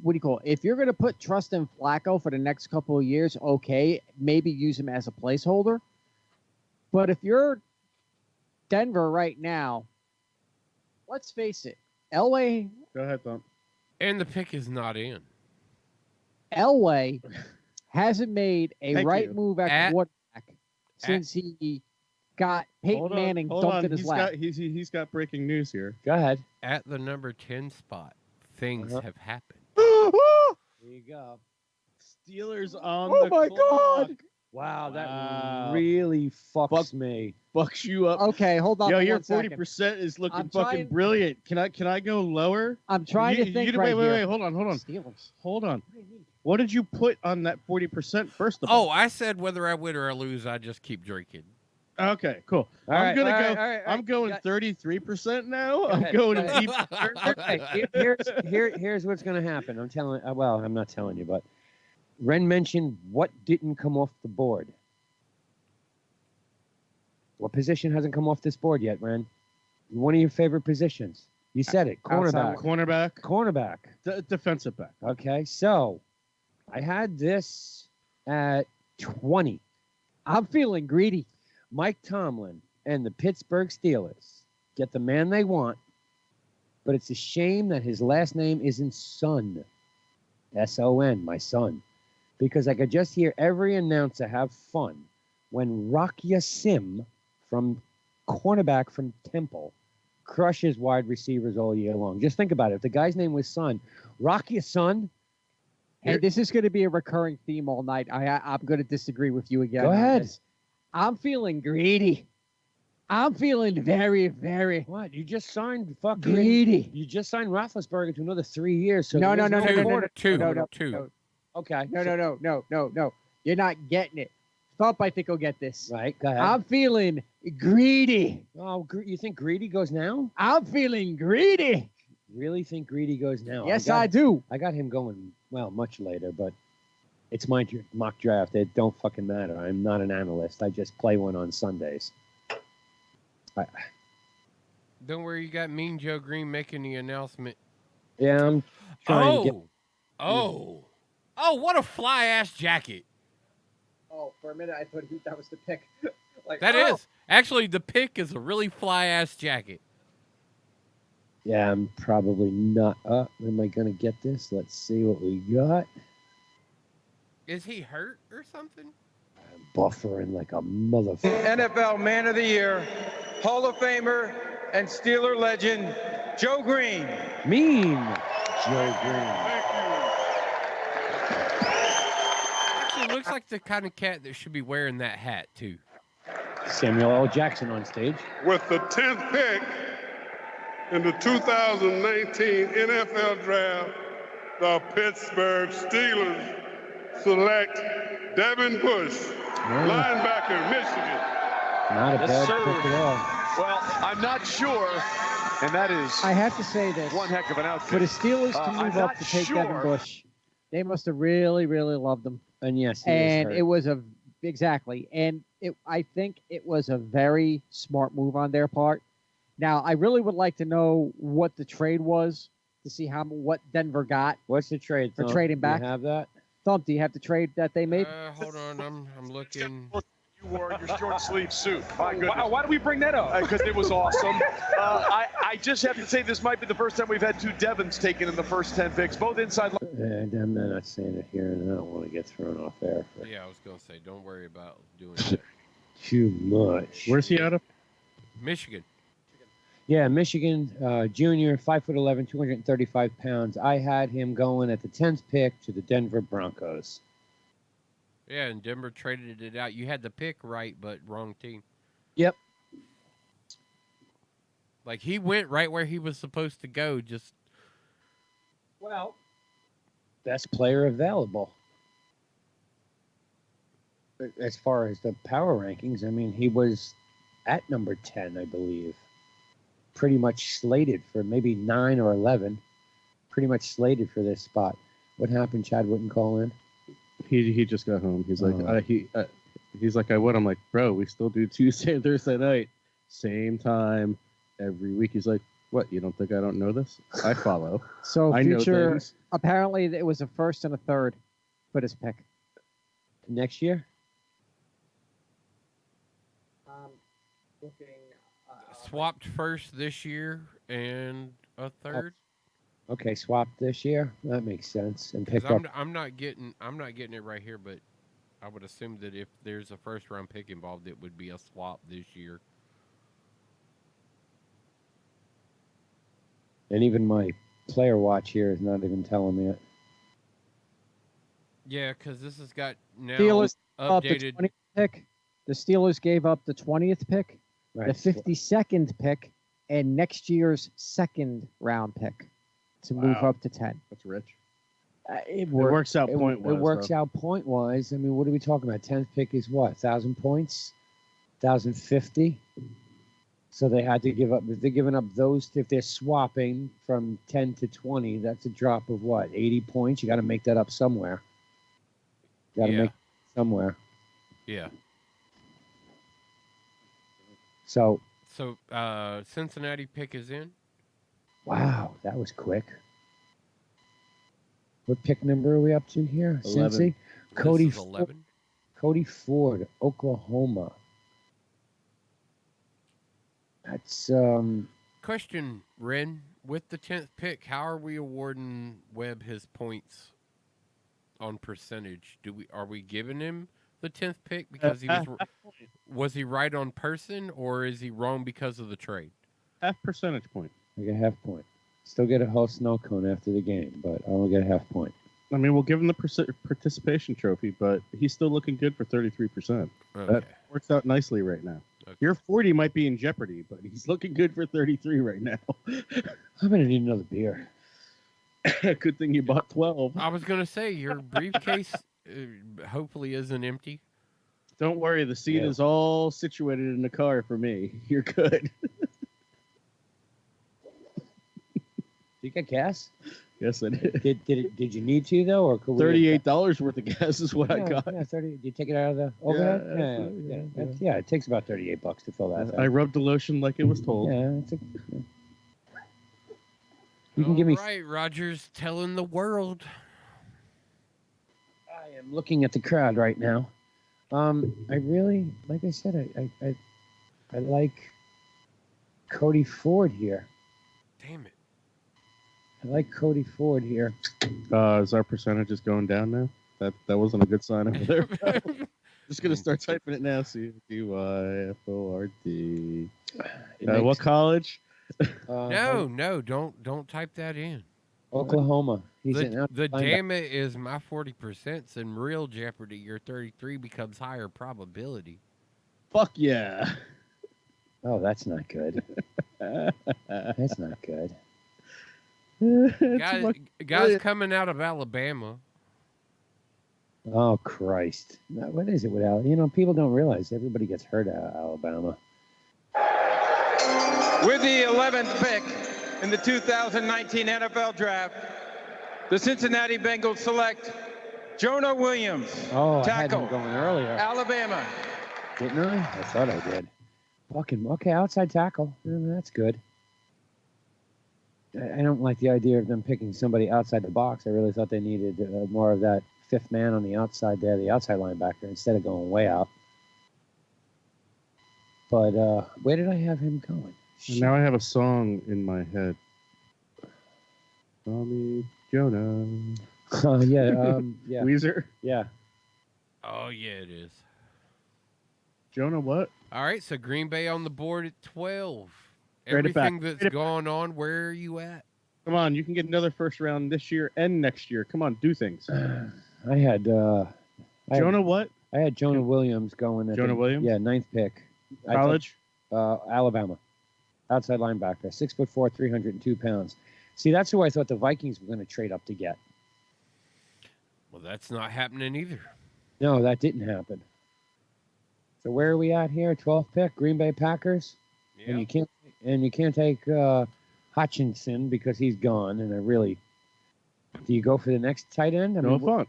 [SPEAKER 3] What do you call it? If you're going to put trust in Flacco for the next couple of years, okay, maybe use him as a placeholder. But if you're Denver right now, let's face it, Elway.
[SPEAKER 2] Go ahead, Thump.
[SPEAKER 4] And the pick is not in.
[SPEAKER 3] Elway hasn't made a
[SPEAKER 2] Thank
[SPEAKER 3] right
[SPEAKER 2] you.
[SPEAKER 3] move at quarterback since he got Peyton Manning dumped in his lap.
[SPEAKER 2] He's got breaking news here.
[SPEAKER 1] Go ahead.
[SPEAKER 4] At the number 10 spot, things have happened.
[SPEAKER 1] There you go.
[SPEAKER 2] Steelers on
[SPEAKER 3] Oh
[SPEAKER 2] the
[SPEAKER 3] my
[SPEAKER 2] clock.
[SPEAKER 3] God!
[SPEAKER 1] Wow, that
[SPEAKER 2] Wow.
[SPEAKER 1] really fucks me.
[SPEAKER 2] Bucks you up.
[SPEAKER 3] Okay, hold on.
[SPEAKER 2] Yo,
[SPEAKER 3] for
[SPEAKER 2] your
[SPEAKER 3] 1 second.
[SPEAKER 2] 40% is looking
[SPEAKER 3] I'm
[SPEAKER 2] fucking
[SPEAKER 3] trying-
[SPEAKER 2] brilliant. Can I go lower?
[SPEAKER 3] I'm trying to think right
[SPEAKER 2] wait,
[SPEAKER 3] here.
[SPEAKER 2] wait, hold on.
[SPEAKER 3] Steelers.
[SPEAKER 2] Hold on. What did you put on that 40% first of all?
[SPEAKER 4] Oh, I said whether I win or I lose, I just keep drinking.
[SPEAKER 2] Okay, cool.
[SPEAKER 1] All right, all right.
[SPEAKER 2] I'm going 33% now. I'm
[SPEAKER 1] ahead,
[SPEAKER 2] going
[SPEAKER 1] go
[SPEAKER 2] deep.
[SPEAKER 1] Okay, here's what's going to happen. I'm telling. Well, I'm not telling you, but Ren mentioned what didn't come off the board. What position hasn't come off this board yet, Ren? One of your favorite positions. You said it. Cornerback.
[SPEAKER 2] Cornerback.
[SPEAKER 1] Cornerback.
[SPEAKER 2] Defensive back.
[SPEAKER 1] Okay, so I had this at 20.
[SPEAKER 3] I'm feeling greedy.
[SPEAKER 1] Mike Tomlin and the Pittsburgh Steelers get the man they want, but it's a shame that his last name isn't Son. S-O-N, my son. Because I could just hear every announcer have fun when Rakia Sim from cornerback from Temple crushes wide receivers all year long. Just think about it. If the guy's name was Son, Rakia Son.
[SPEAKER 3] Hey, this is going to be a recurring theme all night. I'm going to disagree with you again.
[SPEAKER 1] Go
[SPEAKER 3] on
[SPEAKER 1] ahead.
[SPEAKER 3] this. I'm feeling greedy. I'm feeling very, very
[SPEAKER 1] What? You just signed fucking
[SPEAKER 3] greedy.
[SPEAKER 1] You just signed Roethlisberger to another 3 years. So
[SPEAKER 3] No.
[SPEAKER 1] there's
[SPEAKER 4] Two.
[SPEAKER 1] Okay.
[SPEAKER 3] No. You're not getting it. Thump, I think, will get this.
[SPEAKER 1] Right. Go ahead.
[SPEAKER 3] I'm feeling greedy.
[SPEAKER 1] Oh, you think Greedy goes now?
[SPEAKER 3] I'm feeling greedy.
[SPEAKER 1] Really think Greedy goes now?
[SPEAKER 3] Yes, I do.
[SPEAKER 1] I got him going, well, much later, but it's my mock draft. It don't fucking matter. I'm not an analyst. I just play one on Sundays.
[SPEAKER 4] Don't worry, you got Mean Joe Green making the announcement.
[SPEAKER 1] Yeah, I'm trying to get...
[SPEAKER 4] Oh, what a fly-ass jacket.
[SPEAKER 3] Oh, for a minute, I thought that was the pick.
[SPEAKER 4] That is. Actually, the pick is a really fly-ass jacket.
[SPEAKER 1] Yeah, I'm probably not up. Am I going to get this? Let's see what we got.
[SPEAKER 4] Is he hurt or something?
[SPEAKER 1] Buffering like a motherfucker.
[SPEAKER 5] NFL Man of the Year, Hall of Famer, and Steeler legend, Joe Green.
[SPEAKER 1] Mean Joe Green.
[SPEAKER 4] Actually, looks like the kind of cat that should be wearing that hat, too.
[SPEAKER 1] Samuel L. Jackson on stage.
[SPEAKER 18] With the 10th pick in the 2019 NFL Draft, the Pittsburgh Steelers select Devin Bush, linebacker, Michigan.
[SPEAKER 1] Not a bad pick at all.
[SPEAKER 19] Well, I'm not sure, and that is
[SPEAKER 3] I have to say this.
[SPEAKER 19] one heck of an outfit.
[SPEAKER 3] For the Steelers to
[SPEAKER 19] I'm
[SPEAKER 3] move up
[SPEAKER 19] not
[SPEAKER 3] to take
[SPEAKER 19] sure.
[SPEAKER 3] Devin Bush, they must have really, really loved him.
[SPEAKER 1] And yes,
[SPEAKER 3] And it was exactly. And I think it was a very smart move on their part. Now, I really would like to know what the trade was to see what Denver got.
[SPEAKER 1] What's the trade
[SPEAKER 3] for
[SPEAKER 1] Thump?
[SPEAKER 3] trading
[SPEAKER 1] Do
[SPEAKER 3] back?
[SPEAKER 1] you have that?
[SPEAKER 3] Thump, do you have the trade that they made?
[SPEAKER 4] Hold on, I'm looking.
[SPEAKER 19] you wore in your short sleeve suit. My goodness.
[SPEAKER 20] Wow, why do we bring that up?
[SPEAKER 19] Because it was awesome. I just have to say this might be the first time we've had 2 Devons taken in the first 10 picks, both inside.
[SPEAKER 1] I'm not saying it here, and I don't want to get thrown off air for
[SPEAKER 4] Yeah, I was going to say, don't worry about doing that.
[SPEAKER 1] too much.
[SPEAKER 2] Where's he out of?
[SPEAKER 4] Michigan.
[SPEAKER 1] Yeah, Michigan junior, 5'11", 235 pounds. I had him going at the 10th pick to the Denver Broncos.
[SPEAKER 4] Yeah, and Denver traded it out. You had the pick right, but wrong team.
[SPEAKER 1] Yep.
[SPEAKER 4] Like, he went right where he was supposed to go, just...
[SPEAKER 1] Well, best player available. As far as the power rankings, I mean, he was at number 10, I believe. Pretty much slated for maybe 9 or 11. Pretty much slated for this spot. What happened? Chad wouldn't call in?
[SPEAKER 2] He just got home. He's like, he's like, I would. I'm like, bro, we still do Tuesday and Thursday night. Same time every week. He's like, what? You don't think I don't know this? I follow.
[SPEAKER 3] So
[SPEAKER 2] I know
[SPEAKER 3] future,
[SPEAKER 2] things.
[SPEAKER 3] apparently it was a first and a third for this pick.
[SPEAKER 1] Next year?
[SPEAKER 4] Swapped first this year and a third.
[SPEAKER 1] Okay, swapped this year. That makes sense. And
[SPEAKER 4] 'Cause
[SPEAKER 1] picked up.
[SPEAKER 4] I'm not getting it right here, but I would assume that if there's a first round pick involved, it would be a swap this year.
[SPEAKER 1] And even my player watch here is not even telling me it.
[SPEAKER 4] Yeah, because this has got now
[SPEAKER 3] Steelers up the
[SPEAKER 4] updated.
[SPEAKER 3] 20th pick. The Steelers gave up the 20th pick,
[SPEAKER 1] Right.
[SPEAKER 3] the 52nd pick, and next year's second round pick to move
[SPEAKER 2] Wow.
[SPEAKER 3] up to 10.
[SPEAKER 2] That's rich.
[SPEAKER 1] It
[SPEAKER 2] works out
[SPEAKER 1] It
[SPEAKER 2] point-wise,
[SPEAKER 1] works
[SPEAKER 2] though.
[SPEAKER 1] out point wise. I mean, what are we talking about? 10th pick is what? 1,000 points? 1,050? So they had to give up. If they're giving up those, if they're swapping from 10 to 20, that's a drop of what? 80 points? You got to make that up somewhere. You got to
[SPEAKER 4] Yeah.
[SPEAKER 1] make it somewhere.
[SPEAKER 4] Yeah.
[SPEAKER 1] So,
[SPEAKER 4] So Cincinnati pick is in.
[SPEAKER 1] wow, that was quick. What pick number are we up to here?
[SPEAKER 2] 11.
[SPEAKER 1] Cincy?
[SPEAKER 4] This
[SPEAKER 1] Cody
[SPEAKER 4] is 11.
[SPEAKER 1] Cody Ford, Oklahoma. That's
[SPEAKER 4] Question, Ren, with the 10th pick, how are we awarding Webb his points on percentage? Are we giving him the 10th pick because he was he right on person, or is he wrong because of the trade?
[SPEAKER 2] Half percentage point.
[SPEAKER 1] I get a half point. Still get a whole snow cone after the game, but I only get a half point.
[SPEAKER 2] I mean, we'll give him the participation trophy, but he's still looking good for 33%.
[SPEAKER 4] Okay.
[SPEAKER 2] That works out nicely right now.
[SPEAKER 4] Okay.
[SPEAKER 2] Your 40 might be in jeopardy, but he's looking good for 33 right now.
[SPEAKER 1] I'm gonna need another beer.
[SPEAKER 2] Good thing you bought 12.
[SPEAKER 4] I was gonna say your briefcase hopefully isn't empty.
[SPEAKER 2] Don't worry, the seat is all situated in the car for me. You're good.
[SPEAKER 1] You got gas?
[SPEAKER 2] Yes, I did.
[SPEAKER 1] Did you need to though, or could we
[SPEAKER 2] $38 worth of gas is what I got.
[SPEAKER 1] Yeah, 30. Did you take it out of the overhead?
[SPEAKER 2] absolutely,
[SPEAKER 1] Yeah, it takes about $38 to fill that.
[SPEAKER 2] I rubbed the lotion like it was told.
[SPEAKER 1] Yeah, you can give me.
[SPEAKER 4] Right, Rogers telling the world.
[SPEAKER 1] I am looking at the crowd right now. I really, like I said, I like Cody Ford here.
[SPEAKER 4] Damn it.
[SPEAKER 1] I like Cody Ford here.
[SPEAKER 2] Is our percentages going down now? That wasn't a good sign over there. Just gonna start typing it now. CDYFORD. What college?
[SPEAKER 4] No, don't type that in.
[SPEAKER 1] Oklahoma. He's
[SPEAKER 4] The damn it is my 40%'s in real jeopardy. Your 33 becomes higher probability.
[SPEAKER 2] Fuck yeah.
[SPEAKER 1] Oh, that's not good. That's not good.
[SPEAKER 4] Guys coming out of Alabama.
[SPEAKER 1] Oh, Christ. What is it with Alabama? You know, people don't realize everybody gets hurt out of Alabama.
[SPEAKER 5] With the 11th pick in the 2019 NFL Draft, the Cincinnati Bengals select Jonah Williams,
[SPEAKER 1] Oh, I had
[SPEAKER 5] tackle,
[SPEAKER 1] him going earlier.
[SPEAKER 5] Alabama.
[SPEAKER 1] Didn't I? I thought I did. Fucking, okay, outside tackle. That's good. I don't like the idea of them picking somebody outside the box. I really thought they needed more of that fifth man on the outside there, the outside linebacker, instead of going way out. But where did I have him going?
[SPEAKER 2] And now I have a song in my head. Call me Jonah.
[SPEAKER 1] Yeah.
[SPEAKER 2] Weezer.
[SPEAKER 1] Yeah.
[SPEAKER 4] Oh, yeah, it is.
[SPEAKER 2] Jonah what?
[SPEAKER 4] All right, so Green Bay on the board at 12.
[SPEAKER 2] Trade it back.
[SPEAKER 4] Everything that's gone on, where are you at?
[SPEAKER 2] Come on, you can get another first round this year and next year. Come on, do things.
[SPEAKER 1] I had
[SPEAKER 2] Jonah what?
[SPEAKER 1] I had Jonah Williams going at
[SPEAKER 2] Jonah Williams?
[SPEAKER 1] Yeah, 9th pick.
[SPEAKER 2] College?
[SPEAKER 1] Alabama. Outside linebacker. 6'4", 302 pounds. See, that's who I thought the Vikings were going to trade up to get.
[SPEAKER 4] Well, that's not happening either.
[SPEAKER 1] No, that didn't happen. So where are we at here? 12th pick, Green Bay Packers.
[SPEAKER 4] Yeah.
[SPEAKER 1] And you can't take Hutchinson because he's gone. And I really, do you go for the next tight end?
[SPEAKER 2] No fun.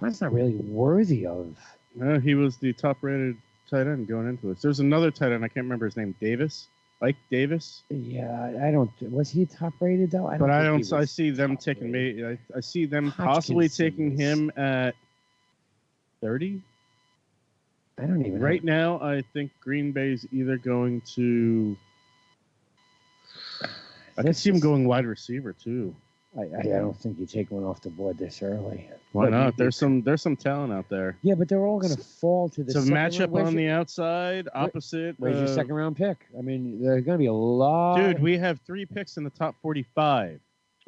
[SPEAKER 1] Font's not really worthy of.
[SPEAKER 2] No, he was the top-rated tight end going into this. There's another tight end. I can't remember his name. Davis. Ike Davis.
[SPEAKER 1] Yeah, I don't. Was he top rated though?
[SPEAKER 2] I see them taking me. I see them possibly taking him at 30.
[SPEAKER 1] I don't even.
[SPEAKER 2] Right now, I think Green Bay's either going to. I can see him going wide receiver too.
[SPEAKER 1] I don't think you take one off the board this early.
[SPEAKER 2] Why not? There's some talent out there.
[SPEAKER 1] Yeah, but they're all going to fall to the.
[SPEAKER 2] It's a matchup on the outside, opposite.
[SPEAKER 1] Where's your second round pick? I mean, there's going to be a lot.
[SPEAKER 2] Dude, we have 3 picks in the top 45.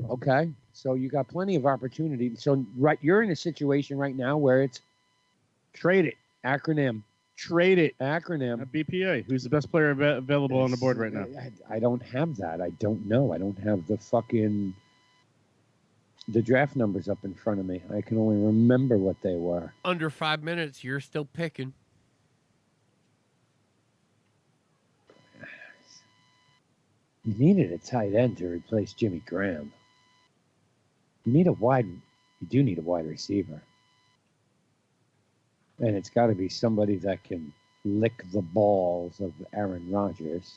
[SPEAKER 1] Okay, so you got plenty of opportunity. So you're in a situation right now where it's trade it acronym. Trade it acronym.
[SPEAKER 2] BPA. Who's the best player available on the board right now?
[SPEAKER 1] I don't have that. I don't know. I don't have the draft numbers up in front of me. I can only remember what they were.
[SPEAKER 4] Under 5 minutes, you're still picking.
[SPEAKER 1] You needed a tight end to replace Jimmy Graham. You do need a wide receiver. And it's got to be somebody that can lick the balls of Aaron Rodgers.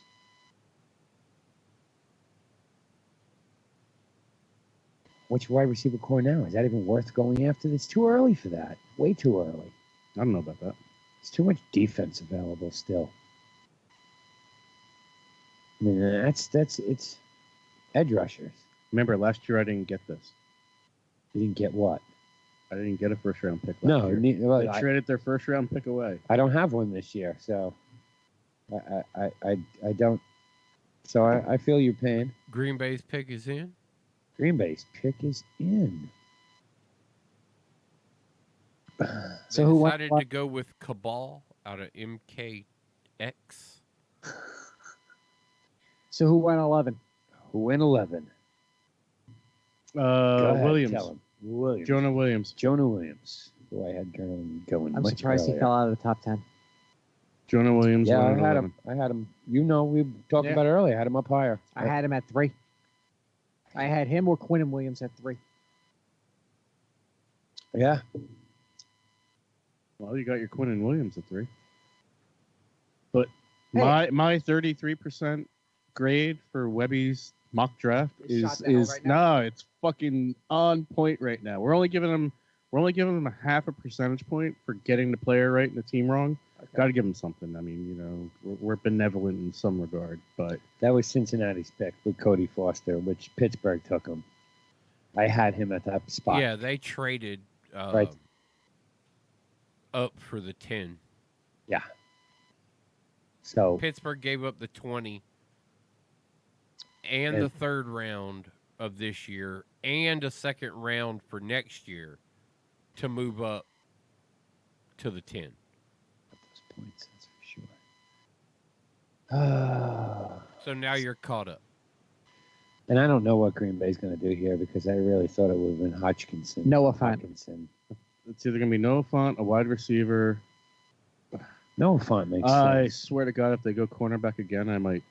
[SPEAKER 1] What's your wide receiver core now? Is that even worth going after? It's too early for that. Way too early.
[SPEAKER 2] I don't know about that.
[SPEAKER 1] There's too much defense available still. I mean, it's edge rushers.
[SPEAKER 2] Remember, last year I didn't get this.
[SPEAKER 1] You didn't get what?
[SPEAKER 2] I didn't get a first round pick last year. They traded their first round pick away.
[SPEAKER 1] I don't have one this year, so I don't. So I feel your pain.
[SPEAKER 4] Green Bay's pick is in.
[SPEAKER 1] Green Bay's pick is in. So who
[SPEAKER 4] decided to go with Cabal out of MKX?
[SPEAKER 3] So who went 11?
[SPEAKER 1] Who went 11?
[SPEAKER 2] Williams.
[SPEAKER 1] Tell him. Williams.
[SPEAKER 2] Jonah Williams.
[SPEAKER 1] Jonah Williams. Who I had going.
[SPEAKER 3] I'm
[SPEAKER 1] much
[SPEAKER 3] surprised
[SPEAKER 1] earlier.
[SPEAKER 3] he fell out of the top 10.
[SPEAKER 2] Jonah Williams.
[SPEAKER 1] Yeah, I had him. You know, we talked about it earlier. I had him up higher.
[SPEAKER 3] I had him at 3. I had him or Quinnen Williams at 3.
[SPEAKER 1] Yeah.
[SPEAKER 2] Well, you got your Quinnen Williams at 3. But my 33% grade for Webby's mock draft is right no, it's fucking on point right now. We're only giving him a half a percentage point for getting the player right and the team wrong. Okay. Got to give him something. I mean, you know, we're benevolent in some regard, but
[SPEAKER 1] that was Cincinnati's pick with Cody Foster, which Pittsburgh took him. I had him at that spot.
[SPEAKER 4] Yeah, they traded
[SPEAKER 1] right
[SPEAKER 4] up for the 10.
[SPEAKER 1] Yeah. So
[SPEAKER 4] Pittsburgh gave up the 20 and the third round of this year and a second round for next year to move up to the 10.
[SPEAKER 1] Points, that's for sure.
[SPEAKER 4] So now you're caught up.
[SPEAKER 1] And I don't know what Green Bay's going to do here because I really thought it would have been Hutchinson.
[SPEAKER 3] Noah Fant.
[SPEAKER 2] It's either going to be Noah Fant, a wide receiver.
[SPEAKER 1] Noah Fant makes sense.
[SPEAKER 2] I swear to God, if they go cornerback again, I might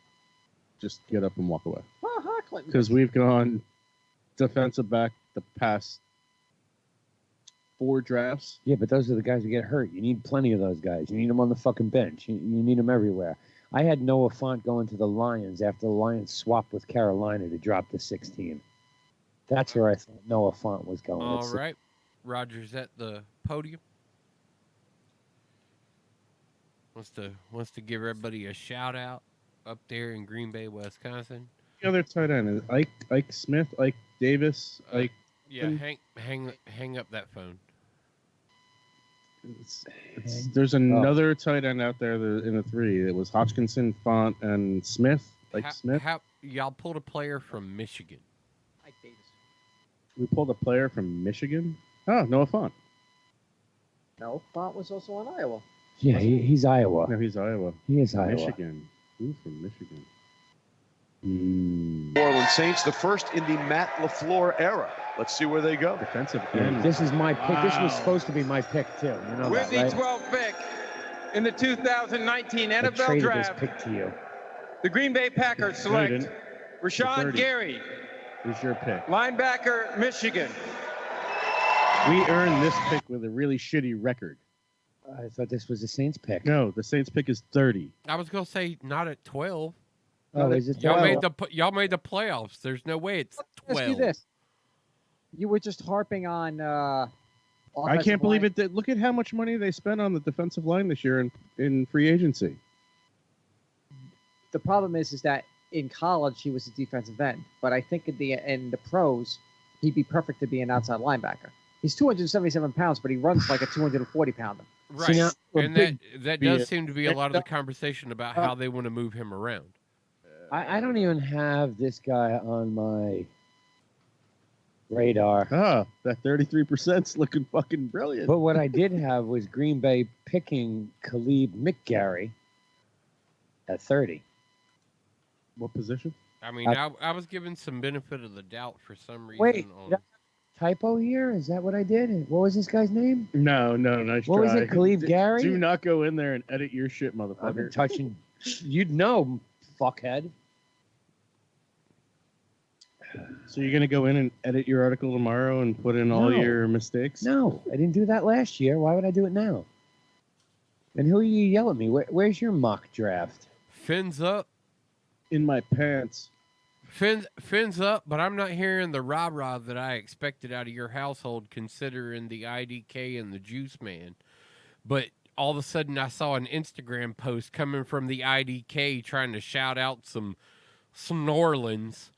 [SPEAKER 2] just get up and walk away. Because we've gone defensive back the past 4 drafts.
[SPEAKER 1] Yeah, but those are the guys who get hurt. You need plenty of those guys. You need them on the fucking bench. You need them everywhere. I had Noah Fant going to the Lions after the Lions swapped with Carolina to drop to 16. That's where I thought Noah Fant was going.
[SPEAKER 4] All right. Roger's at the podium. Wants to give everybody a shout out up there in Green Bay, Wisconsin.
[SPEAKER 2] The other tight end is Ike Smith, Ike Davis, Ike.
[SPEAKER 4] Yeah, hang up that phone.
[SPEAKER 2] There's another tight end out there in the 3. It was Hodgkinson, Font, and Smith. Smith.
[SPEAKER 4] Y'all pulled a player from Michigan.
[SPEAKER 3] Ike Davis.
[SPEAKER 2] We pulled a player from Michigan. Oh, Noah Font.
[SPEAKER 3] No, Font was also on Iowa.
[SPEAKER 1] Yeah, he's Iowa.
[SPEAKER 2] No, he's Iowa.
[SPEAKER 1] He is Iowa.
[SPEAKER 2] Michigan. Who's from Michigan?
[SPEAKER 19] New Orleans Saints, the first in the Matt LaFleur era. Let's see where they go.
[SPEAKER 2] Defensive
[SPEAKER 1] end. This is my pick. This was supposed to be my pick too. You know
[SPEAKER 5] With
[SPEAKER 1] that,
[SPEAKER 5] the
[SPEAKER 1] right?
[SPEAKER 5] 12th pick in the 2019
[SPEAKER 1] I
[SPEAKER 5] NFL
[SPEAKER 1] traded
[SPEAKER 5] Draft,
[SPEAKER 1] this pick to you.
[SPEAKER 5] the Green Bay Packers select
[SPEAKER 2] didn't.
[SPEAKER 5] Rashawn
[SPEAKER 2] 30.
[SPEAKER 5] Gary,
[SPEAKER 2] Who's your pick?
[SPEAKER 5] linebacker, Michigan.
[SPEAKER 2] We earned this pick with a really shitty record.
[SPEAKER 1] I thought this was the Saints pick.
[SPEAKER 2] No, the Saints pick is 30.
[SPEAKER 4] I was gonna say not at 12.
[SPEAKER 1] Oh, is it
[SPEAKER 4] Y'all
[SPEAKER 1] 12?
[SPEAKER 4] y'all made the playoffs. There's no way it's 12.
[SPEAKER 3] Ask you this. You were just harping on.
[SPEAKER 2] I can't believe it. Look at how much money they spent on the defensive line this year in free agency.
[SPEAKER 3] The problem is that in college he was a defensive end, but I think in the pros he'd be perfect to be an outside linebacker. He's 277 pounds, but he runs like a 240 pounder.
[SPEAKER 4] Right,
[SPEAKER 1] See, now,
[SPEAKER 4] and that does seem to be a lot of the
[SPEAKER 1] big-
[SPEAKER 4] conversation about how they want to move him around.
[SPEAKER 1] I don't even have this guy on my radar.
[SPEAKER 2] Ah, that 33%'s looking fucking brilliant.
[SPEAKER 1] But what I did have was Green Bay picking Khalid McGarry at 30.
[SPEAKER 2] What position?
[SPEAKER 4] I mean, I was given some benefit of the doubt for some reason.
[SPEAKER 1] Wait, did I typo here? Is that what I did? What was this guy's name?
[SPEAKER 2] No, nice
[SPEAKER 1] What
[SPEAKER 2] try.
[SPEAKER 1] was it, Khalid Gary?
[SPEAKER 2] Do not go in there and edit your shit,
[SPEAKER 1] I've been
[SPEAKER 2] motherfucker.
[SPEAKER 1] touching. You'd know, fuckhead.
[SPEAKER 2] So you're gonna go in and edit your article tomorrow and put in all
[SPEAKER 1] No.
[SPEAKER 2] your mistakes?
[SPEAKER 1] No, I didn't do that last year. Why would I do it now? And who are you yelling at me? Where's your mock draft?
[SPEAKER 4] Fins up.
[SPEAKER 2] In my pants.
[SPEAKER 4] Fins up, but I'm not hearing the rah-rah that I expected out of your household considering the IDK and the Juice Man. But all of a sudden I saw an Instagram post coming from the IDK trying to shout out some New Orleans.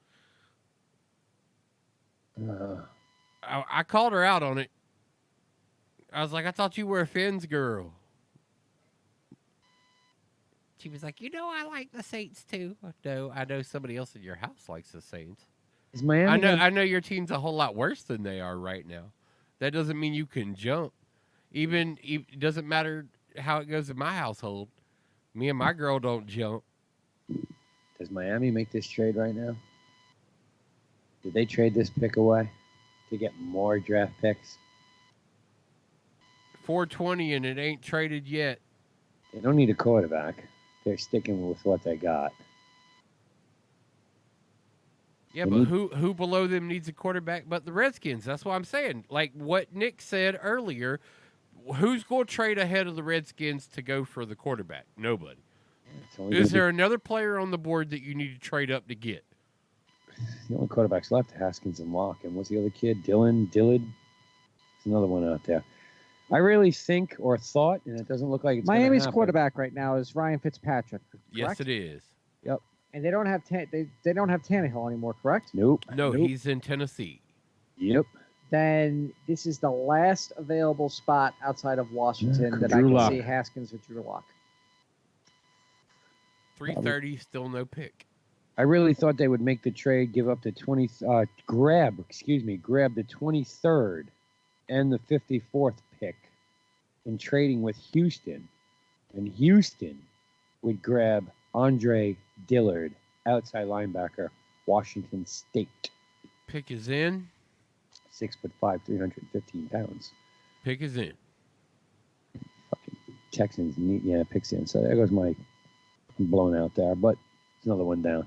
[SPEAKER 4] I called her out on it. I was like, I thought you were a Fins girl. She was like, I like the Saints too. No, I know somebody else in your house likes the Saints.
[SPEAKER 1] Is Miami?
[SPEAKER 4] I know your team's a whole lot worse than they are right now. That doesn't mean you can jump. Even it doesn't matter how it goes in my household. Me and my girl don't jump.
[SPEAKER 1] Does Miami make this trade right now? Did they trade this pick away to get more draft picks?
[SPEAKER 4] 420 and it ain't traded yet.
[SPEAKER 1] They don't need a quarterback. They're sticking with what they got.
[SPEAKER 4] Yeah,
[SPEAKER 1] They
[SPEAKER 4] but
[SPEAKER 1] need-
[SPEAKER 4] who below them needs a quarterback but the Redskins? That's what I'm saying. Like what Nick said earlier, who's going to trade ahead of the Redskins to go for the quarterback? Nobody.
[SPEAKER 1] It's only
[SPEAKER 4] Is
[SPEAKER 1] gonna
[SPEAKER 4] there another player on the board that you need to trade up to get?
[SPEAKER 1] The only quarterbacks left are Haskins and Locke. And what's the other kid? Dillard? There's another one out there. I really think or thought, and it doesn't look like it's gonna
[SPEAKER 3] Miami's
[SPEAKER 1] happen.
[SPEAKER 3] quarterback right now is Ryan Fitzpatrick.
[SPEAKER 4] Yes,
[SPEAKER 3] correct?
[SPEAKER 4] it is.
[SPEAKER 1] Yep.
[SPEAKER 3] And they don't have they don't have Tannehill anymore, correct?
[SPEAKER 1] Nope.
[SPEAKER 4] No,
[SPEAKER 1] Nope.
[SPEAKER 4] he's in Tennessee.
[SPEAKER 1] Yep.
[SPEAKER 3] Then this is the last available spot outside of Washington that I
[SPEAKER 2] Drew
[SPEAKER 3] can
[SPEAKER 2] Lock.
[SPEAKER 3] see Haskins or Drew Lock.
[SPEAKER 4] 330, still no pick.
[SPEAKER 1] I really thought they would make the trade, give up the grab the 23rd and the 54th pick in trading with Houston. And Houston would grab Andre Dillard, outside linebacker, Washington State.
[SPEAKER 4] Pick is in.
[SPEAKER 1] 6'5", 315 pounds.
[SPEAKER 4] Pick is in.
[SPEAKER 1] Texans, picks in. So there goes my blown out there, but it's another one down.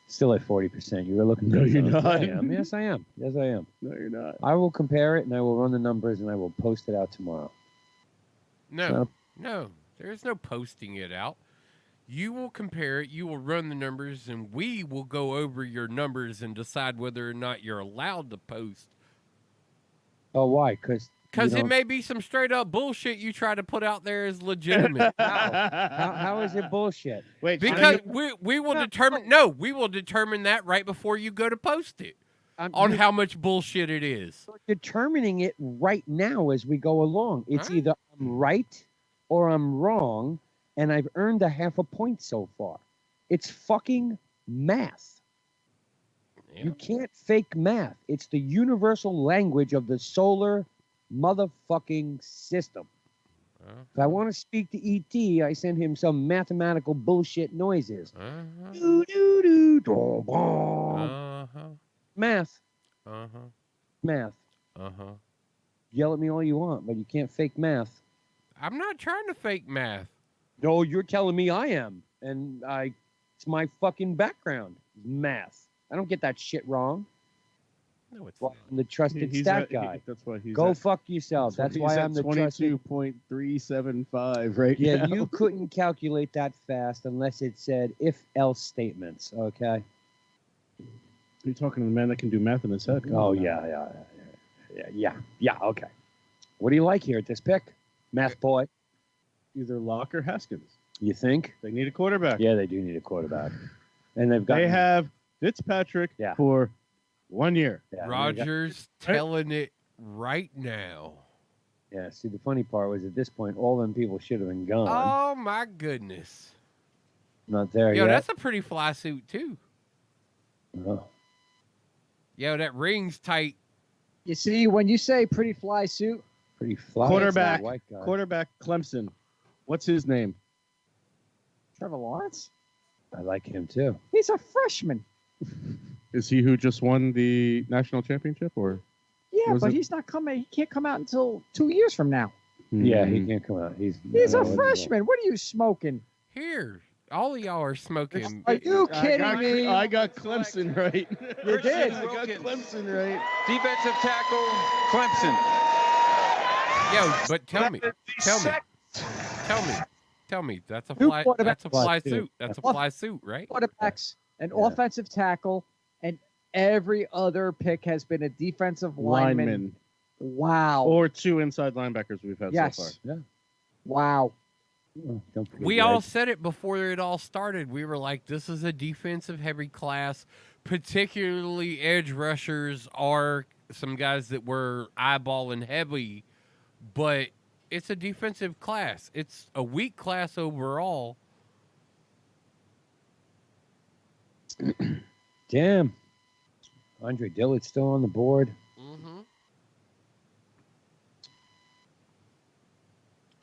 [SPEAKER 1] Still at 40%. You were looking.
[SPEAKER 2] No, you're
[SPEAKER 1] Yes,
[SPEAKER 2] not.
[SPEAKER 1] I am. Yes, I am. Yes, I am.
[SPEAKER 2] No, you're not.
[SPEAKER 1] I will compare it and I will run the numbers and I will post it out tomorrow.
[SPEAKER 4] No, there's no posting it out. You will compare it, you will run the numbers, and we will go over your numbers and decide whether or not you're allowed to post.
[SPEAKER 1] Oh, why? Because
[SPEAKER 4] Because it
[SPEAKER 1] don't-
[SPEAKER 4] may be some straight up bullshit you try to put out there as legitimate.
[SPEAKER 1] How is it bullshit?
[SPEAKER 2] Wait,
[SPEAKER 4] Because we will determine. No, we will determine that right before you go to post it on
[SPEAKER 1] you're-
[SPEAKER 4] how much bullshit it is.
[SPEAKER 1] We're determining it right now as we go along. It's
[SPEAKER 4] Right.
[SPEAKER 1] either I'm right or I'm wrong, and I've earned a half a point so far. It's fucking math.
[SPEAKER 4] Yeah.
[SPEAKER 1] You can't fake math. It's the universal language of the solar motherfucking system. If I want to speak to ET, I send him some mathematical bullshit noises. Doo, doo, doo, doo, boom. Math. Math. Yell at me all you want, but you can't fake math.
[SPEAKER 4] I'm not trying to fake math.
[SPEAKER 1] No, you're telling me I am. And it's my fucking background. Math. I don't get that shit wrong.
[SPEAKER 4] No, it's
[SPEAKER 1] Well, I'm the trusted
[SPEAKER 2] He's
[SPEAKER 1] stat
[SPEAKER 2] at-
[SPEAKER 1] guy.
[SPEAKER 2] that's why he's
[SPEAKER 1] Go
[SPEAKER 2] at-
[SPEAKER 1] fuck yourself. That's why I'm the trusted.
[SPEAKER 2] 22.375 right
[SPEAKER 1] Yeah,
[SPEAKER 2] now.
[SPEAKER 1] you couldn't calculate that fast unless it said if-else statements, okay?
[SPEAKER 2] You're talking to the man that can do math in his head. Come
[SPEAKER 1] Oh,
[SPEAKER 2] on now.
[SPEAKER 1] yeah, okay. What do you like here at this pick? Math boy.
[SPEAKER 2] Either Locke or Haskins.
[SPEAKER 1] You think?
[SPEAKER 2] They need a quarterback.
[SPEAKER 1] Yeah, they do need a quarterback. And they've got
[SPEAKER 2] They have Fitzpatrick for 1 year.
[SPEAKER 1] Yeah,
[SPEAKER 4] Rogers telling it right now.
[SPEAKER 1] Yeah, see, the funny part was at this point, all them people should have been gone.
[SPEAKER 4] Oh my goodness.
[SPEAKER 1] Not there
[SPEAKER 4] Yo,
[SPEAKER 1] yet.
[SPEAKER 4] that's a pretty fly suit too.
[SPEAKER 1] Oh.
[SPEAKER 4] Yo, that ring's tight.
[SPEAKER 3] You see, when you say pretty fly suit,
[SPEAKER 1] pretty fly.
[SPEAKER 2] Quarterback.
[SPEAKER 1] White guy.
[SPEAKER 2] Quarterback Clemson. What's his name?
[SPEAKER 3] Trevor Lawrence,
[SPEAKER 1] I like him too.
[SPEAKER 3] he's a freshman.
[SPEAKER 2] Is he who just won the national championship, or?
[SPEAKER 3] Yeah,
[SPEAKER 2] Was
[SPEAKER 3] but
[SPEAKER 2] it-
[SPEAKER 3] he's not coming. He can't come out until 2 years from now.
[SPEAKER 1] Yeah,
[SPEAKER 2] Hmm.
[SPEAKER 1] he can't come out. He's
[SPEAKER 3] He's a freshman. What are you smoking?
[SPEAKER 4] Here, all of y'all are smoking.
[SPEAKER 3] Are you kidding me?
[SPEAKER 2] I got Clemson right.
[SPEAKER 3] You did.
[SPEAKER 2] I got Clemson right.
[SPEAKER 5] Defensive tackle, Clemson.
[SPEAKER 4] Yo, but tell me. That's a
[SPEAKER 3] Two
[SPEAKER 4] fly.
[SPEAKER 3] quarterbacks.
[SPEAKER 4] That's a fly
[SPEAKER 1] Fly suit.
[SPEAKER 4] suit. That's a fly suit, right?
[SPEAKER 3] Quarterbacks, an offensive tackle, and every other pick has been a defensive lineman. Wow.
[SPEAKER 2] Or 2 inside linebackers we've had
[SPEAKER 3] Yes.
[SPEAKER 2] so far.
[SPEAKER 1] Yeah.
[SPEAKER 3] Wow.
[SPEAKER 1] Don't forget
[SPEAKER 4] We
[SPEAKER 1] Red.
[SPEAKER 4] all said it before it all started. We were like, this is a defensive heavy class. Particularly edge rushers are some guys that were eyeballing heavy, but it's a defensive class. It's a weak class overall.
[SPEAKER 1] Damn. Andre Dillard's still on the board.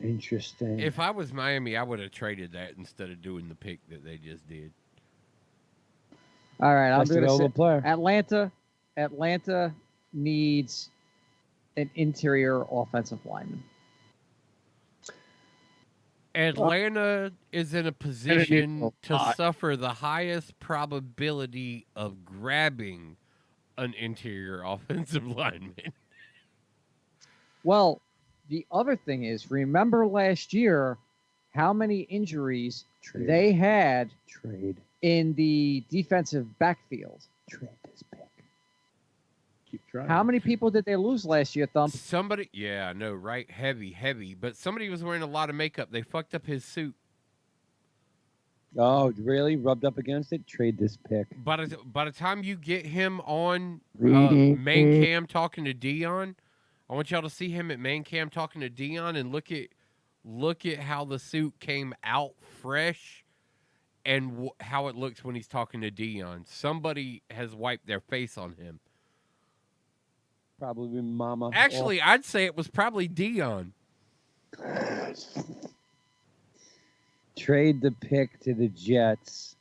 [SPEAKER 1] Interesting.
[SPEAKER 4] If I was Miami, I would have traded that instead of doing the pick that they just did.
[SPEAKER 3] All right, I'm
[SPEAKER 1] Best
[SPEAKER 3] going to
[SPEAKER 1] available
[SPEAKER 3] say
[SPEAKER 1] player.
[SPEAKER 3] Atlanta needs an interior offensive lineman.
[SPEAKER 4] Atlanta is in a position
[SPEAKER 2] a
[SPEAKER 4] to
[SPEAKER 2] lot.
[SPEAKER 4] suffer the highest probability of grabbing an interior offensive lineman.
[SPEAKER 3] Well, the other thing is, remember last year how many injuries
[SPEAKER 1] Trade.
[SPEAKER 3] they had
[SPEAKER 1] Trade.
[SPEAKER 3] in the defensive backfield?
[SPEAKER 1] Trade this pick.
[SPEAKER 2] Keep trying.
[SPEAKER 3] How many people did they lose last year, Thump?
[SPEAKER 4] Somebody, yeah, I know, right? Heavy. But somebody was wearing a lot of makeup. They fucked up his suit.
[SPEAKER 1] Oh, really? Rubbed up against it? Trade this pick.
[SPEAKER 4] By the time you get him on
[SPEAKER 1] Reading
[SPEAKER 4] main
[SPEAKER 1] it.
[SPEAKER 4] cam talking to Dion, I want y'all to see him at main cam talking to Dion and look at how the suit came out fresh and how it looks when he's talking to Dion. Somebody has wiped their face on him.
[SPEAKER 1] Probably Mama.
[SPEAKER 4] Actually, I'd say it was probably Dion.
[SPEAKER 1] Trade the pick to the Jets.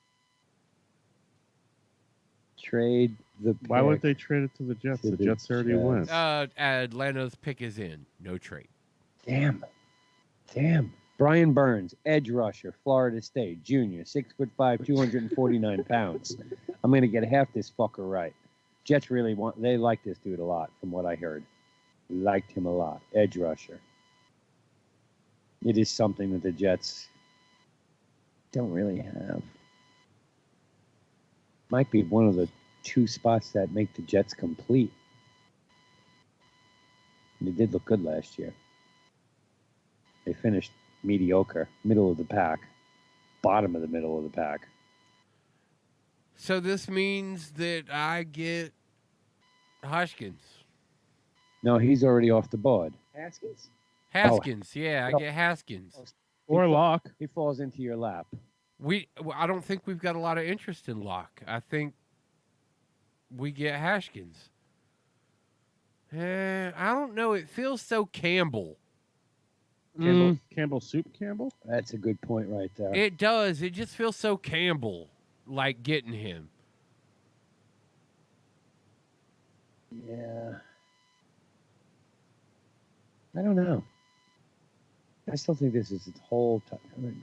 [SPEAKER 1] Trade the pick.
[SPEAKER 2] Why would they trade it to the Jets?
[SPEAKER 1] To
[SPEAKER 2] The
[SPEAKER 1] the
[SPEAKER 2] Jets already
[SPEAKER 1] Jets.
[SPEAKER 2] went.
[SPEAKER 4] Atlanta's pick is in. No trade.
[SPEAKER 1] Damn. Brian Burns, edge rusher, Florida State, junior, 6'5", 249 pounds. I'm gonna get half this fucker right. Jets they like this dude a lot, from what I heard. Liked him a lot. Edge rusher. It is something that the Jets don't really have. Might be one of the 2 spots that make the Jets complete. They did look good last year. They finished mediocre, middle of the pack, bottom of the middle of the pack.
[SPEAKER 4] So this means that I get Hoskins.
[SPEAKER 1] No, he's already off the board.
[SPEAKER 3] Haskins?
[SPEAKER 4] Haskins, yeah, I get Haskins.
[SPEAKER 2] Or Locke.
[SPEAKER 1] He falls into your lap.
[SPEAKER 4] I don't think we've got a lot of interest in Locke. I think we get Haskins. I don't know. It feels so Campbell.
[SPEAKER 2] Campbell Soup Campbell?
[SPEAKER 1] That's a good point right there.
[SPEAKER 4] It does. It just feels so Campbell, like getting him.
[SPEAKER 1] Yeah. I don't know. I still think this is its whole time. I mean,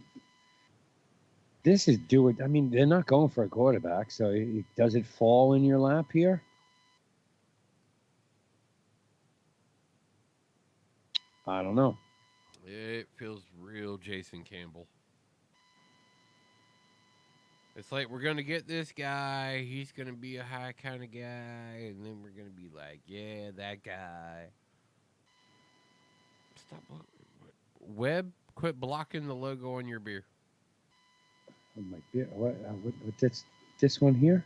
[SPEAKER 1] this is do it. I mean, they're not going for a quarterback, so does it fall in your lap here? I don't know.
[SPEAKER 4] It feels real Jason Campbell. It's like we're going to get this guy. He's going to be a high kind of guy. And then we're going to be like, yeah, that guy. Stop. Webb, quit blocking the logo on your beer.
[SPEAKER 1] Oh, my beer. What this one here?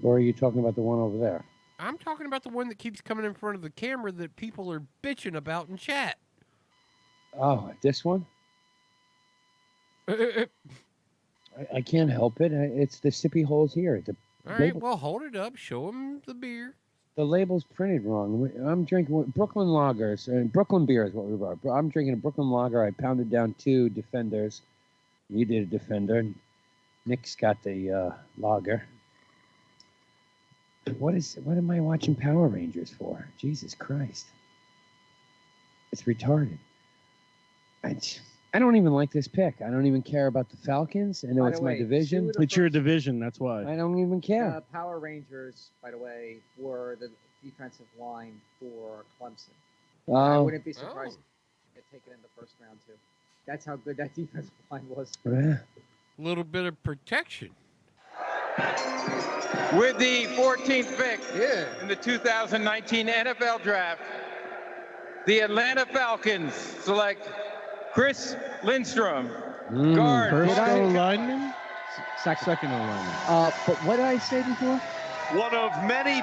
[SPEAKER 1] Or are you talking about the one over there?
[SPEAKER 4] I'm talking about the one that keeps coming in front of the camera that people are bitching about in chat.
[SPEAKER 1] Oh, this one? I can't help it. It's the sippy holes here.
[SPEAKER 4] All right, well, hold it up. Show them the beer.
[SPEAKER 1] The label's printed wrong. I'm drinking Brooklyn Lagers. Brooklyn beer is what we brought. I'm drinking a Brooklyn Lager. I pounded down 2 Defenders. You did a Defender. Nick's got the Lager. What am I watching Power Rangers for? Jesus Christ. It's retarded. I don't even like this pick. I don't even care about the Falcons. I know it's my division.
[SPEAKER 2] It's your division, that's why.
[SPEAKER 1] I don't even care.
[SPEAKER 3] Power Rangers, by the way, were the defensive line for Clemson. I wouldn't be surprised if they get taken in the first round, too. That's how good that defensive line was.
[SPEAKER 1] Yeah.
[SPEAKER 4] A little bit of protection.
[SPEAKER 5] With the 14th pick in the 2019 NFL Draft, the Atlanta Falcons select Chris Lindstrom, guard.
[SPEAKER 2] First lineman? Second lineman.
[SPEAKER 3] But what did I say before?
[SPEAKER 19] One of many.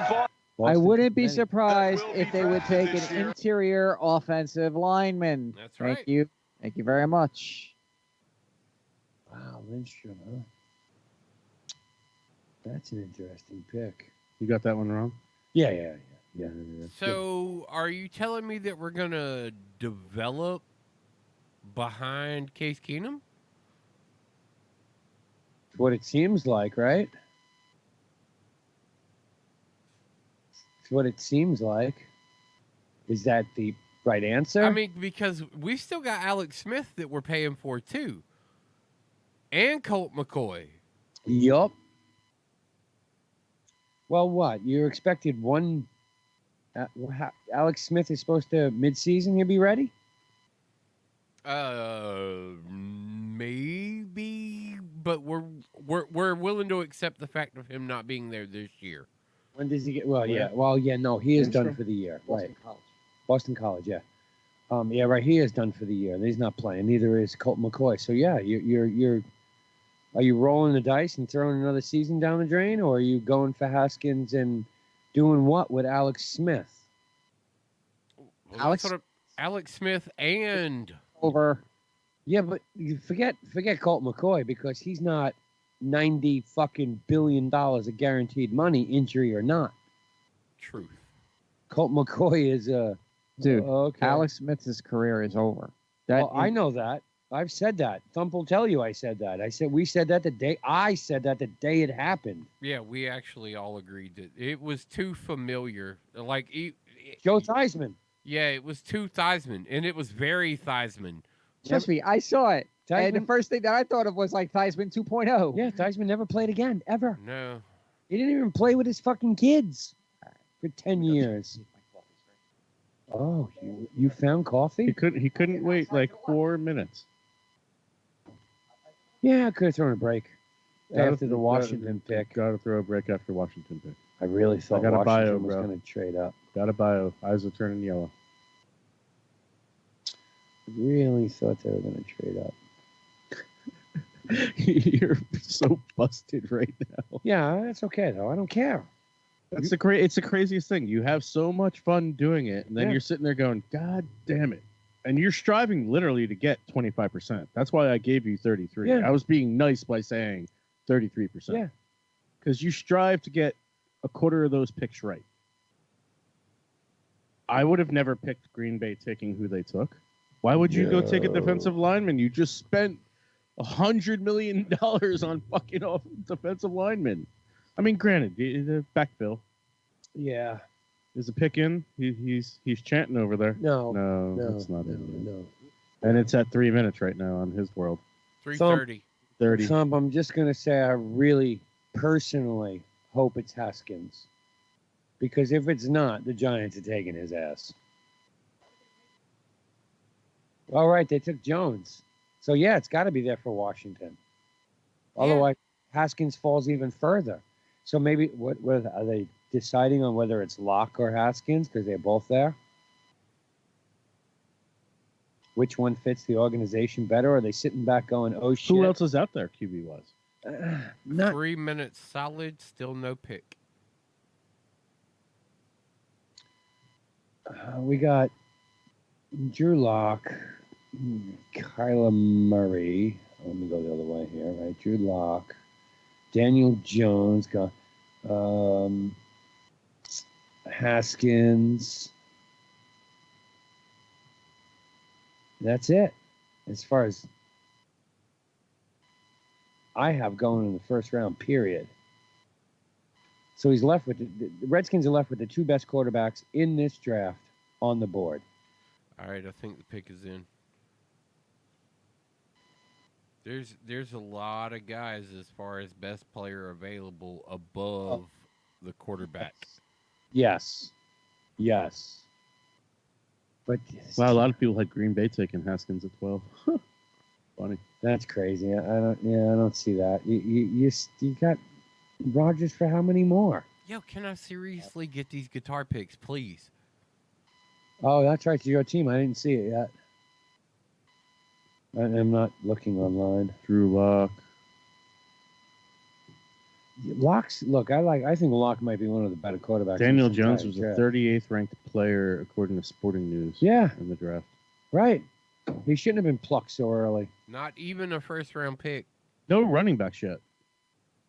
[SPEAKER 3] I wouldn't be surprised if they would take an interior offensive lineman.
[SPEAKER 4] That's right.
[SPEAKER 3] Thank you. Thank you very much.
[SPEAKER 1] Wow, Lindstrom, huh? That's an interesting pick.
[SPEAKER 2] You got that one wrong?
[SPEAKER 1] Yeah.
[SPEAKER 4] So, are you telling me that we're going to develop behind Case Keenum?
[SPEAKER 1] It's what it seems like, right? It's what it seems like. Is that the right answer?
[SPEAKER 4] I mean, because we still got Alex Smith that we're paying for, too. And Colt McCoy.
[SPEAKER 1] Yup. Well, what? You expected one... Alex Smith is supposed to, mid-season, he'll be ready?
[SPEAKER 4] Maybe, but we're willing to accept the fact of him not being there this year.
[SPEAKER 1] When does he get? Well, yeah. No, he is done for the year.
[SPEAKER 3] Boston
[SPEAKER 1] Right.
[SPEAKER 3] College.
[SPEAKER 1] Boston College, yeah. Yeah, right. He is done for the year. He's not playing. Neither is Colt McCoy. So yeah, you're. Are you rolling the dice and throwing another season down the drain, or are you going for Haskins and doing what with Alex Smith?
[SPEAKER 4] Well, Alex Smith and
[SPEAKER 3] over.
[SPEAKER 1] Yeah, but you forget Colt McCoy because he's not $90 fucking billion of guaranteed money, injury or not.
[SPEAKER 4] Truth.
[SPEAKER 1] Colt McCoy is a
[SPEAKER 3] dude.
[SPEAKER 1] Okay.
[SPEAKER 3] Alex Smith's career is over.
[SPEAKER 1] I know that. I've said that. Thump will tell you I said that. We said that the day it happened.
[SPEAKER 4] Yeah, we actually all agreed that it was too familiar. Like
[SPEAKER 1] Joe Theismann.
[SPEAKER 4] Yeah, it was too Theismann, and it was very Theismann.
[SPEAKER 3] Trust me, I saw it. And the
[SPEAKER 1] Theismann-
[SPEAKER 3] first thing that I thought of was like Theismann 2.0.
[SPEAKER 1] Yeah, Theismann never played again, ever.
[SPEAKER 4] No.
[SPEAKER 1] He didn't even play with his fucking kids for 10 years. Oh, you found coffee?
[SPEAKER 2] He couldn't wait like 4 minutes.
[SPEAKER 1] Yeah, I could have thrown a break after the Washington pick.
[SPEAKER 2] Got to throw a break after Washington pick.
[SPEAKER 1] I really thought
[SPEAKER 2] I got a bio,
[SPEAKER 1] Washington was
[SPEAKER 2] bro.
[SPEAKER 1] going to trade up.
[SPEAKER 2] Got a bio. Eyes are turning yellow.
[SPEAKER 1] really thought they were going to trade up.
[SPEAKER 2] You're so busted right now.
[SPEAKER 1] Yeah, that's okay though. I don't care.
[SPEAKER 2] It's the craziest thing. You have so much fun doing it, and then you're sitting there going, "God damn it!" And you're striving literally to get 25%. That's why I gave you 33.
[SPEAKER 1] Yeah.
[SPEAKER 2] I was being nice by saying 33%.
[SPEAKER 1] Yeah.
[SPEAKER 2] Because you strive to get a quarter of those picks right. I would have never picked Green Bay taking who they took. Why would you go take a defensive lineman? You just spent $100 million on fucking off defensive linemen. I mean, granted, the backfill.
[SPEAKER 1] Yeah.
[SPEAKER 2] Is a pick in? He's chanting over there.
[SPEAKER 1] No,
[SPEAKER 2] that's not it.
[SPEAKER 1] No.
[SPEAKER 2] And it's at 3 minutes right now on his world.
[SPEAKER 4] 3:30.
[SPEAKER 2] 30.
[SPEAKER 1] Thump, I'm just going to say I really personally hope it's Haskins. Because if it's not, the Giants are taking his ass. All right, they took Jones. So, yeah, it's got to be there for Washington. Otherwise, Haskins falls even further. So maybe, what are they deciding on whether it's Locke or Haskins because they're both there? Which one fits the organization better? Or are they sitting back going, oh, shit?
[SPEAKER 2] Who else is out there QB-wise?
[SPEAKER 4] 3 minutes solid, still no pick.
[SPEAKER 1] We got Drew Lock, Kyler Murray. Let me go the other way here, right? Drew Lock, Daniel Jones, got Haskins. That's it. As far as I have going in the first round, period. So he's left with the Redskins are left with the two best quarterbacks in this draft on the board.
[SPEAKER 4] All right, I think the pick is in. There's a lot of guys as far as best player available above the quarterback.
[SPEAKER 1] Yes. But
[SPEAKER 2] wow, a lot of people had Green Bay taking Haskins at 12. Funny.
[SPEAKER 1] That's crazy. I don't see that. You got Rodgers for how many more?
[SPEAKER 4] Yo, can I seriously get these guitar picks, please?
[SPEAKER 1] Oh, that's right. It's your team. I didn't see it yet. I'm not looking online.
[SPEAKER 2] Drew Lock.
[SPEAKER 1] Lock's I think Lock might be one of the better quarterbacks.
[SPEAKER 2] Daniel Jones was the 38th ranked player according to Sporting News.
[SPEAKER 1] Yeah.
[SPEAKER 2] In the draft.
[SPEAKER 1] Right. He shouldn't have been plucked so early.
[SPEAKER 4] Not even a first round pick.
[SPEAKER 2] No running backs yet.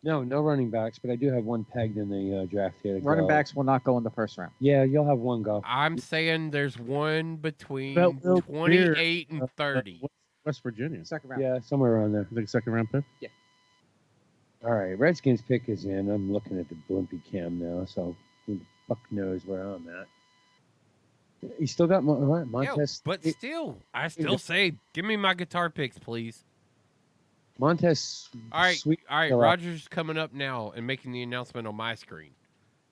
[SPEAKER 1] No running backs, but I do have one pegged in the draft here.
[SPEAKER 3] Running backs will not go in the first round.
[SPEAKER 1] Yeah, you'll have one go.
[SPEAKER 4] I'm saying there's one between
[SPEAKER 2] Well,
[SPEAKER 4] 28 and 30.
[SPEAKER 2] West Virginia.
[SPEAKER 3] Second round.
[SPEAKER 1] Yeah, somewhere around there.
[SPEAKER 2] You think second round pick?
[SPEAKER 3] Yeah.
[SPEAKER 1] All right, Redskins pick is in. I'm looking at the Blimpie cam now, so who the fuck knows where I'm at. You still got Montez?
[SPEAKER 4] But still, I still say, give me my guitar picks, please.
[SPEAKER 1] Montez.
[SPEAKER 4] All right,
[SPEAKER 1] Sweet.
[SPEAKER 4] Roger's coming up now and making the announcement on my screen.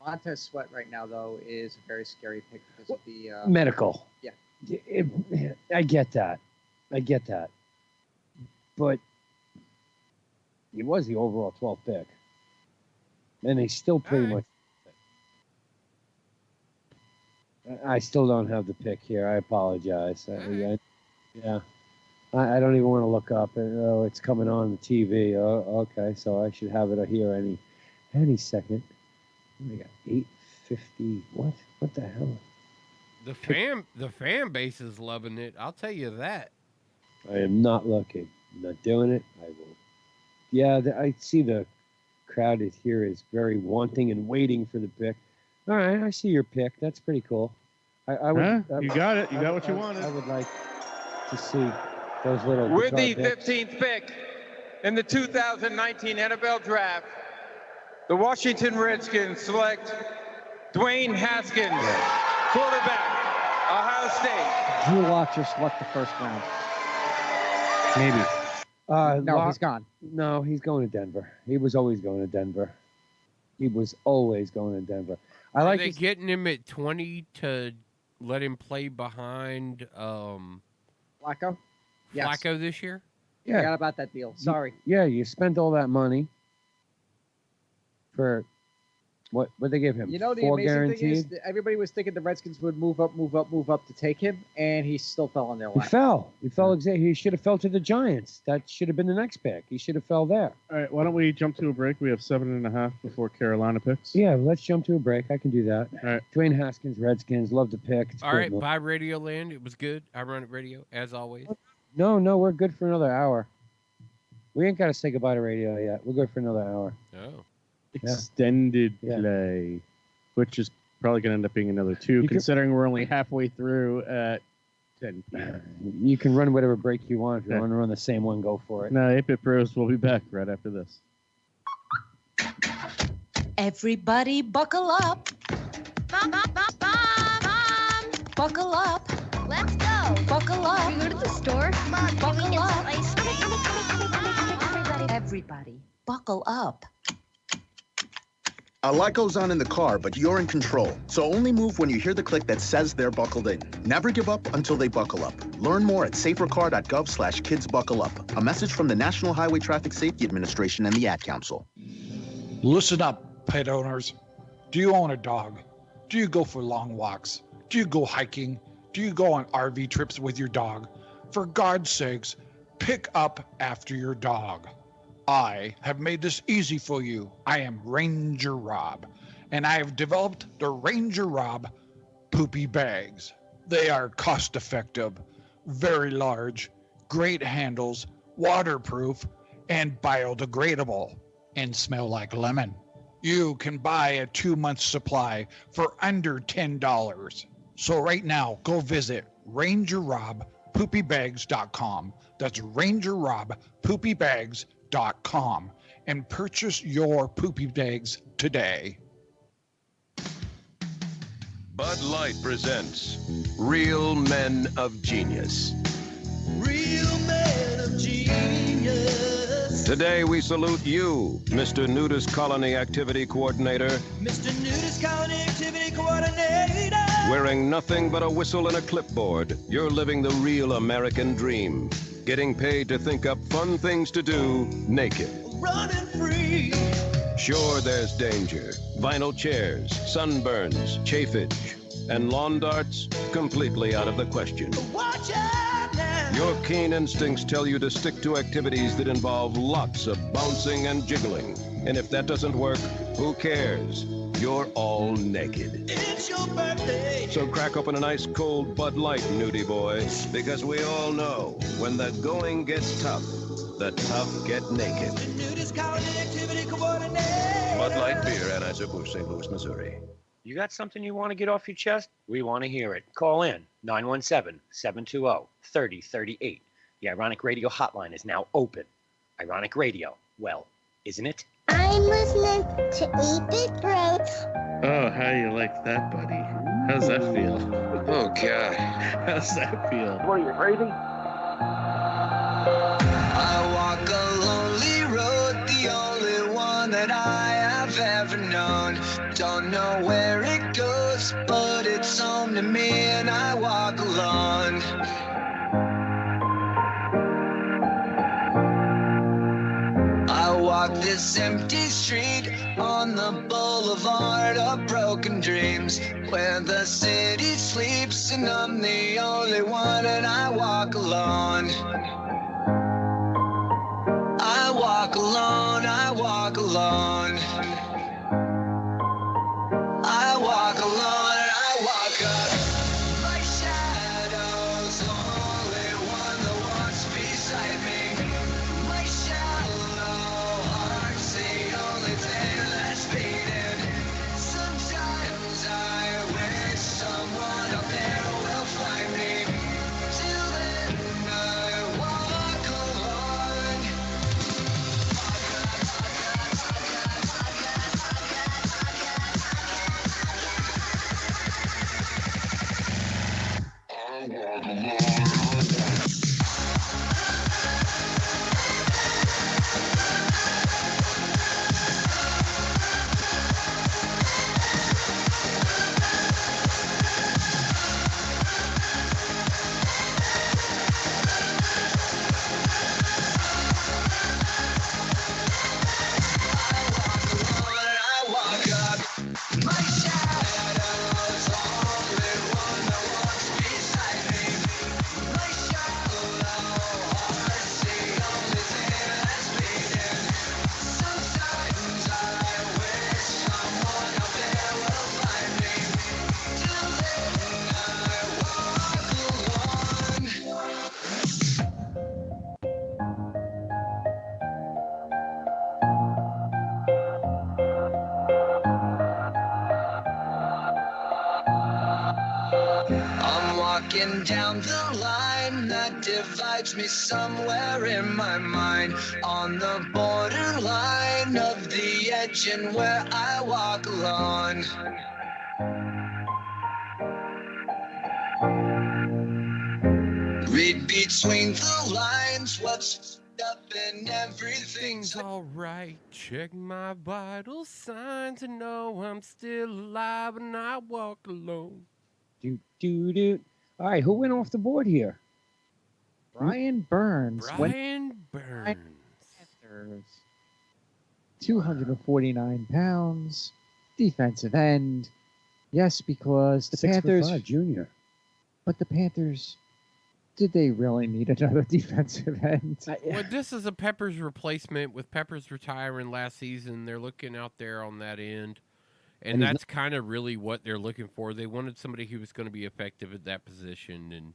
[SPEAKER 3] Montez Sweat right now, though, is a very scary pick because of the
[SPEAKER 1] Medical.
[SPEAKER 3] Yeah.
[SPEAKER 1] I get that. But he was the overall 12th pick. And they still pretty much. I still don't have the pick here. I apologize. I don't even want to look up. Oh, it's coming on the TV. Oh, okay. So I should have it here any second. We got 8:50. What the hell?
[SPEAKER 4] The fan base is loving it. I'll tell you that.
[SPEAKER 1] I am not looking. I'm not doing it. I will. Yeah, I see the crowd here is very wanting and waiting for the pick. All right, I see your pick. That's pretty cool. I would.
[SPEAKER 2] You got it. You got what you wanted.
[SPEAKER 1] I would like to see those little.
[SPEAKER 5] With the
[SPEAKER 1] guitar picks.
[SPEAKER 5] 15th pick in the 2019 NFL Draft, the Washington Redskins select Dwayne Haskins, quarterback, Ohio State.
[SPEAKER 3] Drew Lock just left the first round.
[SPEAKER 2] Maybe.
[SPEAKER 3] No, he's gone.
[SPEAKER 1] No, he's going to Denver. He was always going to Denver.
[SPEAKER 4] Are they getting him at 20 to let him play behind
[SPEAKER 3] Flacco? Yes.
[SPEAKER 4] Flacco this year?
[SPEAKER 1] Yeah.
[SPEAKER 3] Forgot about that deal. Sorry.
[SPEAKER 1] Yeah, you spent all that money for What they give him?
[SPEAKER 3] You know, the
[SPEAKER 1] 4
[SPEAKER 3] amazing
[SPEAKER 1] guaranteed.
[SPEAKER 3] thing is that everybody was thinking the Redskins would move up to take him, and he still fell on their
[SPEAKER 1] He
[SPEAKER 3] lap.
[SPEAKER 1] fell. He fell. He should have fell to the Giants. That should have been the next pick. He should have fell there.
[SPEAKER 2] All right, why don't we jump to a break? We have 7.5 before Carolina picks.
[SPEAKER 1] Yeah, let's jump to a break. I can do that.
[SPEAKER 2] All right.
[SPEAKER 1] Dwayne Haskins, Redskins, love the pick. It's
[SPEAKER 4] All
[SPEAKER 1] great
[SPEAKER 4] right,
[SPEAKER 1] move.
[SPEAKER 4] bye Radio Land. It was good. I run it radio as always.
[SPEAKER 1] No, we're good for another hour. We ain't got to say goodbye to radio yet. We're good for another hour.
[SPEAKER 4] Oh.
[SPEAKER 2] Extended play, which is probably going to end up being another 2, considering we're only halfway through at 10 p.m.
[SPEAKER 1] You can run whatever break you want. If you want to run the same one, go for it.
[SPEAKER 2] No, 8-Bit Bros will be back right after this.
[SPEAKER 10] Everybody buckle up. Buckle up.
[SPEAKER 11] Let's go.
[SPEAKER 10] Buckle up.
[SPEAKER 11] Can we go to the store? Come on, can we
[SPEAKER 10] Buckle
[SPEAKER 11] get
[SPEAKER 10] up.
[SPEAKER 11] some ice cream?
[SPEAKER 10] Everybody buckle up.
[SPEAKER 12] A lot goes on in the car, but you're in control. So only move when you hear the click that says they're buckled in. Never give up until they buckle up. Learn more at safercar.gov/kidsbuckleup. A message from the National Highway Traffic Safety Administration and the Ad Council.
[SPEAKER 20] Listen up, pet owners. Do you own a dog? Do you go for long walks? Do you go hiking? Do you go on RV trips with your dog? For God's sakes, pick up after your dog. I have made this easy for you. I am Ranger Rob, and I have developed the Ranger Rob poopy bags. They are cost-effective, very large, great handles, waterproof, and biodegradable, and smell like lemon. You can buy a 2-month supply for under $10. So right now, go visit RangerRobPoopyBags.com. That's RangerRobPoopyBags.com and purchase your poopy bags today.
[SPEAKER 8] Bud Light presents Real Men of Genius.
[SPEAKER 9] Real men of genius.
[SPEAKER 8] Today we salute you, Mr. Nudist Colony Activity Coordinator,
[SPEAKER 9] Mr. Nudist Colony Activity Coordinator.
[SPEAKER 8] wearing nothing but a whistle and a clipboard. You're living the real American dream. Getting paid to think up fun things to do naked.
[SPEAKER 9] Running free.
[SPEAKER 8] Sure, there's danger. Vinyl chairs, sunburns, chafage, and lawn darts completely out of the question.
[SPEAKER 9] Watch out now.
[SPEAKER 8] Your keen instincts tell you to stick to activities that involve lots of bouncing and jiggling. And if that doesn't work, who cares? You're all naked.
[SPEAKER 9] It's your birthday.
[SPEAKER 8] So crack open an ice cold Bud Light, nudie boy, because we all know when the going gets tough, the tough get naked.
[SPEAKER 9] The Nudist Colony Activity Coordinator.
[SPEAKER 8] Bud Light Beer, Anheuser-Busch, St. Louis, Missouri.
[SPEAKER 13] You got something you want to get off your chest? We want to hear it. Call in 917-720-3038. The Ironic Radio hotline is now open. Ironic Radio, well, isn't it?
[SPEAKER 11] I'm listening to 8-Bit Bros.
[SPEAKER 2] Oh, how you like that, buddy? How's that feel?
[SPEAKER 21] Oh, God.
[SPEAKER 2] How's that feel?
[SPEAKER 21] What are you, crazy?
[SPEAKER 9] I walk a lonely road, the only one that I have ever known. Don't know where it goes, but it's home to me and I walk alone. I walk this empty street on the boulevard of broken dreams, where the city sleeps and I'm the only one and I walk alone. I walk alone, I walk alone. I walk alone and I walk up. My shadow's the only one that walks beside me. My shallow heart's the only thing that's beating. Sometimes I wish someone up there will find me. Till then I walk. breaking down the line that divides me somewhere in my mind. On the borderline of the edge and where I walk alone. Read between the lines what's up in everything's
[SPEAKER 4] all right. Check my vital signs to know I'm still alive and I walk alone.
[SPEAKER 1] Do. All right, who went off the board here?
[SPEAKER 3] Brian Burns.
[SPEAKER 4] Brian Burns.
[SPEAKER 3] 249 pounds. Defensive end. Yes, because the
[SPEAKER 1] 6'5"
[SPEAKER 3] Panthers.
[SPEAKER 1] junior.
[SPEAKER 3] But the Panthers, did they really need another defensive end?
[SPEAKER 4] Well, this is a Peppers replacement. With Peppers retiring last season, they're looking out there on that end. And that's kind of really what they're looking for. They wanted somebody who was going to be effective at that position. And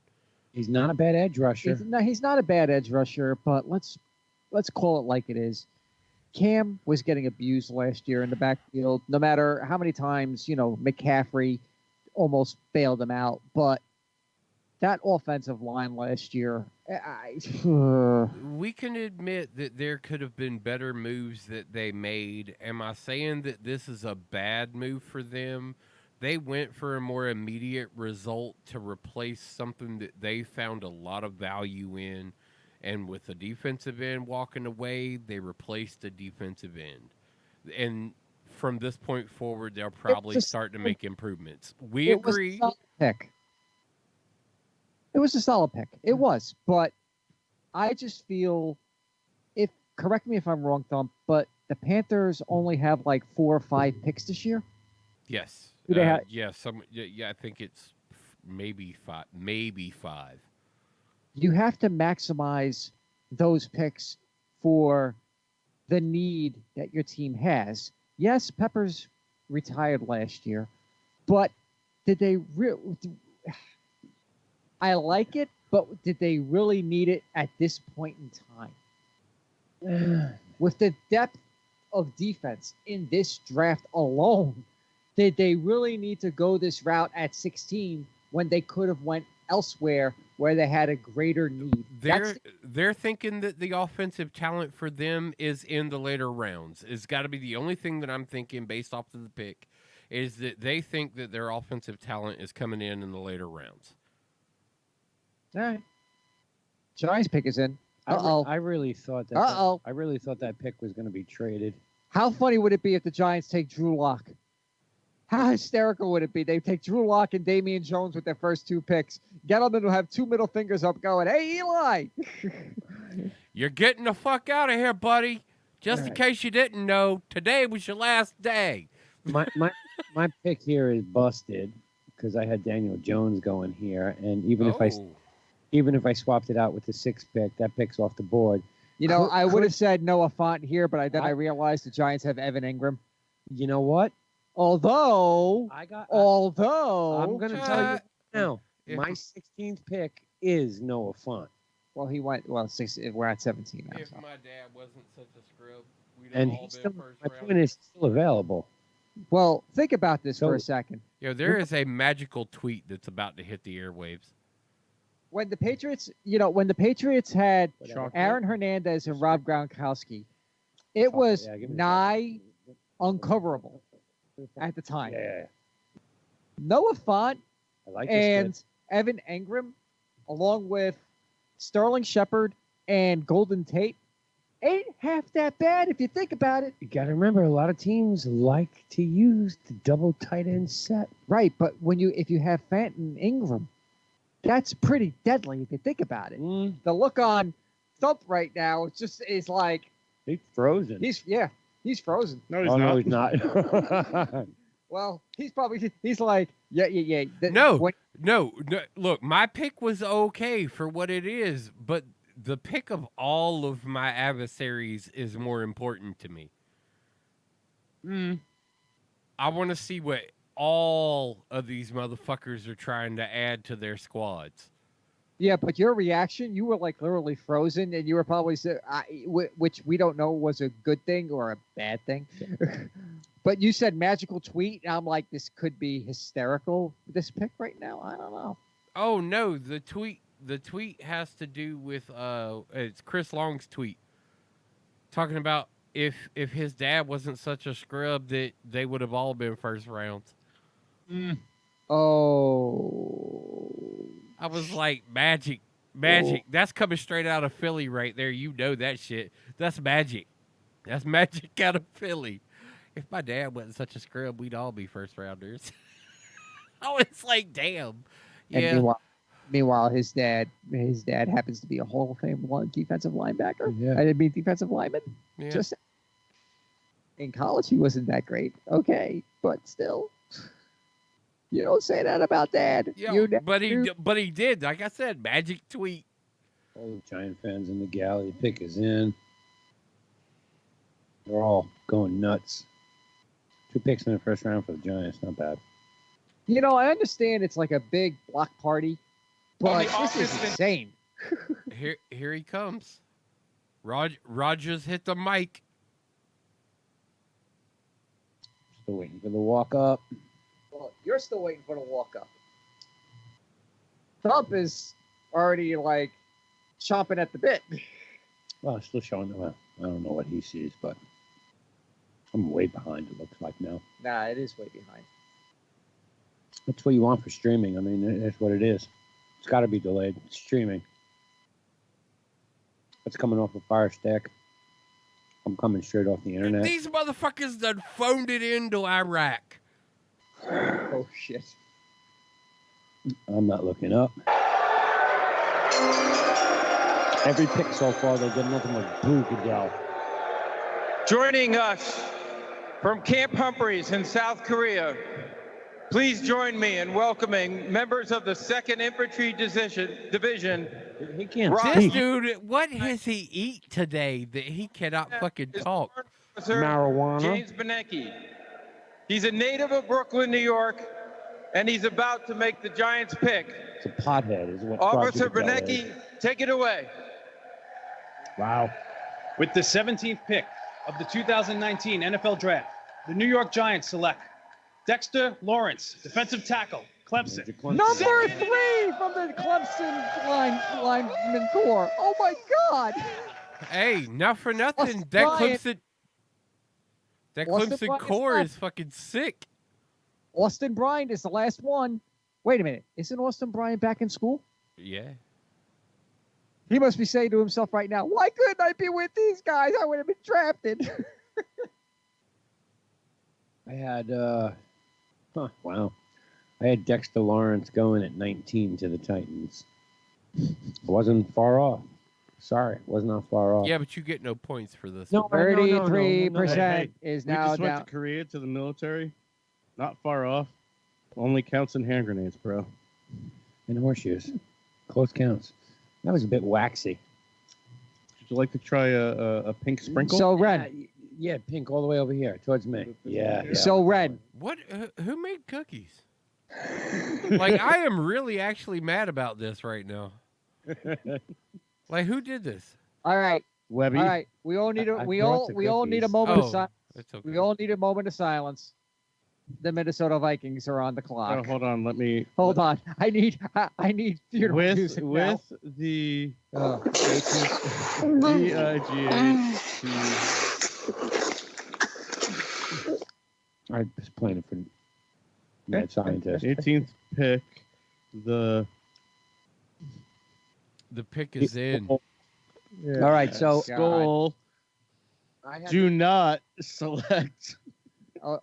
[SPEAKER 1] he's not a bad edge rusher.
[SPEAKER 3] He's not a bad edge rusher, but let's call it like it is. Cam was getting abused last year in the backfield, no matter how many times, McCaffrey almost bailed him out. But that offensive line last year,
[SPEAKER 4] we can admit that there could have been better moves that they made. Am I saying that this is a bad move for them? They went for a more immediate result to replace something that they found a lot of value in. And with the defensive end walking away, they replaced the defensive end. And from this point forward, they'll probably start to make improvements. We agree.
[SPEAKER 3] It was a solid pick. It was. But I just feel, correct me if I'm wrong, Thump, but the Panthers only have like 4 or 5 picks this year?
[SPEAKER 4] Yes.
[SPEAKER 3] Do they have?
[SPEAKER 4] Yeah, I think it's maybe 5. Maybe 5.
[SPEAKER 3] You have to maximize those picks for the need that your team has. Yes, Peppers retired last year, but did they I like it, but did they really need it at this point in time? With the depth of defense in this draft alone, did they really need to go this route at 16 when they could have went elsewhere where they had a greater need?
[SPEAKER 4] They're thinking that the offensive talent for them is in the later rounds. It's got to be the only thing that I'm thinking based off of the pick is that they think that their offensive talent is coming in the later rounds.
[SPEAKER 3] All right. Giants pick is in.
[SPEAKER 1] I really thought that. I really thought that pick was going to be traded.
[SPEAKER 3] How funny would it be if the Giants take Drew Lock? How hysterical would it be? They take Drew Lock and Damian Jones with their first 2 picks. Gettleman will have 2 middle fingers up going, "Hey, Eli."
[SPEAKER 4] You're getting the fuck out of here, buddy. Just in case you didn't know, today was your last day.
[SPEAKER 1] My pick here is busted because I had Daniel Jones going here, and even if I swapped it out with the 6th pick, that pick's off the board.
[SPEAKER 3] I would have said Noah Font here, but then I realized the Giants have Evan Ingram.
[SPEAKER 1] You know what?
[SPEAKER 3] Although I'm
[SPEAKER 1] going to tell you now, my 16th pick is Noah Font.
[SPEAKER 3] Well, he went 6. We're at 17 now.
[SPEAKER 4] If my dad wasn't such a scrub, we'd
[SPEAKER 1] and
[SPEAKER 4] all
[SPEAKER 1] he's
[SPEAKER 4] been
[SPEAKER 1] still,
[SPEAKER 4] first
[SPEAKER 1] my
[SPEAKER 4] round.
[SPEAKER 1] point is still available.
[SPEAKER 3] Well, think about this for a second.
[SPEAKER 4] There is a magical tweet that's about to hit the airwaves.
[SPEAKER 3] When the Patriots, had Aaron Hernandez and Rob Gronkowski, it was nigh uncoverable at the time.
[SPEAKER 1] Yeah.
[SPEAKER 3] Noah Font and
[SPEAKER 1] kid.
[SPEAKER 3] Evan Ingram, along with Sterling Shepard and Golden Tate, ain't half that bad if you think about it.
[SPEAKER 1] You got to remember, a lot of teams like to use the double tight end set.
[SPEAKER 3] Right, but if you have Fant and Ingram, that's pretty deadly if you think about it. The look on Thump right now is like
[SPEAKER 1] he's frozen.
[SPEAKER 3] He's frozen.
[SPEAKER 1] No, he's not.
[SPEAKER 3] Well, he's like, yeah.
[SPEAKER 4] No. Look, my pick was okay for what it is, but the pick of all of my adversaries is more important to me. I want to see what all of these motherfuckers are trying to add to their squads.
[SPEAKER 3] Yeah, but your reaction, you were like literally frozen, and you were probably, which we don't know was a good thing or a bad thing. But you said magical tweet, and I'm like, this could be hysterical, this pick right now. I don't know.
[SPEAKER 4] Oh no, the tweet has to do with it's Chris Long's tweet talking about if his dad wasn't such a scrub that they would have all been first rounds.
[SPEAKER 3] Oh.
[SPEAKER 4] I was like, magic. That's coming straight out of Philly right there. You know that shit. That's magic. That's magic out of Philly. If my dad wasn't such a scrub, we'd all be first rounders. I was like, damn.
[SPEAKER 3] And
[SPEAKER 4] Yeah.
[SPEAKER 3] meanwhile, his dad happens to be a Hall of Fame defensive linebacker.
[SPEAKER 1] Yeah.
[SPEAKER 3] I didn't mean defensive lineman.
[SPEAKER 4] Yeah.
[SPEAKER 3] Just in college, he wasn't that great. Okay, but still, you don't say that about Dad.
[SPEAKER 4] Yeah, but he did. Like I said, magic tweet.
[SPEAKER 1] All the Giant fans in the galley. The pick is in. They're all going nuts. 2 picks in the first round for the Giants. Not bad.
[SPEAKER 3] You know, I understand it's like a big block party, but this is insane.
[SPEAKER 4] Here he comes. Rogers hit the mic.
[SPEAKER 1] Still waiting for the walk up.
[SPEAKER 3] Well, you're still waiting for the walk up. Thump is already like chomping at the bit.
[SPEAKER 1] Well, still showing them. I don't know what he sees, but I'm way behind, it looks like now.
[SPEAKER 3] Nah, it is way behind.
[SPEAKER 1] That's what you want for streaming. I mean, that's what it is. It's got to be delayed. It's streaming. It's coming off a Fire Stick. I'm coming straight off the internet.
[SPEAKER 4] These motherfuckers done phoned it into Iraq.
[SPEAKER 3] Oh, shit.
[SPEAKER 1] I'm not looking up. Every pick so far, they've done nothing but boo Goodell.
[SPEAKER 5] Joining us from Camp Humphreys in South Korea, please join me in welcoming members of the 2nd Infantry Division.
[SPEAKER 1] He can't
[SPEAKER 4] This dude, what has he eat today that he cannot fucking talk?
[SPEAKER 1] Marijuana.
[SPEAKER 5] James Benecki. He's a native of Brooklyn, New York, and he's about to make the Giants pick.
[SPEAKER 1] It's a pothead, is what
[SPEAKER 5] Officer
[SPEAKER 1] Roger Goodell
[SPEAKER 5] Benecki,
[SPEAKER 1] is.
[SPEAKER 5] take it away.
[SPEAKER 1] Wow.
[SPEAKER 21] With the 17th pick of the 2019 NFL Draft, the New York Giants select Dexter Lawrence, defensive tackle, Clemson.
[SPEAKER 3] Number 3 from the Clemson lineman corps. Oh my God!
[SPEAKER 4] Hey, not for nothing.
[SPEAKER 3] Austin
[SPEAKER 4] That
[SPEAKER 3] Bryant. Austin
[SPEAKER 4] Clemson
[SPEAKER 3] Bryant's
[SPEAKER 4] core
[SPEAKER 3] not-
[SPEAKER 4] is fucking sick.
[SPEAKER 3] Austin Bryant is the last one. Wait a minute, isn't Austin Bryant back in school?
[SPEAKER 4] Yeah.
[SPEAKER 3] He must be saying to himself right now, "Why couldn't I be with these guys? I would have been drafted."
[SPEAKER 1] I had, wow. I had Dexter Lawrence going at 19 to the Titans. Wasn't far off. Sorry, was not far off.
[SPEAKER 4] Yeah, but you get no points for this.
[SPEAKER 1] No,
[SPEAKER 3] 33% is
[SPEAKER 2] We
[SPEAKER 3] now
[SPEAKER 2] just went
[SPEAKER 3] down.
[SPEAKER 2] to Korea to the military. Not far off. Only counts in hand grenades, bro.
[SPEAKER 1] And horseshoes. Close counts. That was a bit waxy.
[SPEAKER 2] Would you like to try a pink sprinkle?
[SPEAKER 3] So Ren,
[SPEAKER 1] Yeah, pink all the way over here towards me. Yeah.
[SPEAKER 3] so Ren,
[SPEAKER 4] What? Who made cookies? Like, I am really actually mad about this right now. Like, who did this?
[SPEAKER 3] all right,
[SPEAKER 2] Webby.
[SPEAKER 3] all right. We all need a
[SPEAKER 1] I
[SPEAKER 3] we
[SPEAKER 1] brought
[SPEAKER 3] all
[SPEAKER 1] the
[SPEAKER 3] we all need a
[SPEAKER 1] cookies.
[SPEAKER 3] moment of
[SPEAKER 4] Oh,
[SPEAKER 3] silence.
[SPEAKER 4] it's okay.
[SPEAKER 3] We all need a moment of silence. The Minnesota Vikings are on the
[SPEAKER 2] Oh,
[SPEAKER 3] clock.
[SPEAKER 2] hold on. Let me.
[SPEAKER 3] Hold on, I need funeral
[SPEAKER 2] With
[SPEAKER 3] music now.
[SPEAKER 2] the
[SPEAKER 3] Oh.
[SPEAKER 2] DIGHT
[SPEAKER 1] I was playing it for mad scientist.
[SPEAKER 2] 18th pick, the
[SPEAKER 4] pick is in.
[SPEAKER 3] All right, so
[SPEAKER 2] Skull. Do not select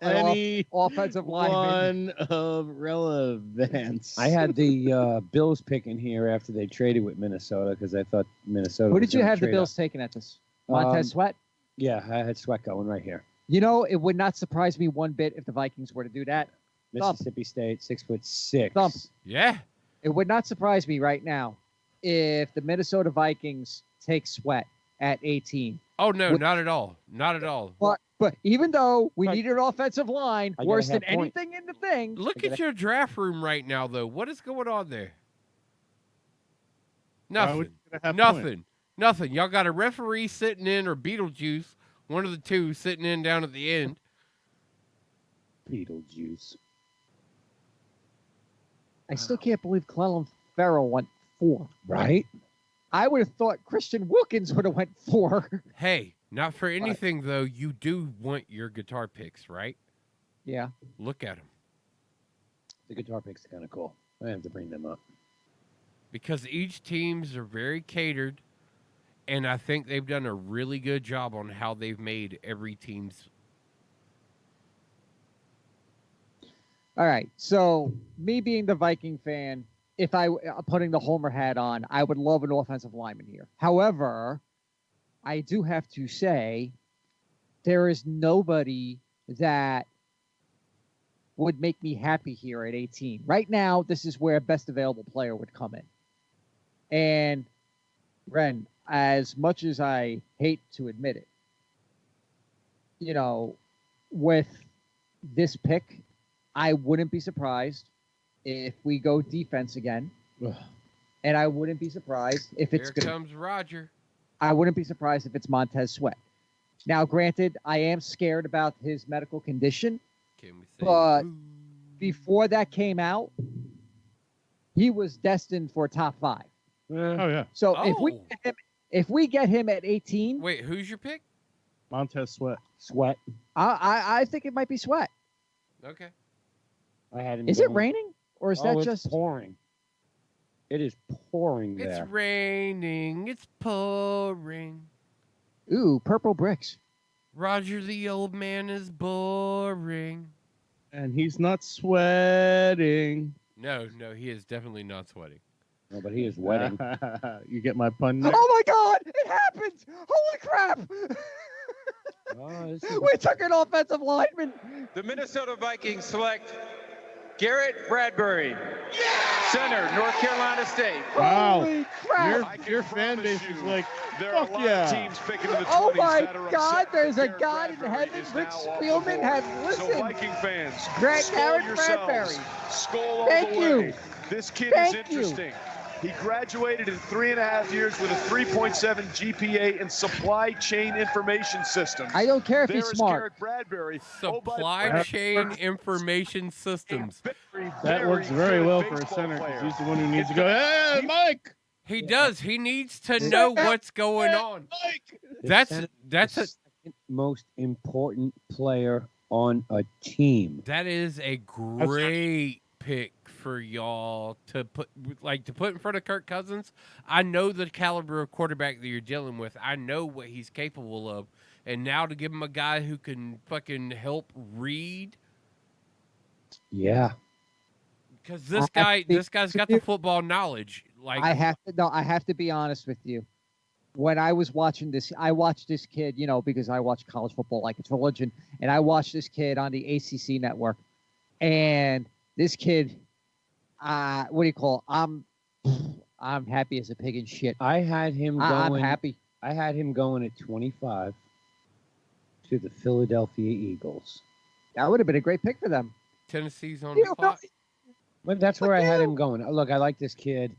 [SPEAKER 2] any
[SPEAKER 3] offensive lineman.
[SPEAKER 2] one of relevance.
[SPEAKER 1] I had the Bills picking here after they traded with Minnesota because I thought Minnesota.
[SPEAKER 3] Who
[SPEAKER 1] was
[SPEAKER 3] did you
[SPEAKER 1] gonna
[SPEAKER 3] have the
[SPEAKER 1] trade
[SPEAKER 3] Bills
[SPEAKER 1] up.
[SPEAKER 3] taking at this? Montez Sweat?
[SPEAKER 1] Yeah, I had Sweat going right here.
[SPEAKER 3] You know, it would not surprise me one bit if the Vikings were to do that.
[SPEAKER 1] Mississippi State, 6'6".
[SPEAKER 3] Thump.
[SPEAKER 4] Yeah.
[SPEAKER 3] It would not surprise me right now if the Minnesota Vikings take Sweat at 18.
[SPEAKER 4] Oh, no, not at all. Not at all.
[SPEAKER 3] But even though we needed an offensive line
[SPEAKER 1] I gotta
[SPEAKER 3] worse than
[SPEAKER 1] have point.
[SPEAKER 3] anything in the thing,
[SPEAKER 4] Look at your draft room right now, though. What is going on there?
[SPEAKER 2] Why would
[SPEAKER 4] Nothing.
[SPEAKER 2] you have
[SPEAKER 4] Nothing.
[SPEAKER 2] point?
[SPEAKER 4] Nothing. Y'all got a referee sitting in or Beetlejuice, one of the two sitting in down at the end.
[SPEAKER 1] Beetlejuice.
[SPEAKER 3] I still can't believe Clellan Farrell went 4.
[SPEAKER 1] Right?
[SPEAKER 3] I would have thought Christian Wilkins would have went 4.
[SPEAKER 4] Hey, not for anything though. You do want your guitar picks, right?
[SPEAKER 3] Yeah.
[SPEAKER 4] Look at them.
[SPEAKER 1] The guitar picks are kind of cool. I have to bring them up.
[SPEAKER 4] Because each teams are very catered, and I think they've done a really good job on how they've made every team's.
[SPEAKER 3] All right. So, me being the Viking fan, if I putting the Homer hat on, I would love an offensive lineman here. However, I do have to say there is nobody that would make me happy here at 18. Right now, this is where best available player would come in. And Ren, as much as I hate to admit it, you know, with this pick, I wouldn't be surprised if we go defense again. And I wouldn't be surprised if it's
[SPEAKER 4] Here comes Roger.
[SPEAKER 3] I wouldn't be surprised if it's Montez Sweat. Now, granted, I am scared about his medical condition, but before that came out, he was destined for top 5.
[SPEAKER 2] Oh yeah.
[SPEAKER 3] So if we get him at 18,
[SPEAKER 4] wait, who's your pick?
[SPEAKER 2] Montez Sweat.
[SPEAKER 1] Sweat.
[SPEAKER 3] I think it might be Sweat.
[SPEAKER 4] Okay.
[SPEAKER 1] I had him.
[SPEAKER 3] Is it raining or is that
[SPEAKER 1] it's
[SPEAKER 3] just
[SPEAKER 1] pouring? It is pouring
[SPEAKER 4] It's
[SPEAKER 1] there.
[SPEAKER 4] raining. It's pouring.
[SPEAKER 3] Ooh, purple bricks.
[SPEAKER 4] Roger the old man is boring.
[SPEAKER 2] And he's not sweating.
[SPEAKER 4] No, he is definitely not sweating.
[SPEAKER 1] No, but he is wetting.
[SPEAKER 2] You get my pun there?
[SPEAKER 3] Oh my God! It happened! Holy crap! We took an offensive lineman.
[SPEAKER 5] The Minnesota Vikings select Garrett Bradbury, center, North Carolina State.
[SPEAKER 2] Wow.
[SPEAKER 3] Holy crap!
[SPEAKER 2] Your fan base is like,
[SPEAKER 19] There are
[SPEAKER 2] fuck
[SPEAKER 19] a lot
[SPEAKER 2] yeah.
[SPEAKER 19] of teams picking in the 20s
[SPEAKER 3] Oh my
[SPEAKER 19] that are
[SPEAKER 3] God!
[SPEAKER 19] upset
[SPEAKER 3] There's
[SPEAKER 19] that
[SPEAKER 3] a
[SPEAKER 19] Garrett
[SPEAKER 3] God in
[SPEAKER 19] Bradbury
[SPEAKER 3] heaven.
[SPEAKER 19] is
[SPEAKER 3] Rick
[SPEAKER 19] now off the
[SPEAKER 3] Spielman
[SPEAKER 19] board.
[SPEAKER 3] has
[SPEAKER 19] So
[SPEAKER 3] listened.
[SPEAKER 19] Viking fans,
[SPEAKER 3] Garrett
[SPEAKER 19] skull yourselves.
[SPEAKER 3] Bradbury.
[SPEAKER 19] Skull all
[SPEAKER 3] Thank
[SPEAKER 19] the
[SPEAKER 3] you.
[SPEAKER 19] way. This kid
[SPEAKER 3] Thank
[SPEAKER 19] is
[SPEAKER 3] you.
[SPEAKER 19] interesting. He graduated in 3.5 years with a 3.7 GPA in supply chain information systems.
[SPEAKER 3] I don't care if
[SPEAKER 19] There
[SPEAKER 3] he's
[SPEAKER 19] is
[SPEAKER 3] smart.
[SPEAKER 19] Garrett Bradbury.
[SPEAKER 4] Supply chain information systems.
[SPEAKER 2] That works very well for a center because he's the one who needs to go, hey, Mike!
[SPEAKER 4] He does. He needs to know what's going on. That's a
[SPEAKER 1] second most important player on a team.
[SPEAKER 4] that is a great pick for y'all to put in front of Kirk Cousins. I know the caliber of quarterback that you're dealing with. I know what he's capable of. And now to give him a guy who can fucking help read.
[SPEAKER 1] Yeah.
[SPEAKER 4] Because this guy's got the football knowledge. Like
[SPEAKER 3] I have to be honest with you. When I was watching this, I watched this kid, because I watch college football like it's religion, and I watched this kid on the ACC network, and this kid, what do you call it? I'm happy as a pig in shit.
[SPEAKER 1] I had him going.
[SPEAKER 3] I'm happy.
[SPEAKER 1] I had him going at 25 to the Philadelphia Eagles.
[SPEAKER 3] That would have been a great pick for them.
[SPEAKER 4] Tennessee's on the clock.
[SPEAKER 1] But that's where I had him going. Look, I like this kid.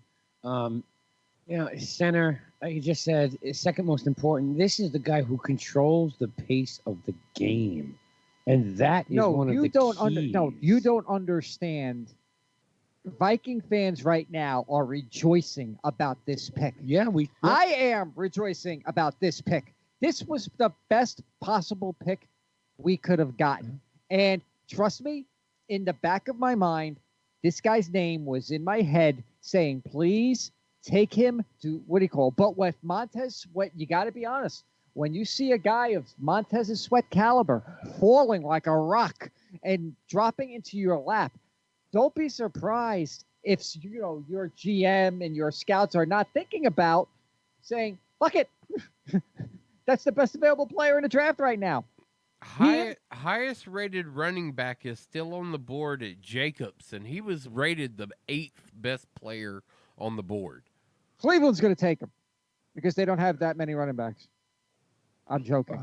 [SPEAKER 1] Center, like you just said, is second most important. This is the guy who controls the pace of the game. And that is one of the keys.
[SPEAKER 3] You don't understand. Viking fans right now are rejoicing about this pick.
[SPEAKER 1] Yeah,
[SPEAKER 3] I am rejoicing about this pick. This was the best possible pick we could have gotten. And trust me, in the back of my mind, this guy's name was in my head saying, please take him to but with Montez Sweat, you got to be honest. When you see a guy of Montez's Sweat caliber falling like a rock and dropping into your lap, don't be surprised if your GM and your scouts are not thinking about saying, fuck it. That's the best available player in the draft right now.
[SPEAKER 4] Highest rated running back is still on the board at Jacobs, and he was rated the 8th best player on the board.
[SPEAKER 3] Cleveland's going to take him because they don't have that many running backs. I'm joking.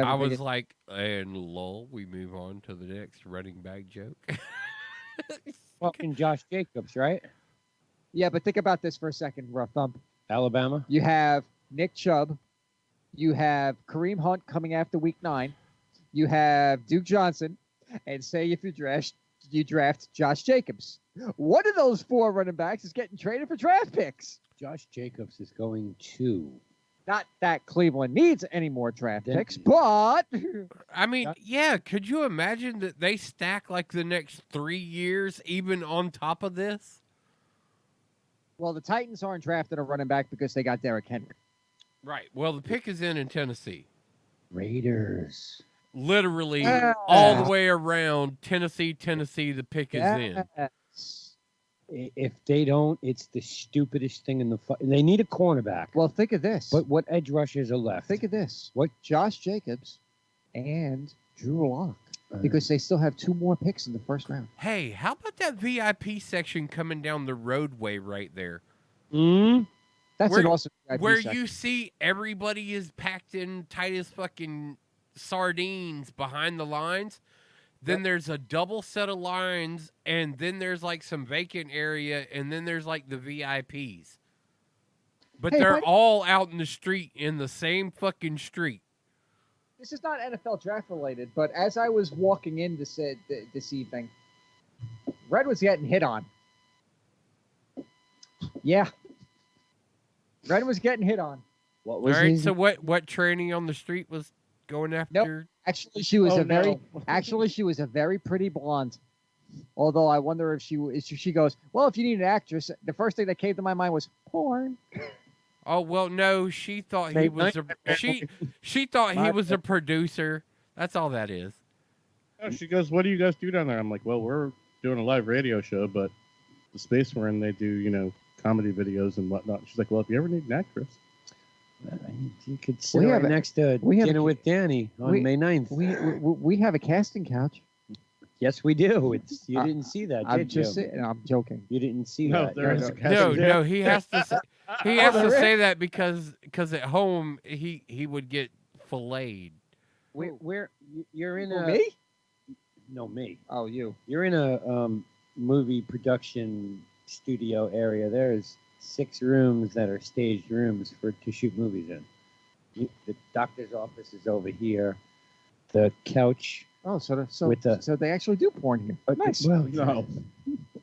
[SPEAKER 4] I was like, and lol, we move on to the next running back joke.
[SPEAKER 1] Fucking Josh Jacobs, right?
[SPEAKER 3] Yeah, but think about this for a second, rough thump.
[SPEAKER 1] Alabama.
[SPEAKER 3] You have Nick Chubb. You have Kareem Hunt coming after week 9. You have Duke Johnson. And say if you draft Josh Jacobs. One of those 4 running backs is getting traded for draft picks.
[SPEAKER 1] Josh Jacobs is going to.
[SPEAKER 3] Not that Cleveland needs any more draft picks, but
[SPEAKER 4] I mean, yeah, could you imagine that they stack like the next 3 years even on top of this?
[SPEAKER 3] well, the Titans aren't drafting a running back because they got Derrick Henry.
[SPEAKER 4] Right. Well, the pick is in Tennessee.
[SPEAKER 1] Raiders.
[SPEAKER 4] Literally all the way around Tennessee, the pick is in.
[SPEAKER 1] If they don't, it's the stupidest thing in the. They need a cornerback.
[SPEAKER 3] Well, think of this.
[SPEAKER 1] But what edge rushers are left?
[SPEAKER 3] Think of this.
[SPEAKER 1] What?
[SPEAKER 3] Josh Jacobs and Drew Lock. Because they still have 2 more picks in the first round.
[SPEAKER 4] Hey, how about that VIP section coming down the roadway right there?
[SPEAKER 3] That's an awesome VIP
[SPEAKER 4] where
[SPEAKER 3] section.
[SPEAKER 4] you see everybody is packed in tight as fucking sardines behind the lines. Then there's a double set of lines, and then there's like some vacant area, and then there's like the VIPs. But
[SPEAKER 3] Hey,
[SPEAKER 4] they're all out in the street in the same fucking street.
[SPEAKER 3] This is not NFL draft related, but as I was walking in this evening, Red was getting hit on. Yeah. Red was getting hit on.
[SPEAKER 1] What
[SPEAKER 4] All right, so what tranny on the street was going after?
[SPEAKER 3] Actually, she was she was a very pretty blonde. Although I wonder if she goes, well, if you need an actress, the first thing that came to my mind was porn.
[SPEAKER 4] Oh well, no, she thought he was she thought he was a producer. That's all that is.
[SPEAKER 2] Oh, she goes, "What do you guys do down there?" I'm like, "Well, we're doing a live radio show, but the space we're in, they do comedy videos and whatnot." She's like, "Well, if you ever need an actress."
[SPEAKER 1] You could sit right next to Dinner with Danny on May 9th.
[SPEAKER 3] We have a casting couch.
[SPEAKER 1] Yes, we do. You didn't see that, did you?
[SPEAKER 3] I'm joking.
[SPEAKER 1] You didn't see
[SPEAKER 2] No,
[SPEAKER 1] that.
[SPEAKER 2] there is a
[SPEAKER 4] No, he has to say, say that because at home he would get filleted.
[SPEAKER 1] Where you're in
[SPEAKER 3] me?
[SPEAKER 1] No, me.
[SPEAKER 3] Oh, you.
[SPEAKER 1] You're in a movie production studio area. There's 6 rooms that are staged rooms to shoot movies in. The doctor's office is over here. The couch.
[SPEAKER 3] Oh, so they actually do porn here. Nice.
[SPEAKER 1] Well,
[SPEAKER 2] No.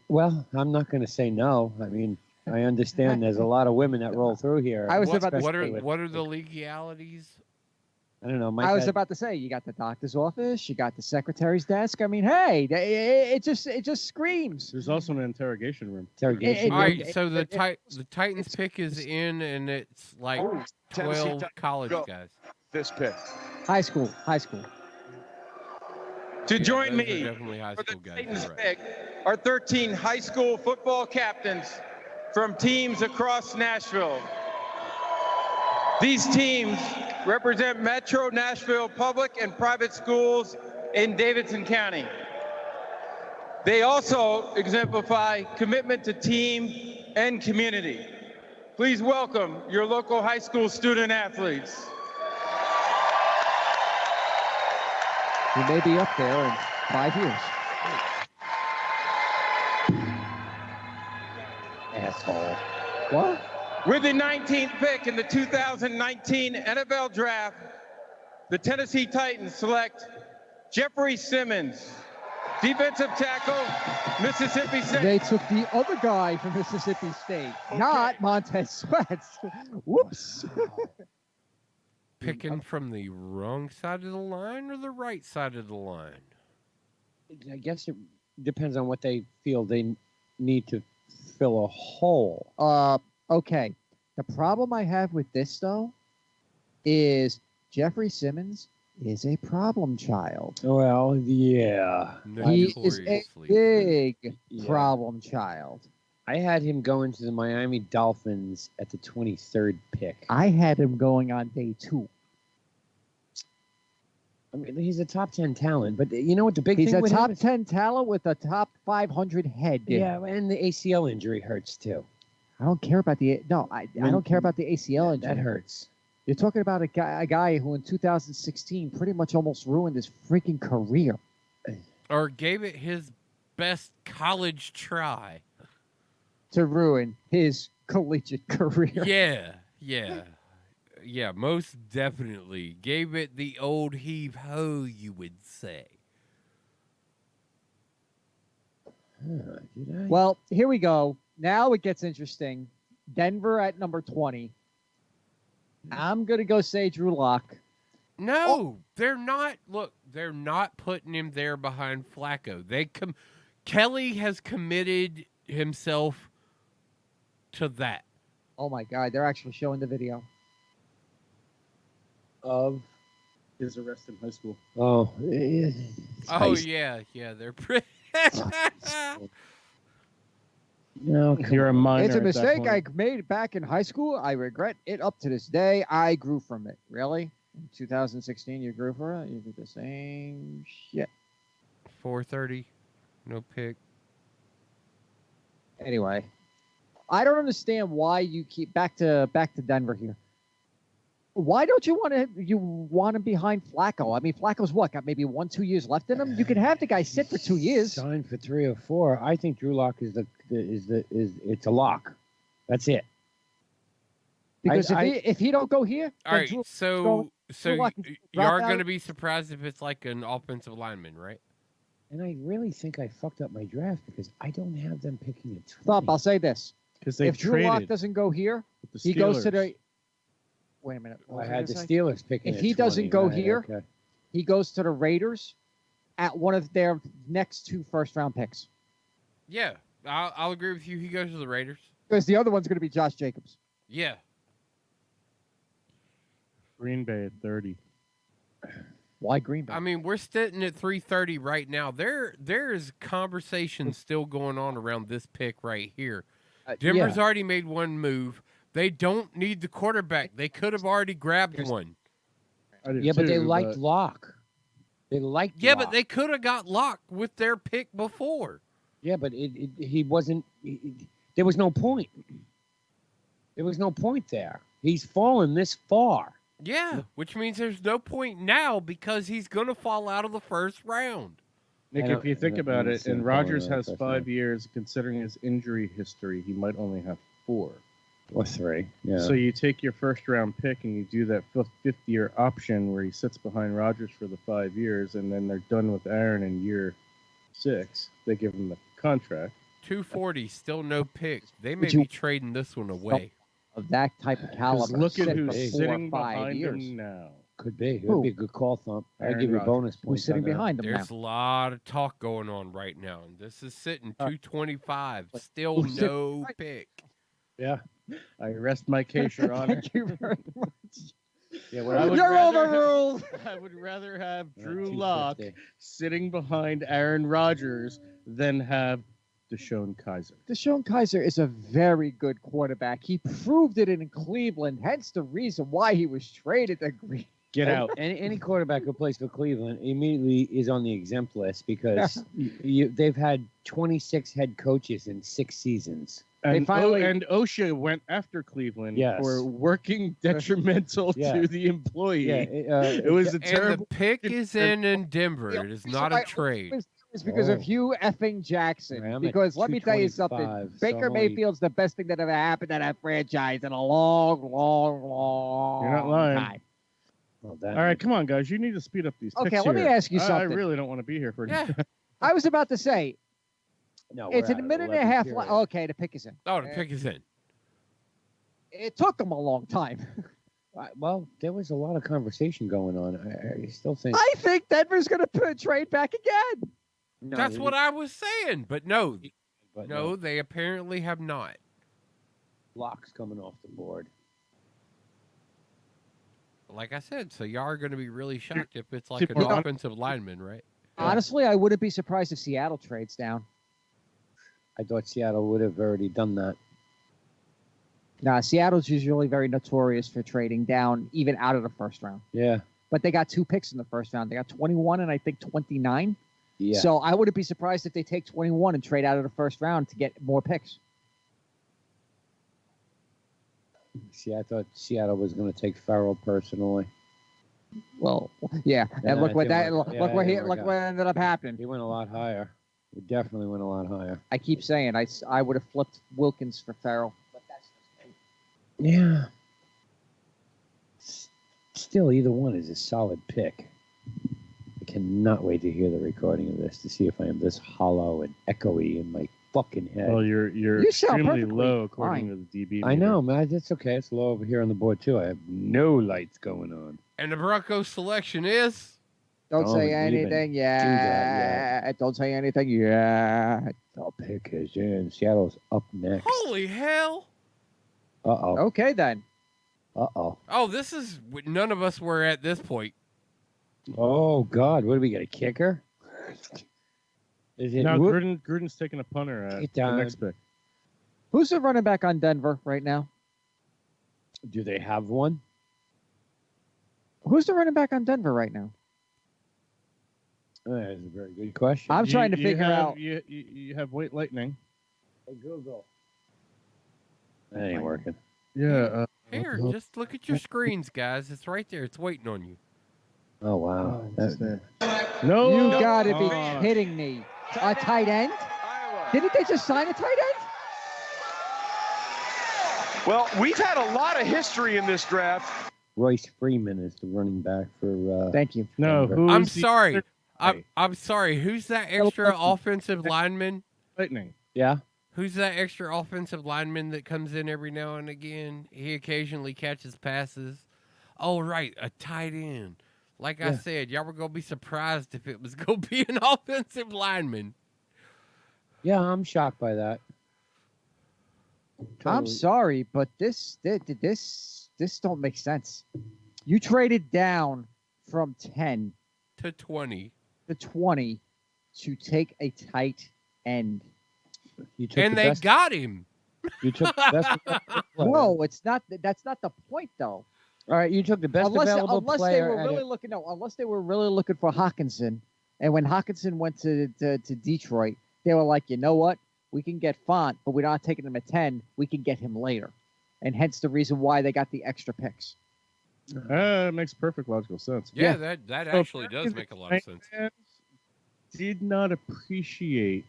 [SPEAKER 1] Well, I'm not going to say no. I mean, I understand there's a lot of women that roll through here.
[SPEAKER 4] What are the legalities?
[SPEAKER 1] I don't know.
[SPEAKER 3] I was about to say, you got the doctor's office, you got the secretary's desk. I mean, hey, it just screams.
[SPEAKER 2] There's also an interrogation room.
[SPEAKER 4] All right, so the Titans pick is in, and it's like 12 college guys.
[SPEAKER 19] This pick.
[SPEAKER 3] High school.
[SPEAKER 5] To join
[SPEAKER 4] Those
[SPEAKER 5] me
[SPEAKER 4] are definitely high
[SPEAKER 5] for the
[SPEAKER 4] school guys.
[SPEAKER 5] Titans
[SPEAKER 4] You're right.
[SPEAKER 5] pick are 13 high school football captains from teams across Nashville. These teams represent Metro Nashville public and private schools in Davidson County. They also exemplify commitment to team and community. Please welcome your local high school student athletes.
[SPEAKER 3] He may be up there in 5 years.
[SPEAKER 1] Asshole.
[SPEAKER 3] What?
[SPEAKER 5] With the 19th pick in the 2019 NFL Draft, the Tennessee Titans select Jeffrey Simmons, defensive tackle, Mississippi State.
[SPEAKER 3] They took the other guy from Mississippi State, not Montez Sweat. Whoops.
[SPEAKER 4] Picking from the wrong side of the line or the right side of the line?
[SPEAKER 1] I guess it depends on what they feel they need to fill a hole.
[SPEAKER 3] Okay. The problem I have with this, though, is Jeffrey Simmons is a problem child.
[SPEAKER 1] Well, yeah.
[SPEAKER 3] He is a big problem child.
[SPEAKER 1] I had him going to the Miami Dolphins at the 23rd pick.
[SPEAKER 3] I had him going on day 2.
[SPEAKER 1] I mean, he's a top 10 talent, but you know what the big
[SPEAKER 3] He's
[SPEAKER 1] thing
[SPEAKER 3] a
[SPEAKER 1] with
[SPEAKER 3] top
[SPEAKER 1] him is?
[SPEAKER 3] 10 talent with a top 500 head.
[SPEAKER 1] Yeah, and the ACL injury hurts too.
[SPEAKER 3] I don't care about the I don't care about the ACL injury.
[SPEAKER 1] That hurts.
[SPEAKER 3] You're talking about a guy who in 2016 pretty much almost ruined his freaking career.
[SPEAKER 4] Or gave it his best college try.
[SPEAKER 3] To ruin his collegiate career.
[SPEAKER 4] Yeah, most definitely. Gave it the old heave-ho, you would say.
[SPEAKER 1] Did I?
[SPEAKER 3] Well, here we go. Now it gets interesting. Denver at number 20. I'm going to go say Drew Lock.
[SPEAKER 4] No, they're not. Look, they're not putting him there behind Flacco. Kelly has committed himself to that.
[SPEAKER 3] Oh my God, they're actually showing the video.
[SPEAKER 1] Of
[SPEAKER 2] his arrest in high school.
[SPEAKER 1] Oh,
[SPEAKER 4] Yeah, they're pretty.
[SPEAKER 1] No,
[SPEAKER 2] you're a minor.
[SPEAKER 3] It's a
[SPEAKER 2] at that
[SPEAKER 3] mistake I
[SPEAKER 2] point.
[SPEAKER 3] made back in high school. I regret it up to this day. I grew from it. Really? In 2016, you grew from it? You did the same shit.
[SPEAKER 4] 4:30, no pick.
[SPEAKER 3] Anyway, I don't understand why you keep back to Denver here. Why don't you want him behind Flacco? I mean, Flacco's what? Got maybe 1-2 years left in him. You can have the guy sit for 2 years.
[SPEAKER 1] Signed for 3 or 4. I think Drew Lock is it's a lock. That's it.
[SPEAKER 3] Because if he don't go here,
[SPEAKER 4] All
[SPEAKER 3] then
[SPEAKER 4] right,
[SPEAKER 3] Drew
[SPEAKER 4] so
[SPEAKER 3] Lock can
[SPEAKER 4] you
[SPEAKER 3] drop
[SPEAKER 4] are
[SPEAKER 3] out.
[SPEAKER 4] going to be surprised if it's like an offensive lineman, right?
[SPEAKER 1] And I really think I fucked up my draft because I don't have them picking it.
[SPEAKER 3] Stop. I'll say this:
[SPEAKER 2] Because they
[SPEAKER 3] if Drew Lock
[SPEAKER 2] traded
[SPEAKER 3] doesn't go here,
[SPEAKER 2] with the
[SPEAKER 3] he goes to
[SPEAKER 2] Steelers.
[SPEAKER 3] the. Wait a minute. what
[SPEAKER 1] I
[SPEAKER 3] was
[SPEAKER 1] had
[SPEAKER 3] gonna
[SPEAKER 1] the
[SPEAKER 3] say?
[SPEAKER 1] Steelers picking
[SPEAKER 3] If
[SPEAKER 1] at
[SPEAKER 3] he doesn't
[SPEAKER 1] 20,
[SPEAKER 3] go
[SPEAKER 1] right,
[SPEAKER 3] here,
[SPEAKER 1] okay.
[SPEAKER 3] he goes to the Raiders at one of their next 2 first-round picks.
[SPEAKER 4] Yeah, I'll agree with you. He goes to the Raiders.
[SPEAKER 3] Because the other one's going to be Josh Jacobs.
[SPEAKER 4] Yeah.
[SPEAKER 2] Green Bay at 30.
[SPEAKER 3] Why Green Bay?
[SPEAKER 4] I mean, we're sitting at 3:30 right now. There is conversation still going on around this pick right here. Denver's already made one move. They don't need the quarterback. They could have already grabbed one.
[SPEAKER 1] Yeah, but they liked Locke. They liked
[SPEAKER 4] Yeah,
[SPEAKER 1] Locke.
[SPEAKER 4] but they could have got Locke with their pick before.
[SPEAKER 1] Yeah, but he wasn't. There was no point. There was no point there. He's fallen this far.
[SPEAKER 4] Yeah, which means there's no point now because he's going to fall out of the first round.
[SPEAKER 2] Nick, if you think about it, and Rodgers has
[SPEAKER 1] that's
[SPEAKER 2] 5 years, considering his injury history, he might only have 4.
[SPEAKER 1] Or 3. Yeah.
[SPEAKER 2] So you take your first-round pick and you do that fifth-year option where he sits behind Rodgers for the 5 years, and then they're done with Aaron in year 6. They give him the contract.
[SPEAKER 4] 240, still no pick. They may
[SPEAKER 3] you-
[SPEAKER 4] be trading this one away.
[SPEAKER 3] Of that type of caliber.
[SPEAKER 2] Look at
[SPEAKER 3] sit
[SPEAKER 2] who's
[SPEAKER 3] for 4 or
[SPEAKER 2] sitting
[SPEAKER 3] 5
[SPEAKER 2] behind
[SPEAKER 3] years.
[SPEAKER 2] him now.
[SPEAKER 1] Could be. It
[SPEAKER 3] Who?
[SPEAKER 1] would be a good call, Thump. I'd
[SPEAKER 2] Aaron
[SPEAKER 1] give you
[SPEAKER 2] Rodgers.
[SPEAKER 1] bonus points.
[SPEAKER 3] Who's sitting
[SPEAKER 1] on that.
[SPEAKER 3] behind him
[SPEAKER 4] There's
[SPEAKER 3] now?
[SPEAKER 4] a lot of talk going on right now, and this is sitting 225. Still
[SPEAKER 3] who's sitting
[SPEAKER 4] no
[SPEAKER 3] behind-
[SPEAKER 4] pick.
[SPEAKER 2] Yeah. I rest my case, Your Honor.
[SPEAKER 3] Thank you very much.
[SPEAKER 2] Yeah, well, I would
[SPEAKER 3] You're
[SPEAKER 2] rather
[SPEAKER 3] overruled.
[SPEAKER 2] I would rather have Drew
[SPEAKER 1] 250.
[SPEAKER 2] Lock sitting behind Aaron Rodgers than have Deshaun Kaiser.
[SPEAKER 3] Deshaun Kaiser is a very good quarterback. He proved it in Cleveland, hence the reason why he was traded to Green.
[SPEAKER 2] Get out.
[SPEAKER 1] Any quarterback who plays for Cleveland immediately is on the exempt list because they've had 26 head coaches in 6 seasons.
[SPEAKER 2] And,
[SPEAKER 3] finally-
[SPEAKER 2] and OSHA went after Cleveland
[SPEAKER 1] Yes.
[SPEAKER 2] for working detrimental
[SPEAKER 1] Yeah.
[SPEAKER 2] to the employee.
[SPEAKER 1] Yeah,
[SPEAKER 2] it was a
[SPEAKER 4] And the
[SPEAKER 2] terrible.
[SPEAKER 4] pick is in Denver.
[SPEAKER 3] The
[SPEAKER 4] It is
[SPEAKER 3] reason
[SPEAKER 4] not
[SPEAKER 3] why
[SPEAKER 4] a trade.
[SPEAKER 3] It's because of Hugh effing Jackson.
[SPEAKER 1] Right, I'm at
[SPEAKER 3] because let me tell you something.
[SPEAKER 1] 225, so
[SPEAKER 3] Baker
[SPEAKER 1] I'm only-
[SPEAKER 3] Mayfield's the best thing that ever happened to that franchise in a long, long, long
[SPEAKER 2] You're not lying.
[SPEAKER 3] time.
[SPEAKER 1] Well, that,
[SPEAKER 2] All right, come on, guys. You need to speed up these
[SPEAKER 3] Okay,
[SPEAKER 2] picks
[SPEAKER 3] let me
[SPEAKER 2] here.
[SPEAKER 3] ask you
[SPEAKER 2] I
[SPEAKER 3] something.
[SPEAKER 2] really don't want to be here for
[SPEAKER 4] Yeah.
[SPEAKER 3] I was about to say,
[SPEAKER 1] No,
[SPEAKER 3] it's
[SPEAKER 1] we're
[SPEAKER 3] a
[SPEAKER 1] out of
[SPEAKER 3] minute and a
[SPEAKER 1] 11
[SPEAKER 3] half.
[SPEAKER 1] period.
[SPEAKER 3] Okay, the pick is in.
[SPEAKER 4] Oh, the pick is in.
[SPEAKER 3] It took them a long time.
[SPEAKER 1] Well, there was a lot of conversation going on. I still think.
[SPEAKER 3] I think Denver's going to trade back again.
[SPEAKER 1] No,
[SPEAKER 4] That's what I was saying. But no,
[SPEAKER 1] but
[SPEAKER 4] no, they apparently have not.
[SPEAKER 1] Locke's coming off the board.
[SPEAKER 4] Like I said, so y'all are going to be really shocked if it's like
[SPEAKER 2] Keep
[SPEAKER 4] an
[SPEAKER 2] on-
[SPEAKER 4] offensive lineman, right?
[SPEAKER 3] Honestly, I wouldn't be surprised if Seattle trades down.
[SPEAKER 1] I thought Seattle would have already done that.
[SPEAKER 3] Nah, Seattle's usually very notorious for trading down, even out of the first round.
[SPEAKER 1] Yeah.
[SPEAKER 3] But they got 2 picks in the first round. They got 21 and I think 29.
[SPEAKER 1] Yeah.
[SPEAKER 3] So I wouldn't be surprised if they take 21 and trade out of the first round to get more picks.
[SPEAKER 1] See, I thought Seattle was going to take Farrell personally.
[SPEAKER 3] Well, yeah,
[SPEAKER 1] Yeah,
[SPEAKER 3] and look
[SPEAKER 1] it
[SPEAKER 3] what
[SPEAKER 1] didn't
[SPEAKER 3] that
[SPEAKER 1] work.
[SPEAKER 3] look
[SPEAKER 1] Yeah,
[SPEAKER 3] what
[SPEAKER 1] it
[SPEAKER 3] he
[SPEAKER 1] didn't
[SPEAKER 3] look
[SPEAKER 1] work
[SPEAKER 3] what
[SPEAKER 1] out.
[SPEAKER 3] ended up happening.
[SPEAKER 1] He went a lot higher. He definitely went a lot higher.
[SPEAKER 3] I keep saying I would have flipped Wilkins for Farrell.
[SPEAKER 1] Yeah. Still, either one is a solid pick. Like cannot wait to hear the recording of this to see if I am this hollow and echoey in my fucking head.
[SPEAKER 2] Well, you're
[SPEAKER 3] You sound
[SPEAKER 2] extremely
[SPEAKER 3] perfectly
[SPEAKER 2] low according
[SPEAKER 3] fine.
[SPEAKER 2] to the DB.
[SPEAKER 1] I know, man. That's okay. It's low over here on the board too. I have no lights going on.
[SPEAKER 4] And the Broncos selection is.
[SPEAKER 3] Don't say
[SPEAKER 1] even
[SPEAKER 3] anything
[SPEAKER 1] do that
[SPEAKER 3] yet. Don't say anything yet.
[SPEAKER 1] The pick is in. Seattle's up next.
[SPEAKER 4] Holy hell!
[SPEAKER 1] Uh-oh.
[SPEAKER 3] Okay, then.
[SPEAKER 1] Uh-oh.
[SPEAKER 4] Oh, this is none of us were at this point.
[SPEAKER 1] Oh, God. What do we get, a kicker? Is it
[SPEAKER 2] Now
[SPEAKER 1] Wood?
[SPEAKER 2] Gruden's taking a punter at
[SPEAKER 1] Get
[SPEAKER 2] the
[SPEAKER 1] down.
[SPEAKER 2] next pick.
[SPEAKER 3] Who's the running back on Denver right now?
[SPEAKER 1] Do they have one?
[SPEAKER 3] Who's the running back on Denver right now?
[SPEAKER 1] That is a very good question.
[SPEAKER 3] I'm trying to figure out.
[SPEAKER 2] You have White Lightning.
[SPEAKER 1] Hey, Google. That ain't working.
[SPEAKER 2] Yeah.
[SPEAKER 4] Here, just look at your screens, guys. It's right there. It's waiting on you.
[SPEAKER 1] Oh, wow.
[SPEAKER 2] No.
[SPEAKER 3] You gotta be
[SPEAKER 2] Oh.
[SPEAKER 3] kidding me. A tight end? Didn't they just sign a tight end?
[SPEAKER 19] Well, we've had a lot of history in this draft.
[SPEAKER 1] Royce Freeman is the running back for.
[SPEAKER 3] Thank you.
[SPEAKER 2] No,
[SPEAKER 1] Denver.
[SPEAKER 4] I'm sorry. I'm sorry. Who's that extra offensive lineman?
[SPEAKER 2] Lightning.
[SPEAKER 1] Yeah.
[SPEAKER 4] Who's that extra offensive lineman that comes in every now and again? He occasionally catches passes. Oh, right, a tight end. Like I
[SPEAKER 1] Yeah.
[SPEAKER 4] said, y'all were going to be surprised if it was going to be an offensive lineman.
[SPEAKER 1] Yeah, I'm shocked by that.
[SPEAKER 3] I'm
[SPEAKER 1] Totally.
[SPEAKER 3] sorry, but this don't make sense. You traded down from 10
[SPEAKER 4] To 20.
[SPEAKER 3] to 20 to take a tight end.
[SPEAKER 1] You took
[SPEAKER 4] And
[SPEAKER 1] the
[SPEAKER 4] they
[SPEAKER 1] best,
[SPEAKER 4] got him.
[SPEAKER 1] You took the best player.
[SPEAKER 3] No, it's not. That's not the point, though.
[SPEAKER 1] All right, you took the best available
[SPEAKER 3] Unless
[SPEAKER 1] player.
[SPEAKER 3] they were
[SPEAKER 1] at
[SPEAKER 3] really
[SPEAKER 1] it.
[SPEAKER 3] looking. No, unless they were really looking for Hawkinson, and when Hawkinson went to Detroit, they were like, you know what? We can get Font, but we're not taking him at 10. We can get him later, and hence the reason why they got the extra picks.
[SPEAKER 2] It makes perfect logical sense.
[SPEAKER 4] Yeah, that
[SPEAKER 2] So
[SPEAKER 4] actually does make a lot of sense.
[SPEAKER 2] fans did not appreciate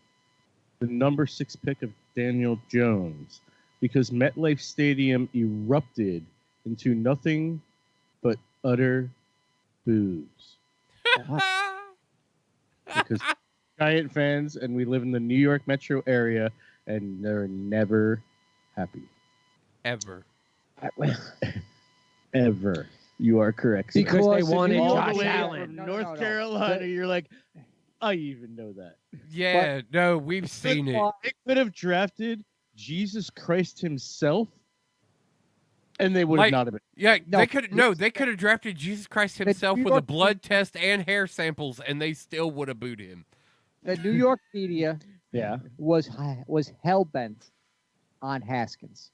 [SPEAKER 2] the number 6 pick of Daniel Jones because MetLife Stadium erupted into nothing but utter booze. Because Giant fans, and we live in the New York metro area, and they're never happy.
[SPEAKER 4] Ever.
[SPEAKER 2] Ever. You are correct. sir.
[SPEAKER 1] Because they wanted
[SPEAKER 2] all
[SPEAKER 1] Josh
[SPEAKER 2] the way
[SPEAKER 1] Allen.
[SPEAKER 2] from
[SPEAKER 3] No,
[SPEAKER 2] North
[SPEAKER 3] no, no.
[SPEAKER 2] Carolina, you're like, I even know that.
[SPEAKER 4] Yeah, no, we've seen it.
[SPEAKER 2] They could have drafted Jesus Christ himself, and they would
[SPEAKER 4] Like,
[SPEAKER 2] have not have been.
[SPEAKER 4] Yeah,
[SPEAKER 3] No,
[SPEAKER 4] they could have drafted Jesus Christ himself
[SPEAKER 3] New
[SPEAKER 4] with a
[SPEAKER 3] York-
[SPEAKER 4] blood test and hair samples, and they still would have booed him.
[SPEAKER 3] The New York media
[SPEAKER 1] Yeah.
[SPEAKER 3] was hell bent on Haskins.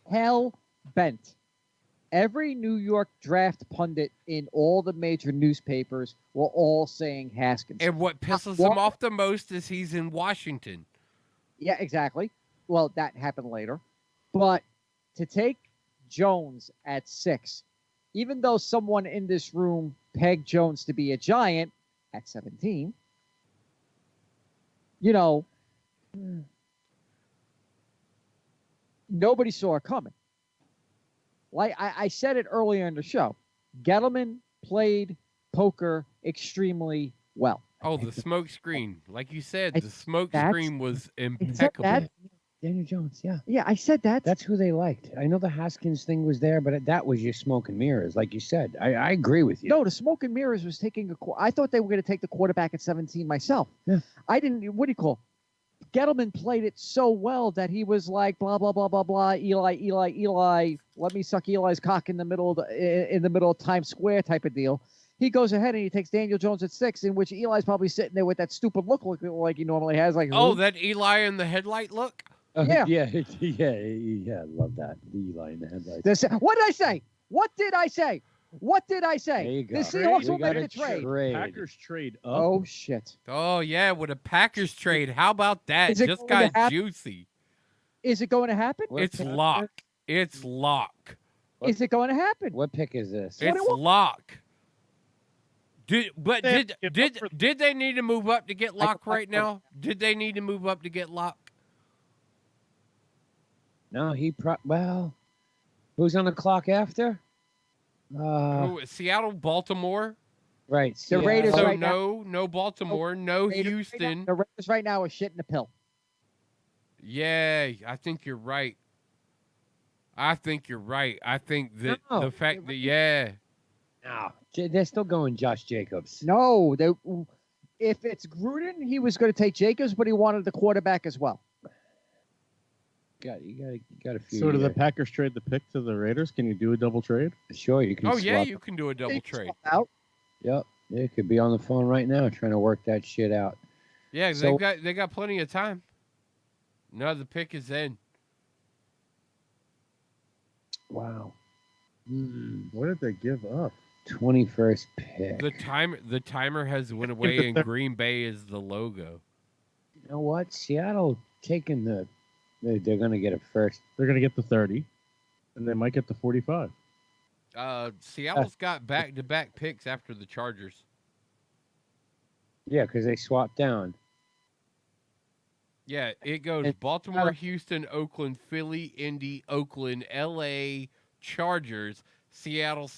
[SPEAKER 3] Hell bent. Every New York draft pundit in all the major newspapers were all saying Haskins.
[SPEAKER 4] And what pisses him off the most is he's in Washington.
[SPEAKER 3] Yeah, exactly. Well, that happened later. But to take Jones at 6, even though someone in this room pegged Jones to be a giant at 17, you know, nobody saw it coming. Like I said it earlier in the show, Gettleman played poker extremely well.
[SPEAKER 4] Oh, the smoke screen. Like you said,
[SPEAKER 3] I-
[SPEAKER 4] the smoke
[SPEAKER 3] that's-
[SPEAKER 4] screen was
[SPEAKER 3] I said
[SPEAKER 4] impeccable.
[SPEAKER 3] that.
[SPEAKER 1] Daniel Jones, yeah.
[SPEAKER 3] Yeah, I said that.
[SPEAKER 1] That's who they liked. I know the Haskins thing was there, but that was your smoke and mirrors, like you said. I agree with you.
[SPEAKER 3] No, the smoke and mirrors was taking I thought they were going to take the quarterback at 17 myself.
[SPEAKER 1] Yeah.
[SPEAKER 3] I didn't. What do you call? Gettleman played it so well that he was like blah blah blah blah blah. Eli. Let me suck Eli's cock in the middle of Times Square type of deal. He goes ahead and he takes Daniel Jones at 6, in which Eli's probably sitting there with that stupid look like he normally has. Like,
[SPEAKER 4] Oh,
[SPEAKER 3] who?
[SPEAKER 4] that Eli in the headlight look?
[SPEAKER 3] Yeah.
[SPEAKER 1] yeah. I love that. The Eli in the headlights.
[SPEAKER 3] What did I say? What did I say? What did I say?
[SPEAKER 1] There you go.
[SPEAKER 3] The Seahawks
[SPEAKER 1] We
[SPEAKER 3] will
[SPEAKER 1] got
[SPEAKER 3] make
[SPEAKER 1] a
[SPEAKER 3] the trade.
[SPEAKER 1] trade.
[SPEAKER 2] Packers trade up.
[SPEAKER 3] Oh shit!
[SPEAKER 4] Oh, yeah, with a Packers trade. How about that?
[SPEAKER 3] Is it
[SPEAKER 4] Just
[SPEAKER 3] going to
[SPEAKER 4] got
[SPEAKER 3] happen?
[SPEAKER 4] juicy.
[SPEAKER 3] Is it going to happen?
[SPEAKER 1] What
[SPEAKER 4] It's
[SPEAKER 1] pick-
[SPEAKER 4] lock. It's lock.
[SPEAKER 3] Is it going to happen?
[SPEAKER 1] What pick is this?
[SPEAKER 4] It's lock. Did they need to move up to get lock right now? Did they need to move up to get lock?
[SPEAKER 1] No, well, who's on the clock after?
[SPEAKER 4] Seattle, Baltimore.
[SPEAKER 1] Right.
[SPEAKER 3] The
[SPEAKER 1] Seattle.
[SPEAKER 3] Raiders
[SPEAKER 4] So
[SPEAKER 3] right now.
[SPEAKER 4] no Baltimore, no Houston.
[SPEAKER 3] The Raiders right now are shit in the pill.
[SPEAKER 4] Yeah, I think you're right. I think that
[SPEAKER 1] No,
[SPEAKER 4] the fact that
[SPEAKER 1] No, they're still going Josh Jacobs.
[SPEAKER 3] No, if it's Gruden, he was going to take Jacobs, but he wanted the quarterback as well.
[SPEAKER 1] You got a few.
[SPEAKER 2] So do the
[SPEAKER 1] years.
[SPEAKER 2] Packers trade the pick to the Raiders? Can you do a double trade?
[SPEAKER 1] Sure, you can.
[SPEAKER 4] Oh yeah,
[SPEAKER 1] swap
[SPEAKER 4] you can do a double trade.
[SPEAKER 3] Out.
[SPEAKER 1] Yep. They could be on the phone right now trying to work that shit out.
[SPEAKER 4] Yeah,
[SPEAKER 1] So-
[SPEAKER 4] they got plenty of time. No, the pick is in.
[SPEAKER 1] Wow.
[SPEAKER 2] What did they give up?
[SPEAKER 1] 21st pick.
[SPEAKER 4] The timer has went away, and Green Bay is the logo.
[SPEAKER 1] You know what? Seattle taking they're going to get a first.
[SPEAKER 2] They're going to get the 30, and they might get the 45.
[SPEAKER 4] Seattle's got back-to-back picks after the Chargers.
[SPEAKER 1] Yeah, because they swapped down.
[SPEAKER 4] Yeah, it goes Baltimore, Houston, Oakland, Philly, Indy, Oakland, L.A., Chargers, Seattle,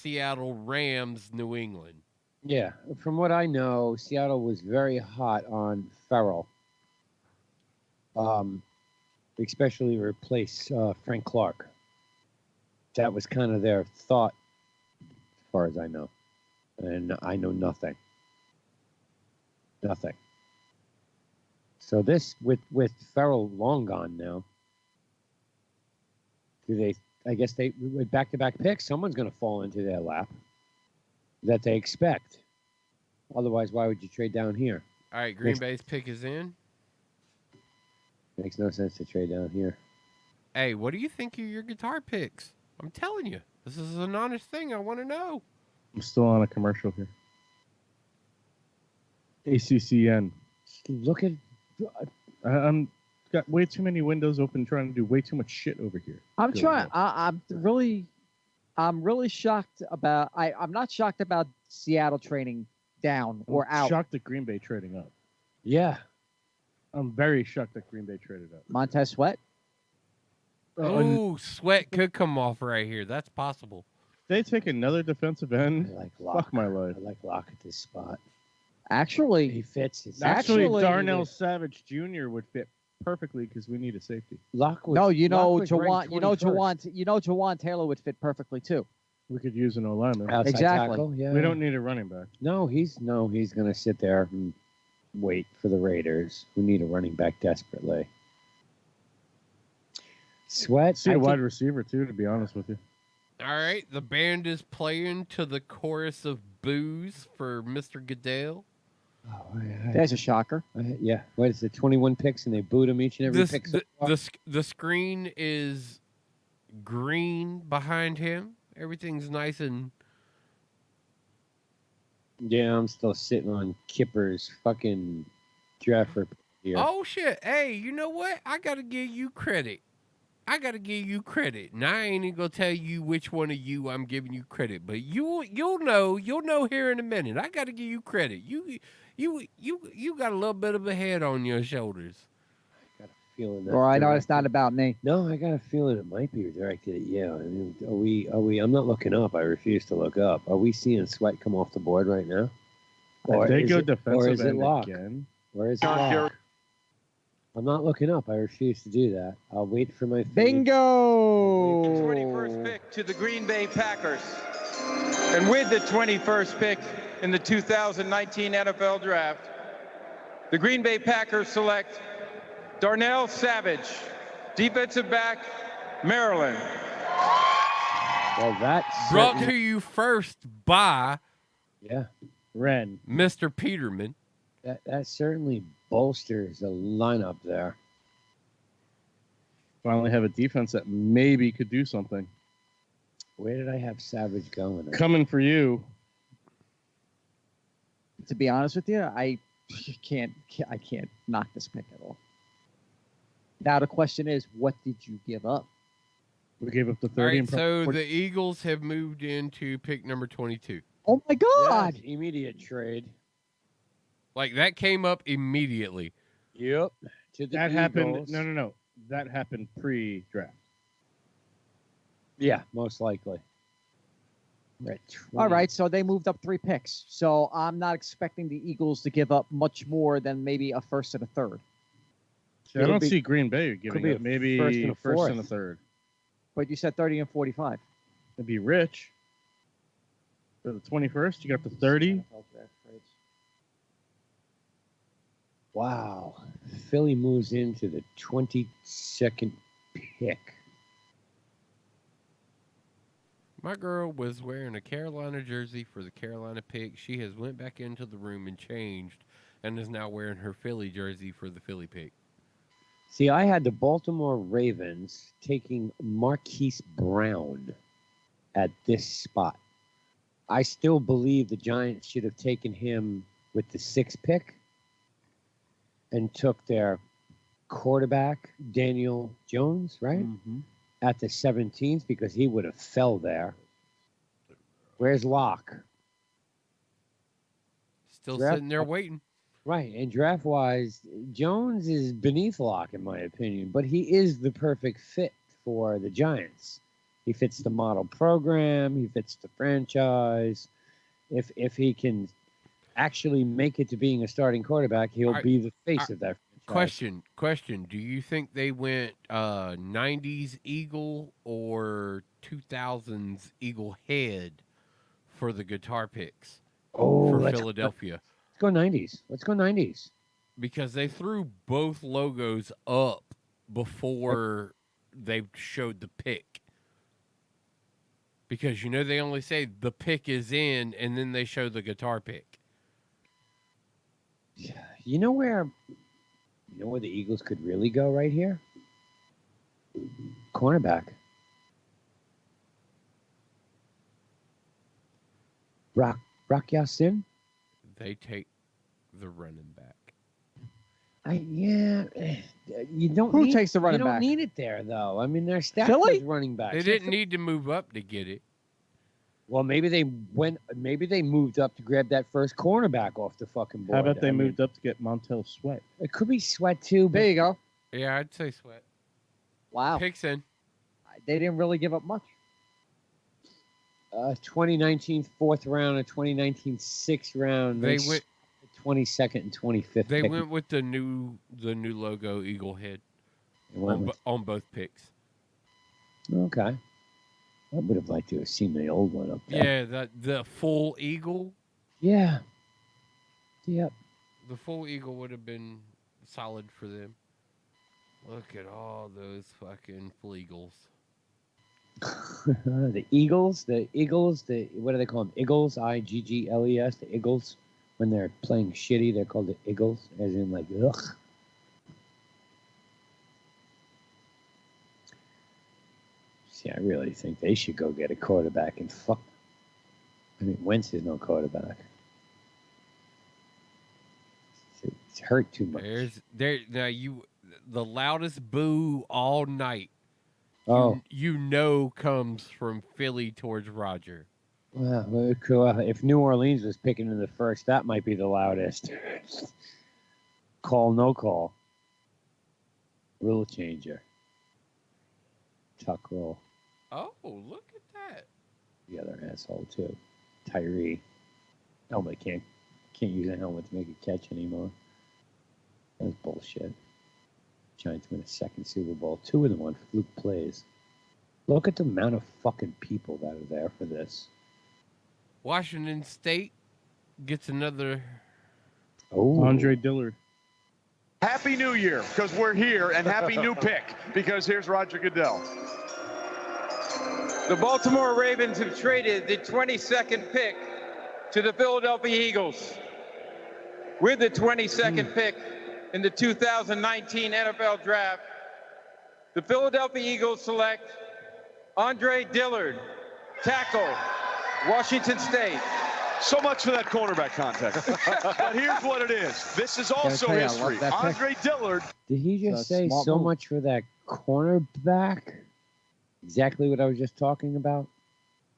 [SPEAKER 4] Rams, New England.
[SPEAKER 1] Yeah, from what I know, Seattle was very hot on Farrell. Especially replace Frank Clark. That was kind of their thought, as far as I know. And I know nothing. Nothing. So this, with Farrell long gone now, I guess with back-to-back picks, someone's going to fall into their lap that they expect. Otherwise, why would you trade down here?
[SPEAKER 4] All right, Green Bay's pick is in.
[SPEAKER 1] Makes no sense to trade down here.
[SPEAKER 4] Hey, what do you think of your guitar picks? I'm telling you, this is an honest thing. I want to know.
[SPEAKER 2] I'm still on a commercial here. ACCN.
[SPEAKER 1] Look at...
[SPEAKER 2] I'm got way too many windows open trying to do way too much shit over here.
[SPEAKER 3] I'm trying. I'm really shocked about. I'm not shocked about Seattle trading down or
[SPEAKER 2] I'm
[SPEAKER 3] out.
[SPEAKER 2] shocked that Green Bay trading up.
[SPEAKER 1] Yeah.
[SPEAKER 2] I'm very shocked that Green Bay traded up.
[SPEAKER 3] Montez Sweat.
[SPEAKER 4] Oh, Sweat could come off right here. That's possible.
[SPEAKER 2] They take another defensive end.
[SPEAKER 1] I like Locke.
[SPEAKER 2] Fuck my life.
[SPEAKER 1] I like Locke at this spot.
[SPEAKER 3] Actually,
[SPEAKER 1] he fits.
[SPEAKER 2] Actually, Darnell Savage Jr. would fit perfectly because we need a safety.
[SPEAKER 1] Locke was,
[SPEAKER 3] No,
[SPEAKER 1] Jawan.
[SPEAKER 3] Jawan Taylor would fit perfectly too.
[SPEAKER 2] We could use an O-lineman.
[SPEAKER 1] Outside
[SPEAKER 3] Exactly.
[SPEAKER 1] tackle, yeah.
[SPEAKER 2] We don't need a running back.
[SPEAKER 1] No, he's going to sit there and wait for the Raiders, who need a running back desperately. Sweat.
[SPEAKER 2] See a wide receiver too, to be honest with you.
[SPEAKER 4] All right, the band is playing to the chorus of boos for Mr. Goodell.
[SPEAKER 3] There's a shocker.
[SPEAKER 1] Yeah. What is it? 21 picks, and they booed him each and every pick.
[SPEAKER 4] The screen is green behind him. Everything's nice and.
[SPEAKER 1] Yeah, I'm still sitting on Kipper's fucking draft report here.
[SPEAKER 4] Oh shit! Hey, you know what? I gotta give you credit. Now I ain't even gonna tell you which one of you I'm giving you credit, but you'll know here in a minute. I gotta give you credit. You got a little bit of a head on your shoulders.
[SPEAKER 1] I got a feeling that.
[SPEAKER 3] Or I know it's not about me.
[SPEAKER 1] No, I got a feeling it might be directed at you. I mean, are we? I'm not looking up. I refuse to look up. Are we seeing Sweat come off the board right now?
[SPEAKER 2] Or they go
[SPEAKER 1] or
[SPEAKER 2] defensive
[SPEAKER 1] is it
[SPEAKER 2] end
[SPEAKER 1] Locke?
[SPEAKER 2] again.
[SPEAKER 1] Or is it Locke? I'm not looking up. I refuse to do that. I'll wait for my
[SPEAKER 3] Bingo!
[SPEAKER 5] 21st pick to the Green Bay Packers. And with the 21st pick in the 2019 NFL Draft, the Green Bay Packers select Darnell Savage, defensive back, Maryland.
[SPEAKER 1] Well, that's
[SPEAKER 4] Brought to you first by
[SPEAKER 2] Ren,
[SPEAKER 4] Mr. Peterman.
[SPEAKER 1] That certainly bolsters the lineup there.
[SPEAKER 2] Finally have a defense that maybe could do something.
[SPEAKER 1] Where did I have Savage going?
[SPEAKER 2] Coming for you.
[SPEAKER 3] To be honest with you, I can't knock this pick at all. Now the question is, what did you give up?
[SPEAKER 2] We gave up the 30.
[SPEAKER 4] All right,
[SPEAKER 2] and
[SPEAKER 4] so the Eagles have moved into pick number 22.
[SPEAKER 3] Oh my God!
[SPEAKER 1] Yes, immediate trade.
[SPEAKER 4] Like that came up immediately.
[SPEAKER 1] Yep.
[SPEAKER 2] That happened. No. That happened pre-draft.
[SPEAKER 1] Yeah, most likely.
[SPEAKER 3] All right, so they moved up 3 picks. So I'm not expecting the Eagles to give up much more than maybe a first and a third.
[SPEAKER 2] See, I don't see Green Bay giving
[SPEAKER 1] be
[SPEAKER 2] up maybe first and a third.
[SPEAKER 3] But you said 30 and 45.
[SPEAKER 2] It'd be rich. For the 21st, you got the 30.
[SPEAKER 1] Wow. Philly moves into the 22nd pick.
[SPEAKER 4] My girl was wearing a Carolina jersey for the Carolina pick. She has went back into the room and changed and is now wearing her Philly jersey for the Philly pick.
[SPEAKER 1] See, I had the Baltimore Ravens taking Marquise Brown at this spot. I still believe the Giants should have taken him with the 6th pick and took their quarterback, Daniel Jones, right?
[SPEAKER 2] Mm-hmm.
[SPEAKER 1] At the 17th because he would have fell there. Where's Locke?
[SPEAKER 4] Still sitting there waiting.
[SPEAKER 1] Right, and draft-wise, Jones is beneath Locke, in my opinion, but he is the perfect fit for the Giants. He fits the model program. He fits the franchise. If he can actually make it to being a starting quarterback, he'll be the face of that franchise.
[SPEAKER 4] Question. Do you think they went 90s Eagle or 2000s Eagle head for the guitar picks for Philadelphia?
[SPEAKER 1] Let's go 90s. Let's go 90s.
[SPEAKER 4] Because they threw both logos up before they showed the pick. Because, they only say the pick is in, and then they show the guitar pick.
[SPEAKER 1] You know where the Eagles could really go right here? Cornerback. Rock Yassin?
[SPEAKER 4] They take the running back.
[SPEAKER 1] You don't.
[SPEAKER 3] Who takes the running
[SPEAKER 1] back? You don't need it there, though. I mean, they're stacked with running backs.
[SPEAKER 4] They didn't need to move up to get it.
[SPEAKER 1] Well, maybe they moved up to grab that first cornerback off the fucking board.
[SPEAKER 2] How about they moved up to get Montell Sweat?
[SPEAKER 1] It could be Sweat too.
[SPEAKER 3] There you go.
[SPEAKER 4] Yeah, I'd say Sweat.
[SPEAKER 3] Wow.
[SPEAKER 4] Picks in.
[SPEAKER 3] They didn't really give up much.
[SPEAKER 1] 2019 4th round and 2019 6th round.
[SPEAKER 4] They went
[SPEAKER 1] 22nd and 25th.
[SPEAKER 4] They went with the new logo Eagle head on both picks.
[SPEAKER 1] Okay. I would have liked to have seen the old one up there.
[SPEAKER 4] Yeah, the full eagle.
[SPEAKER 1] Yeah. Yep.
[SPEAKER 4] The full eagle would have been solid for them. Look at all those fucking Fleagles.
[SPEAKER 1] The Eagles, what do they call them? Eagles, Iggles, the Eagles. When they're playing shitty, they're called the Eagles, as in like, ugh. See, I really think they should go get a quarterback and fuck. I mean, Wentz is no quarterback. It's hurt too much.
[SPEAKER 4] The loudest boo all night.
[SPEAKER 1] Oh,
[SPEAKER 4] Comes from Philly towards Roger.
[SPEAKER 1] Well, if New Orleans was picking in the first, that might be the loudest. Call, no call. Rule changer. Tuck roll.
[SPEAKER 4] Oh, look at that.
[SPEAKER 1] The other asshole, too. Tyree. Helmet can't use a helmet to make a catch anymore. That's bullshit. Giants win a second Super Bowl. 2 of them on fluke plays. Look at the amount of fucking people that are there for this.
[SPEAKER 4] Washington State gets another.
[SPEAKER 1] Oh,
[SPEAKER 2] Andre Dillard.
[SPEAKER 19] Happy New Year, because we're here, and happy new pick, because here's Roger Goodell.
[SPEAKER 5] The Baltimore Ravens have traded the 22nd pick to the Philadelphia Eagles. With the 22nd pick in the 2019 NFL Draft, the Philadelphia Eagles select Andre Dillard, tackle, Washington State.
[SPEAKER 19] So much for that cornerback contest. But here's what it is. This is also history. Andre Dillard.
[SPEAKER 1] Did he just say so much for that cornerback? Exactly what I was just talking about.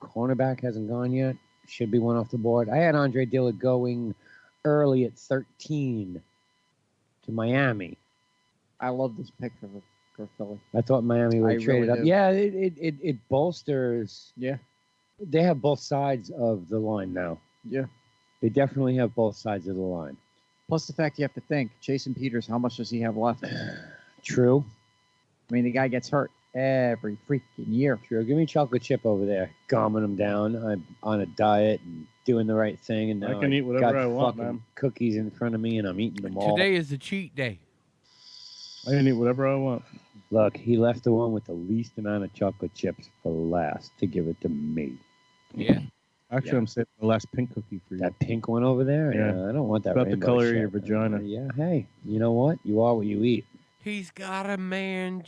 [SPEAKER 1] Cornerback hasn't gone yet. Should be one off the board. I had Andre Dillard going early at 13 to Miami.
[SPEAKER 3] I love this pick for Philly.
[SPEAKER 1] I thought Miami would trade it up.
[SPEAKER 3] do.
[SPEAKER 1] Yeah, it bolsters.
[SPEAKER 3] Yeah.
[SPEAKER 1] they have both sides of the line now.
[SPEAKER 2] Yeah.
[SPEAKER 1] They definitely have both sides of the line.
[SPEAKER 3] Plus the fact you have to think, Jason Peters, how much does he have left?
[SPEAKER 1] True.
[SPEAKER 3] I mean, the guy gets hurt every freaking year.
[SPEAKER 1] True. Give me chocolate chip over there, calming him down. I'm on a diet and doing the right thing, and now
[SPEAKER 2] I can eat whatever
[SPEAKER 1] got
[SPEAKER 2] I want,
[SPEAKER 1] fucking
[SPEAKER 2] man.
[SPEAKER 1] cookies in front of me, and I'm eating them all.
[SPEAKER 4] Today is a cheat day.
[SPEAKER 2] I can eat whatever I want.
[SPEAKER 1] Look, he left the one with the least amount of chocolate chips for last to give it to me.
[SPEAKER 4] Yeah.
[SPEAKER 2] Actually, I'm saving the last pink cookie for you.
[SPEAKER 1] That pink one over there?
[SPEAKER 2] Yeah.
[SPEAKER 1] I don't want that
[SPEAKER 2] About the
[SPEAKER 1] rainbow
[SPEAKER 2] color of
[SPEAKER 1] shit.
[SPEAKER 2] your vagina.
[SPEAKER 1] Yeah, hey, you know what? You are what you eat.
[SPEAKER 4] He's got a mangina.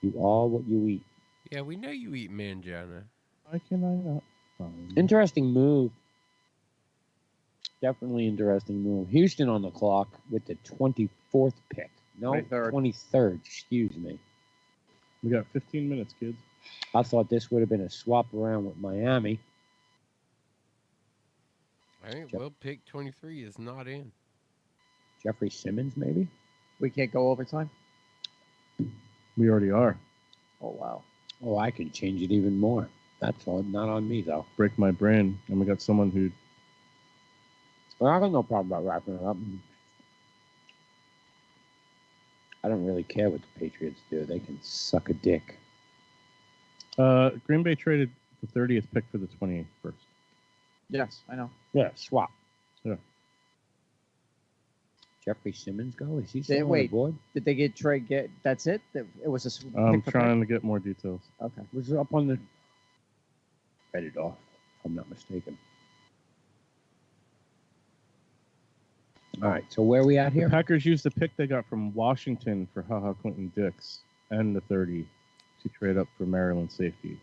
[SPEAKER 1] You are what you eat.
[SPEAKER 4] Yeah, we know you eat mangina.
[SPEAKER 2] Why can I not find
[SPEAKER 1] Interesting move. Definitely interesting move. Houston on the clock with the 24th pick. No,
[SPEAKER 2] 23rd.
[SPEAKER 1] 23rd. Excuse me.
[SPEAKER 2] We got 15 minutes, kids.
[SPEAKER 1] I thought this would have been a swap around with Miami.
[SPEAKER 4] I think well, pick 23 is not in.
[SPEAKER 1] Jeffrey Simmons, maybe?
[SPEAKER 3] We can't go overtime?
[SPEAKER 2] We already are.
[SPEAKER 3] Oh, wow.
[SPEAKER 1] Oh, I can change it even more. That's all, not on me, though.
[SPEAKER 2] Break my brain. And we got someone who...
[SPEAKER 1] Well, I got no problem about wrapping it up. I don't really care what the Patriots do. They can suck a dick.
[SPEAKER 2] Green Bay traded the 30th pick for the 21st.
[SPEAKER 3] Yes, I know.
[SPEAKER 1] Yeah, swap.
[SPEAKER 2] Yeah.
[SPEAKER 1] Jeffrey Simmons go? Is he
[SPEAKER 3] They,
[SPEAKER 1] still on the
[SPEAKER 3] wait,
[SPEAKER 1] board?
[SPEAKER 3] did they get trade? That's it? It was a
[SPEAKER 2] I'm
[SPEAKER 3] pick for
[SPEAKER 2] trying
[SPEAKER 3] pick?
[SPEAKER 2] to get more details.
[SPEAKER 3] Okay.
[SPEAKER 1] Was it up on the... Read it off, if I'm not mistaken. All right, so where are we at
[SPEAKER 2] The
[SPEAKER 1] here?
[SPEAKER 2] Packers used the pick they got from Washington for HaHa Clinton Dix and the 30 to trade up for Maryland safety.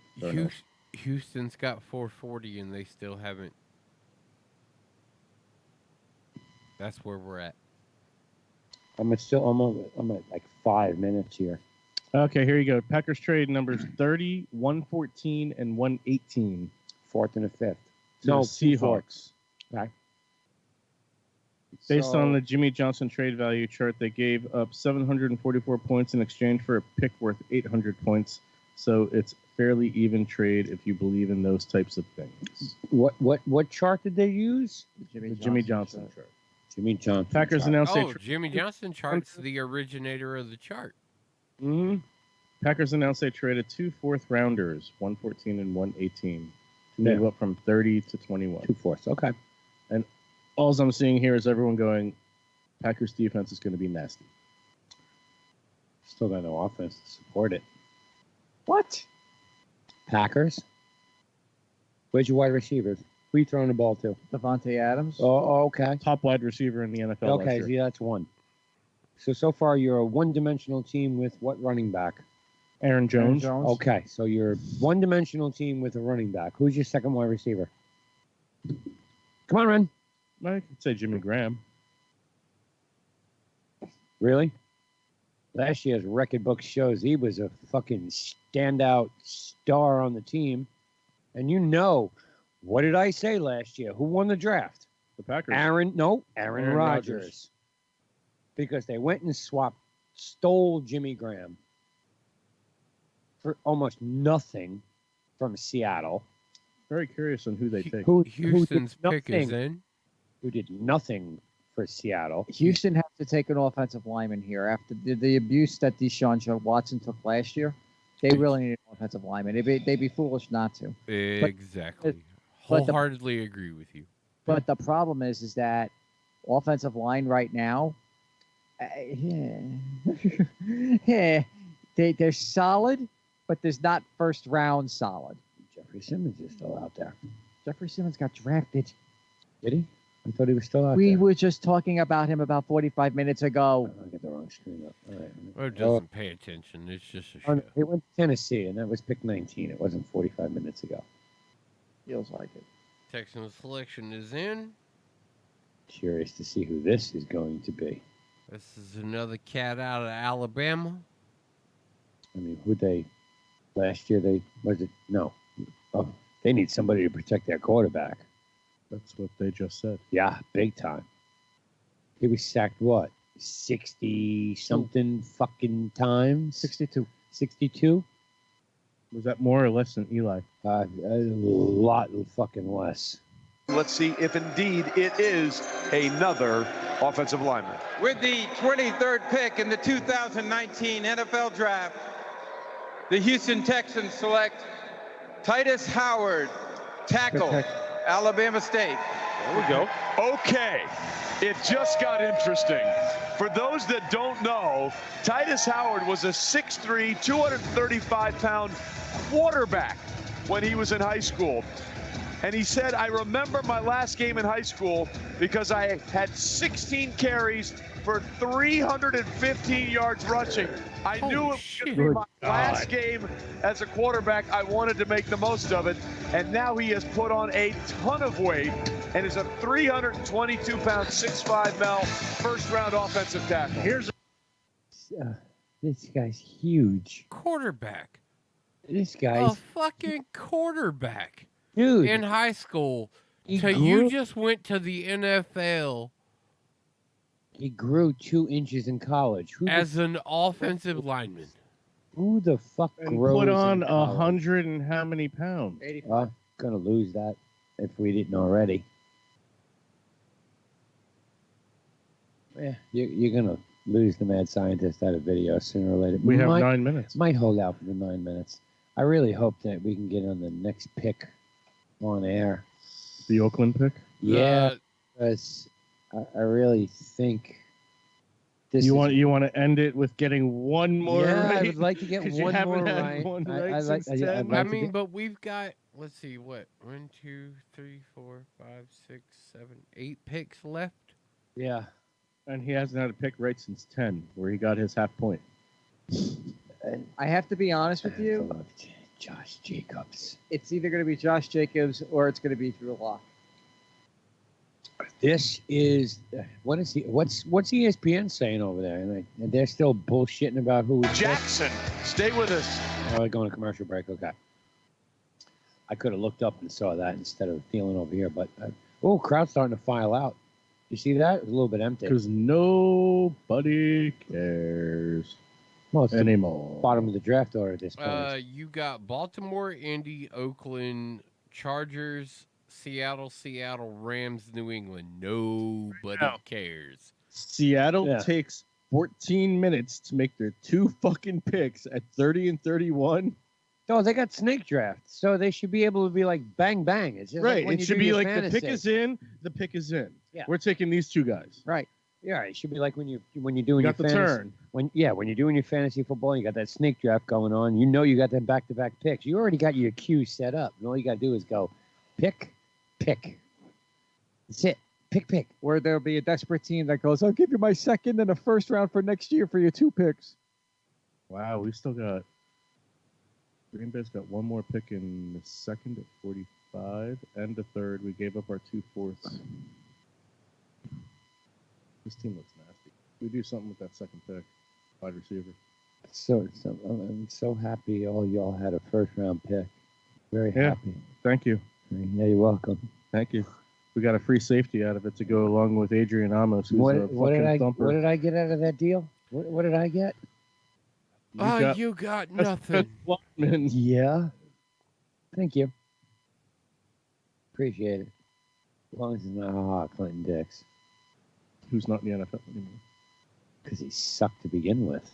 [SPEAKER 4] Houston's got 440 and they still haven't. That's where we're at.
[SPEAKER 1] I'm at like 5 minutes here.
[SPEAKER 2] Okay, here you go. Packers trade numbers 30, 114, and 118.
[SPEAKER 1] 4th and a 5th.
[SPEAKER 2] To the Seahawks.
[SPEAKER 1] Okay.
[SPEAKER 2] Based on the Jimmy Johnson trade value chart, they gave up 744 points in exchange for a pick worth 800 points. So it's fairly even trade if you believe in those types of things.
[SPEAKER 1] What chart did they use?
[SPEAKER 2] The Jimmy Johnson chart.
[SPEAKER 1] Jimmy Johnson.
[SPEAKER 2] Packers
[SPEAKER 1] chart.
[SPEAKER 2] announced
[SPEAKER 4] Oh, Jimmy Johnson chart's the originator of the chart.
[SPEAKER 2] Mm-hmm. Packers announced they traded 2 4th-rounders, 114 and 118, to move up from 30 to 21.
[SPEAKER 1] 2 4ths, okay.
[SPEAKER 2] And all I'm seeing here is everyone going, Packers defense is going to be nasty.
[SPEAKER 1] Still got no offense to support it.
[SPEAKER 3] What?
[SPEAKER 1] Packers? Where's your wide receivers? Who are you throwing the ball to?
[SPEAKER 3] Devontae Adams.
[SPEAKER 1] Oh, okay.
[SPEAKER 2] Top wide receiver in the NFL.
[SPEAKER 1] Okay,
[SPEAKER 2] last year.
[SPEAKER 1] see, that's one. So far, you're a one-dimensional team with what running back?
[SPEAKER 2] Aaron Jones.
[SPEAKER 1] Okay, so you're a one-dimensional team with a running back. Who's your second wide receiver? Come on, Ren.
[SPEAKER 2] I could say Jimmy Graham.
[SPEAKER 1] Really? Last year's record book shows he was a fucking standout star on the team. And you know, what did I say last year? Who won the draft?
[SPEAKER 2] The Packers.
[SPEAKER 1] Aaron
[SPEAKER 2] Aaron
[SPEAKER 1] Rodgers.
[SPEAKER 2] Rodgers.
[SPEAKER 1] Because they went and stole Jimmy Graham for almost nothing from Seattle.
[SPEAKER 2] Very curious on who they take.
[SPEAKER 4] Houston's
[SPEAKER 1] did
[SPEAKER 4] pick is
[SPEAKER 1] nothing.
[SPEAKER 4] in.
[SPEAKER 1] Who did nothing for Seattle.
[SPEAKER 3] Houston has to take an offensive lineman here after the abuse that Deshaun Watson took last year. They really need an offensive lineman. They'd be foolish not to.
[SPEAKER 4] Exactly.
[SPEAKER 3] but the-
[SPEAKER 4] Wholeheartedly agree with you.
[SPEAKER 3] But the problem is that offensive line right now, they're solid, but there's not first round solid.
[SPEAKER 1] Jeffrey Simmons is still out there.
[SPEAKER 3] Jeffrey Simmons got drafted.
[SPEAKER 1] Did he? I thought he was still out
[SPEAKER 3] We
[SPEAKER 1] there.
[SPEAKER 3] were just talking about him about 45 minutes ago.
[SPEAKER 1] I get the wrong screen up. All right.
[SPEAKER 4] Or doesn't pay attention. It's just a
[SPEAKER 1] Oh,
[SPEAKER 4] show.
[SPEAKER 1] no, he went to Tennessee, and that was pick 19. It wasn't 45 minutes ago.
[SPEAKER 3] Feels like it.
[SPEAKER 4] Texan selection is in.
[SPEAKER 1] Curious to see who this is going to be.
[SPEAKER 4] This is another cat out of Alabama.
[SPEAKER 1] I mean, last year they need somebody to protect their quarterback.
[SPEAKER 2] That's what they just said.
[SPEAKER 1] Yeah, big time. He was sacked, what, 60-something fucking times?
[SPEAKER 3] 62.
[SPEAKER 1] 62?
[SPEAKER 2] Was that more or less than Eli?
[SPEAKER 1] A lot fucking less.
[SPEAKER 19] Let's see if indeed it is another offensive lineman.
[SPEAKER 5] With the 23rd pick in the 2019 NFL Draft, the Houston Texans select Titus Howard, tackle, Alabama State.
[SPEAKER 19] There we go. Okay, it just got interesting. For those that don't know, Titus Howard was a 6'3", 235-pound quarterback when he was in high school. And he said, I remember my last game in high school because I had 16 carries for 315 yards rushing. I knew it was going to be my last game as a quarterback. I wanted to make the most of it. And now he has put on a ton of weight and is a 322-pound, 6'5" Mel, first-round offensive tackle.
[SPEAKER 2] Here's
[SPEAKER 1] This guy's huge.
[SPEAKER 4] Quarterback.
[SPEAKER 1] This
[SPEAKER 4] A
[SPEAKER 1] guy's
[SPEAKER 4] fucking quarterback.
[SPEAKER 1] dude.
[SPEAKER 4] In high school.
[SPEAKER 1] He
[SPEAKER 4] So
[SPEAKER 1] grew-
[SPEAKER 4] you just went to the NFL
[SPEAKER 1] He grew 2 inches in college.
[SPEAKER 4] as an offensive lineman.
[SPEAKER 1] Who the fuck
[SPEAKER 2] and
[SPEAKER 1] grows
[SPEAKER 2] put on
[SPEAKER 1] in college?
[SPEAKER 2] 100 and how many pounds?
[SPEAKER 3] 85.
[SPEAKER 1] Gonna lose that if we didn't already. Yeah, you're gonna lose the mad scientist out of video sooner or later.
[SPEAKER 2] We have
[SPEAKER 1] Might-
[SPEAKER 2] 9 minutes.
[SPEAKER 1] Might hold out for the 9 minutes. I really hope that we can get on the next pick on air.
[SPEAKER 2] The Oakland pick?
[SPEAKER 1] Yeah, because I really think this.
[SPEAKER 2] You
[SPEAKER 1] is-
[SPEAKER 2] want to end it with getting one more
[SPEAKER 1] Yeah, I
[SPEAKER 2] right?
[SPEAKER 1] would like to get
[SPEAKER 2] 'Cause you
[SPEAKER 1] one
[SPEAKER 2] haven't
[SPEAKER 1] more
[SPEAKER 2] had
[SPEAKER 1] right.
[SPEAKER 2] one
[SPEAKER 1] I-
[SPEAKER 2] right
[SPEAKER 1] I like-
[SPEAKER 2] since
[SPEAKER 1] I'd
[SPEAKER 2] 10.
[SPEAKER 4] I
[SPEAKER 1] like to
[SPEAKER 4] mean,
[SPEAKER 1] get-
[SPEAKER 4] but we've got, let's see, what? 1, 2, 3, 4, 5, 6, 7, 8 picks left.
[SPEAKER 1] Yeah.
[SPEAKER 2] And he hasn't had a pick right since 10, where he got his half point.
[SPEAKER 3] I have to be honest with you.
[SPEAKER 1] Josh Jacobs.
[SPEAKER 3] It's either going to be Josh Jacobs or it's going to be Drew Lock.
[SPEAKER 1] This is what is he? What's ESPN saying over there? And they're still bullshitting about who we picked?
[SPEAKER 19] Jackson, stay with us.
[SPEAKER 1] Oh, we're going to commercial break. Okay. I could have looked up and saw that instead of feeling over here, but crowd's starting to file out. You see that? It was a little bit empty.
[SPEAKER 2] Because nobody cares
[SPEAKER 1] Well, it's the
[SPEAKER 2] anymore.
[SPEAKER 1] bottom of the draft order at this point.
[SPEAKER 4] You got Baltimore, Indy, Oakland, Chargers, Seattle, Rams, New England. Nobody cares.
[SPEAKER 2] Seattle takes 14 minutes to make their 2 fucking picks at 30 and 31.
[SPEAKER 1] Oh, they got snake draft, so they should be able to be like bang bang. It's just
[SPEAKER 2] Right.
[SPEAKER 1] Like when
[SPEAKER 2] It
[SPEAKER 1] you
[SPEAKER 2] should
[SPEAKER 1] do
[SPEAKER 2] be
[SPEAKER 1] your
[SPEAKER 2] like the
[SPEAKER 1] fantasy.
[SPEAKER 2] pick is in, the pick is in.
[SPEAKER 1] Yeah.
[SPEAKER 2] We're taking these 2 guys.
[SPEAKER 1] Right. Yeah, it should be like when you're doing
[SPEAKER 2] Got
[SPEAKER 1] your
[SPEAKER 2] the
[SPEAKER 1] fantasy,
[SPEAKER 2] turn.
[SPEAKER 1] when you're doing your fantasy football, you got that snake draft going on. You know you got them back-to-back picks. You already got your queue set up. And all you got to do is go pick. That's it. Pick.
[SPEAKER 3] Where there'll be a desperate team that goes, I'll give you my second and a first round for next year for your 2 picks.
[SPEAKER 2] Wow, we still got Green Bay's got one more pick in the second at 45 and the third. We gave up our 2 fourths. This team looks nasty. We do something with that second pick, wide receiver.
[SPEAKER 1] So I'm so happy all y'all had a first-round pick. Very
[SPEAKER 2] Yeah.
[SPEAKER 1] happy.
[SPEAKER 2] Thank you.
[SPEAKER 1] Yeah, you're welcome.
[SPEAKER 2] Thank you. We got a free safety out of it to go along with Adrian Amos, who's a fucking thumper.
[SPEAKER 1] What did I get out of that deal? What did I get?
[SPEAKER 4] You got nothing.
[SPEAKER 1] Yeah. Thank you. Appreciate it. As long as it's not Clinton Dix.
[SPEAKER 2] Who's not in the NFL anymore.
[SPEAKER 1] Because he sucked to begin with.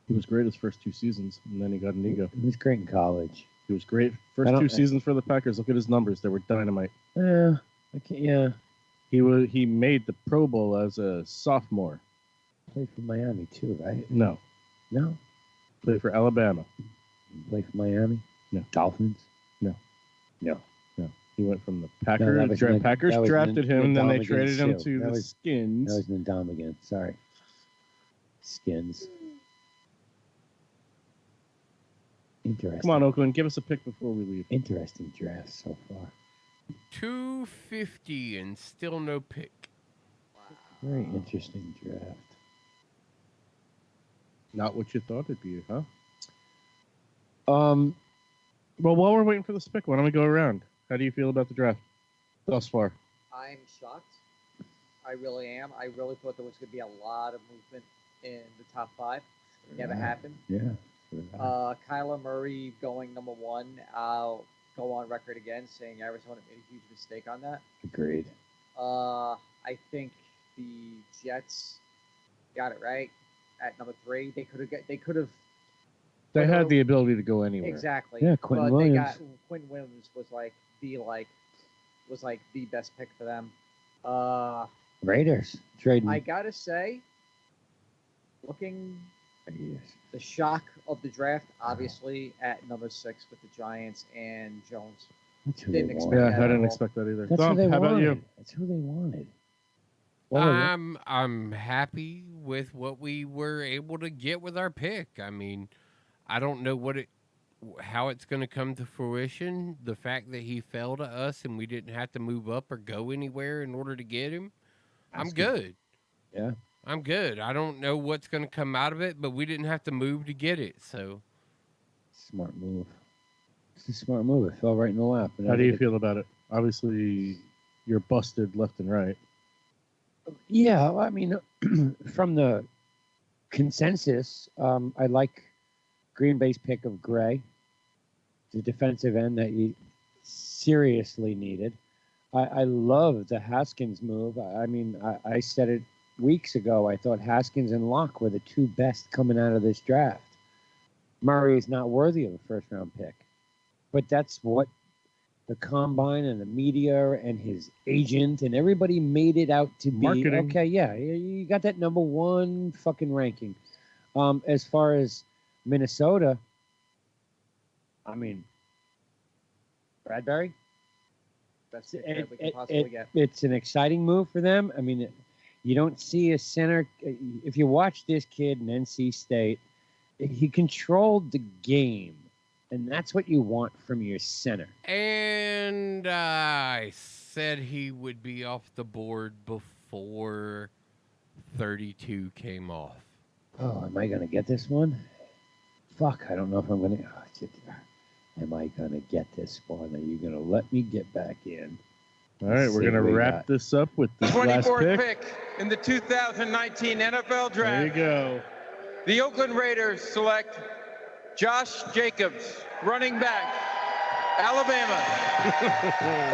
[SPEAKER 2] He was great his first 2 seasons, and then he got an ego.
[SPEAKER 1] He was great in college.
[SPEAKER 2] He was great first 2 seasons for the Packers. Look at his numbers; they were dynamite.
[SPEAKER 1] Yeah.
[SPEAKER 2] He made the Pro Bowl as a sophomore.
[SPEAKER 1] Played for Miami too, right?
[SPEAKER 2] No. Played for Alabama.
[SPEAKER 1] Played for Miami.
[SPEAKER 2] No.
[SPEAKER 1] Dolphins.
[SPEAKER 2] No.
[SPEAKER 1] No.
[SPEAKER 2] He went from the
[SPEAKER 1] that
[SPEAKER 2] Packers.
[SPEAKER 1] was
[SPEAKER 2] Packers
[SPEAKER 1] that was
[SPEAKER 2] drafted him, and then they
[SPEAKER 1] Ndamukong
[SPEAKER 2] traded him
[SPEAKER 1] too.
[SPEAKER 2] to
[SPEAKER 1] That
[SPEAKER 2] the
[SPEAKER 1] was-
[SPEAKER 2] Skins.
[SPEAKER 1] That was Ndam again. Sorry. Skins. Interesting.
[SPEAKER 2] Come on, Oakland, give us a pick before we leave.
[SPEAKER 1] Interesting draft so far.
[SPEAKER 4] 250 and still no pick.
[SPEAKER 1] Very interesting draft.
[SPEAKER 2] Not what you thought it'd be, huh?
[SPEAKER 1] Well,
[SPEAKER 2] while we're waiting for this pick, why don't we go around? How do you feel about the draft thus far?
[SPEAKER 3] I'm shocked. I really am. I really thought there was going to be a lot of movement in the top 5. Never happened.
[SPEAKER 1] Yeah.
[SPEAKER 3] Kyler Murray going number 1. I'll go on record again saying Arizona made a huge mistake on that.
[SPEAKER 1] Agreed.
[SPEAKER 3] I think the Jets got it right at number 3. They could have.
[SPEAKER 2] They had the ability to go anywhere.
[SPEAKER 3] Exactly.
[SPEAKER 1] Yeah, Quentin
[SPEAKER 3] but
[SPEAKER 1] Williams.
[SPEAKER 3] Quentin Williams was the best pick for them.
[SPEAKER 1] Raiders trading.
[SPEAKER 3] I gotta say, looking
[SPEAKER 1] Yes.
[SPEAKER 3] the shock of the draft, obviously at number 6 with the Giants and Jones.
[SPEAKER 1] That's who
[SPEAKER 3] Didn't
[SPEAKER 1] they
[SPEAKER 3] expect
[SPEAKER 1] wanted.
[SPEAKER 2] Yeah,
[SPEAKER 3] that
[SPEAKER 2] I
[SPEAKER 3] at
[SPEAKER 2] didn't
[SPEAKER 3] all.
[SPEAKER 2] expect that either.
[SPEAKER 1] That's
[SPEAKER 2] Dom,
[SPEAKER 1] who they
[SPEAKER 2] how
[SPEAKER 1] wanted.
[SPEAKER 2] about you?
[SPEAKER 1] That's who they wanted. What was it?
[SPEAKER 4] I'm happy with what we were able to get with our pick. I mean, I don't know how it's going to come to fruition. The fact that he fell to us and we didn't have to move up or go anywhere in order to get him, I'm good.
[SPEAKER 1] Yeah.
[SPEAKER 4] I'm good. I don't know what's going to come out of it, but we didn't have to move to get it. So
[SPEAKER 1] Smart move. It's a smart move. It fell right in the lap. And
[SPEAKER 2] How do you feel about it? Obviously, you're busted left and right.
[SPEAKER 1] Yeah, I mean, from the consensus, I like Green Bay's pick of Gray, the defensive end that you seriously needed. I love the Haskins move. I mean, I said it weeks ago. I thought Haskins and Locke were the 2 best coming out of this draft. Murray is not worthy of a first-round pick. But that's what the combine and the media and his agent and everybody made it out to be.
[SPEAKER 2] Marketing.
[SPEAKER 1] Okay, yeah, you got that number 1 fucking ranking. As far as Minnesota, I mean, Bradbury.
[SPEAKER 3] That's the pick we can possibly get.
[SPEAKER 1] It's an exciting move for them. I mean, you don't see a center. If you watch this kid in NC State, he controlled the game. And that's what you want from your center.
[SPEAKER 4] And I said he would be off the board before 32 came off.
[SPEAKER 1] Oh, am I going to get this one? Fuck, I don't know if I'm going to. Am I going to get this one? Are you going to let me get back in?
[SPEAKER 2] All right, we're going to wrap this up with the last
[SPEAKER 5] 24th
[SPEAKER 2] pick.
[SPEAKER 5] pick in the 2019 NFL Draft.
[SPEAKER 2] There you go.
[SPEAKER 5] The Oakland Raiders select Josh Jacobs, running back, Alabama.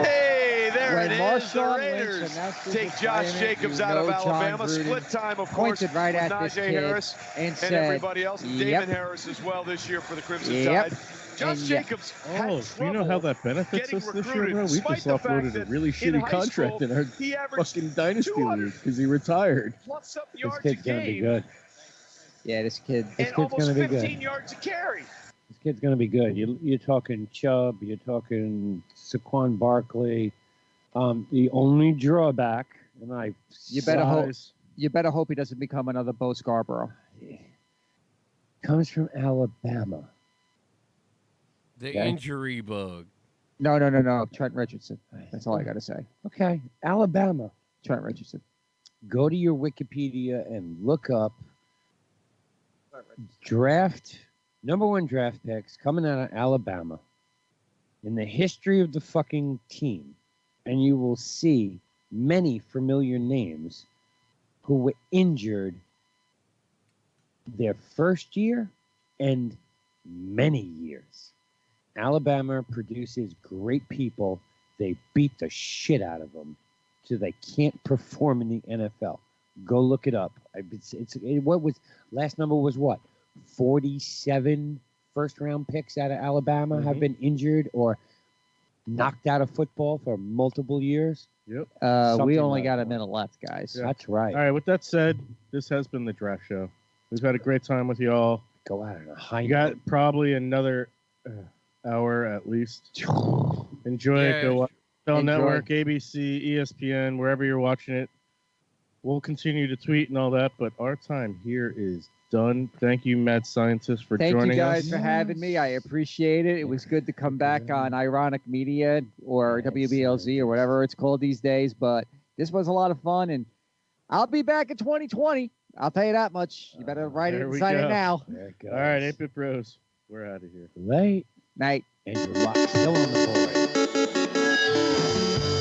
[SPEAKER 19] Hey, there
[SPEAKER 3] When
[SPEAKER 19] it is.
[SPEAKER 3] Marshawn
[SPEAKER 19] The
[SPEAKER 3] Lynch
[SPEAKER 19] Raiders
[SPEAKER 3] announced
[SPEAKER 19] take
[SPEAKER 3] his
[SPEAKER 19] Josh
[SPEAKER 3] retirement,
[SPEAKER 19] Jacobs
[SPEAKER 3] you
[SPEAKER 19] out of
[SPEAKER 3] know John
[SPEAKER 19] Alabama.
[SPEAKER 3] Gruden
[SPEAKER 19] Split time, of course,
[SPEAKER 3] pointed right
[SPEAKER 19] with
[SPEAKER 3] at this
[SPEAKER 19] Najee
[SPEAKER 3] kid
[SPEAKER 19] Harris
[SPEAKER 3] and said,
[SPEAKER 19] everybody else. And
[SPEAKER 3] "Yep."
[SPEAKER 19] Damon Harris as well this year for the Crimson
[SPEAKER 3] Yep.
[SPEAKER 19] Tide. Josh
[SPEAKER 3] And
[SPEAKER 19] Jacobs had
[SPEAKER 2] Oh, do you know how that benefits
[SPEAKER 19] getting
[SPEAKER 2] us this year,
[SPEAKER 19] recruited,
[SPEAKER 2] bro? We
[SPEAKER 19] despite
[SPEAKER 2] just
[SPEAKER 19] the fact
[SPEAKER 2] offloaded a
[SPEAKER 19] that
[SPEAKER 2] really
[SPEAKER 19] in
[SPEAKER 2] shitty
[SPEAKER 19] high
[SPEAKER 2] contract
[SPEAKER 19] school,
[SPEAKER 2] in our
[SPEAKER 19] he averaged
[SPEAKER 2] fucking dynasty
[SPEAKER 19] 200
[SPEAKER 2] league because he retired.
[SPEAKER 19] plus up
[SPEAKER 1] This
[SPEAKER 19] yards a
[SPEAKER 1] kid's going to be
[SPEAKER 19] game
[SPEAKER 1] good.
[SPEAKER 3] Yeah, this kid.
[SPEAKER 1] This
[SPEAKER 19] and
[SPEAKER 1] kid's
[SPEAKER 19] almost
[SPEAKER 1] going to be
[SPEAKER 19] 15
[SPEAKER 1] good.
[SPEAKER 19] yards a carry.
[SPEAKER 1] This kid's going to be good. You're talking Chubb. You're talking Saquon Barkley. The only drawback, and
[SPEAKER 3] You better hope he doesn't become another Bo Scarborough.
[SPEAKER 1] comes from Alabama.
[SPEAKER 4] The
[SPEAKER 1] Okay.
[SPEAKER 4] injury bug.
[SPEAKER 3] No. Trent Richardson. That's all I got to say.
[SPEAKER 1] Okay, Alabama.
[SPEAKER 3] Trent Richardson.
[SPEAKER 1] Go to your Wikipedia and look up number 1 draft picks coming out of Alabama in the history of the fucking team, and you will see many familiar names who were injured their first year and many years. Alabama produces great people. They beat the shit out of them so they can't perform in the NFL. Go look it up. What was last number was what? 47 first-round picks out of Alabama have been injured or knocked out of football for multiple years.
[SPEAKER 2] Yep.
[SPEAKER 3] We
[SPEAKER 1] Something
[SPEAKER 3] only
[SPEAKER 1] like
[SPEAKER 3] got a
[SPEAKER 1] that.
[SPEAKER 3] minute left, guys.
[SPEAKER 2] Yeah.
[SPEAKER 1] That's right.
[SPEAKER 2] All right, with that said, this has been the draft show. We've had a great time with y'all.
[SPEAKER 1] Go out on a high
[SPEAKER 2] You got
[SPEAKER 1] note.
[SPEAKER 2] probably another hour at least. Enjoy it.
[SPEAKER 4] Yeah,
[SPEAKER 2] Go watch Bell
[SPEAKER 3] enjoy.
[SPEAKER 2] Network, ABC, ESPN, wherever you're watching it. We'll continue to tweet and all that, but our time here is done. Thank you, mad scientist, for
[SPEAKER 3] Thank
[SPEAKER 2] joining
[SPEAKER 3] you guys
[SPEAKER 2] us.
[SPEAKER 3] for having me. I appreciate it. It was good to come back on Ironic Media or WBLZ or whatever it's called these days. But this was a lot of fun, and I'll be back in 2020. I'll tell you that much. You better write it
[SPEAKER 2] There
[SPEAKER 3] and
[SPEAKER 2] we
[SPEAKER 3] sign
[SPEAKER 2] go.
[SPEAKER 3] it now.
[SPEAKER 1] There it goes.
[SPEAKER 2] All right, 8-Bit Bros. We're out of here.
[SPEAKER 1] Late.
[SPEAKER 3] Night.
[SPEAKER 1] And your luck still on the board.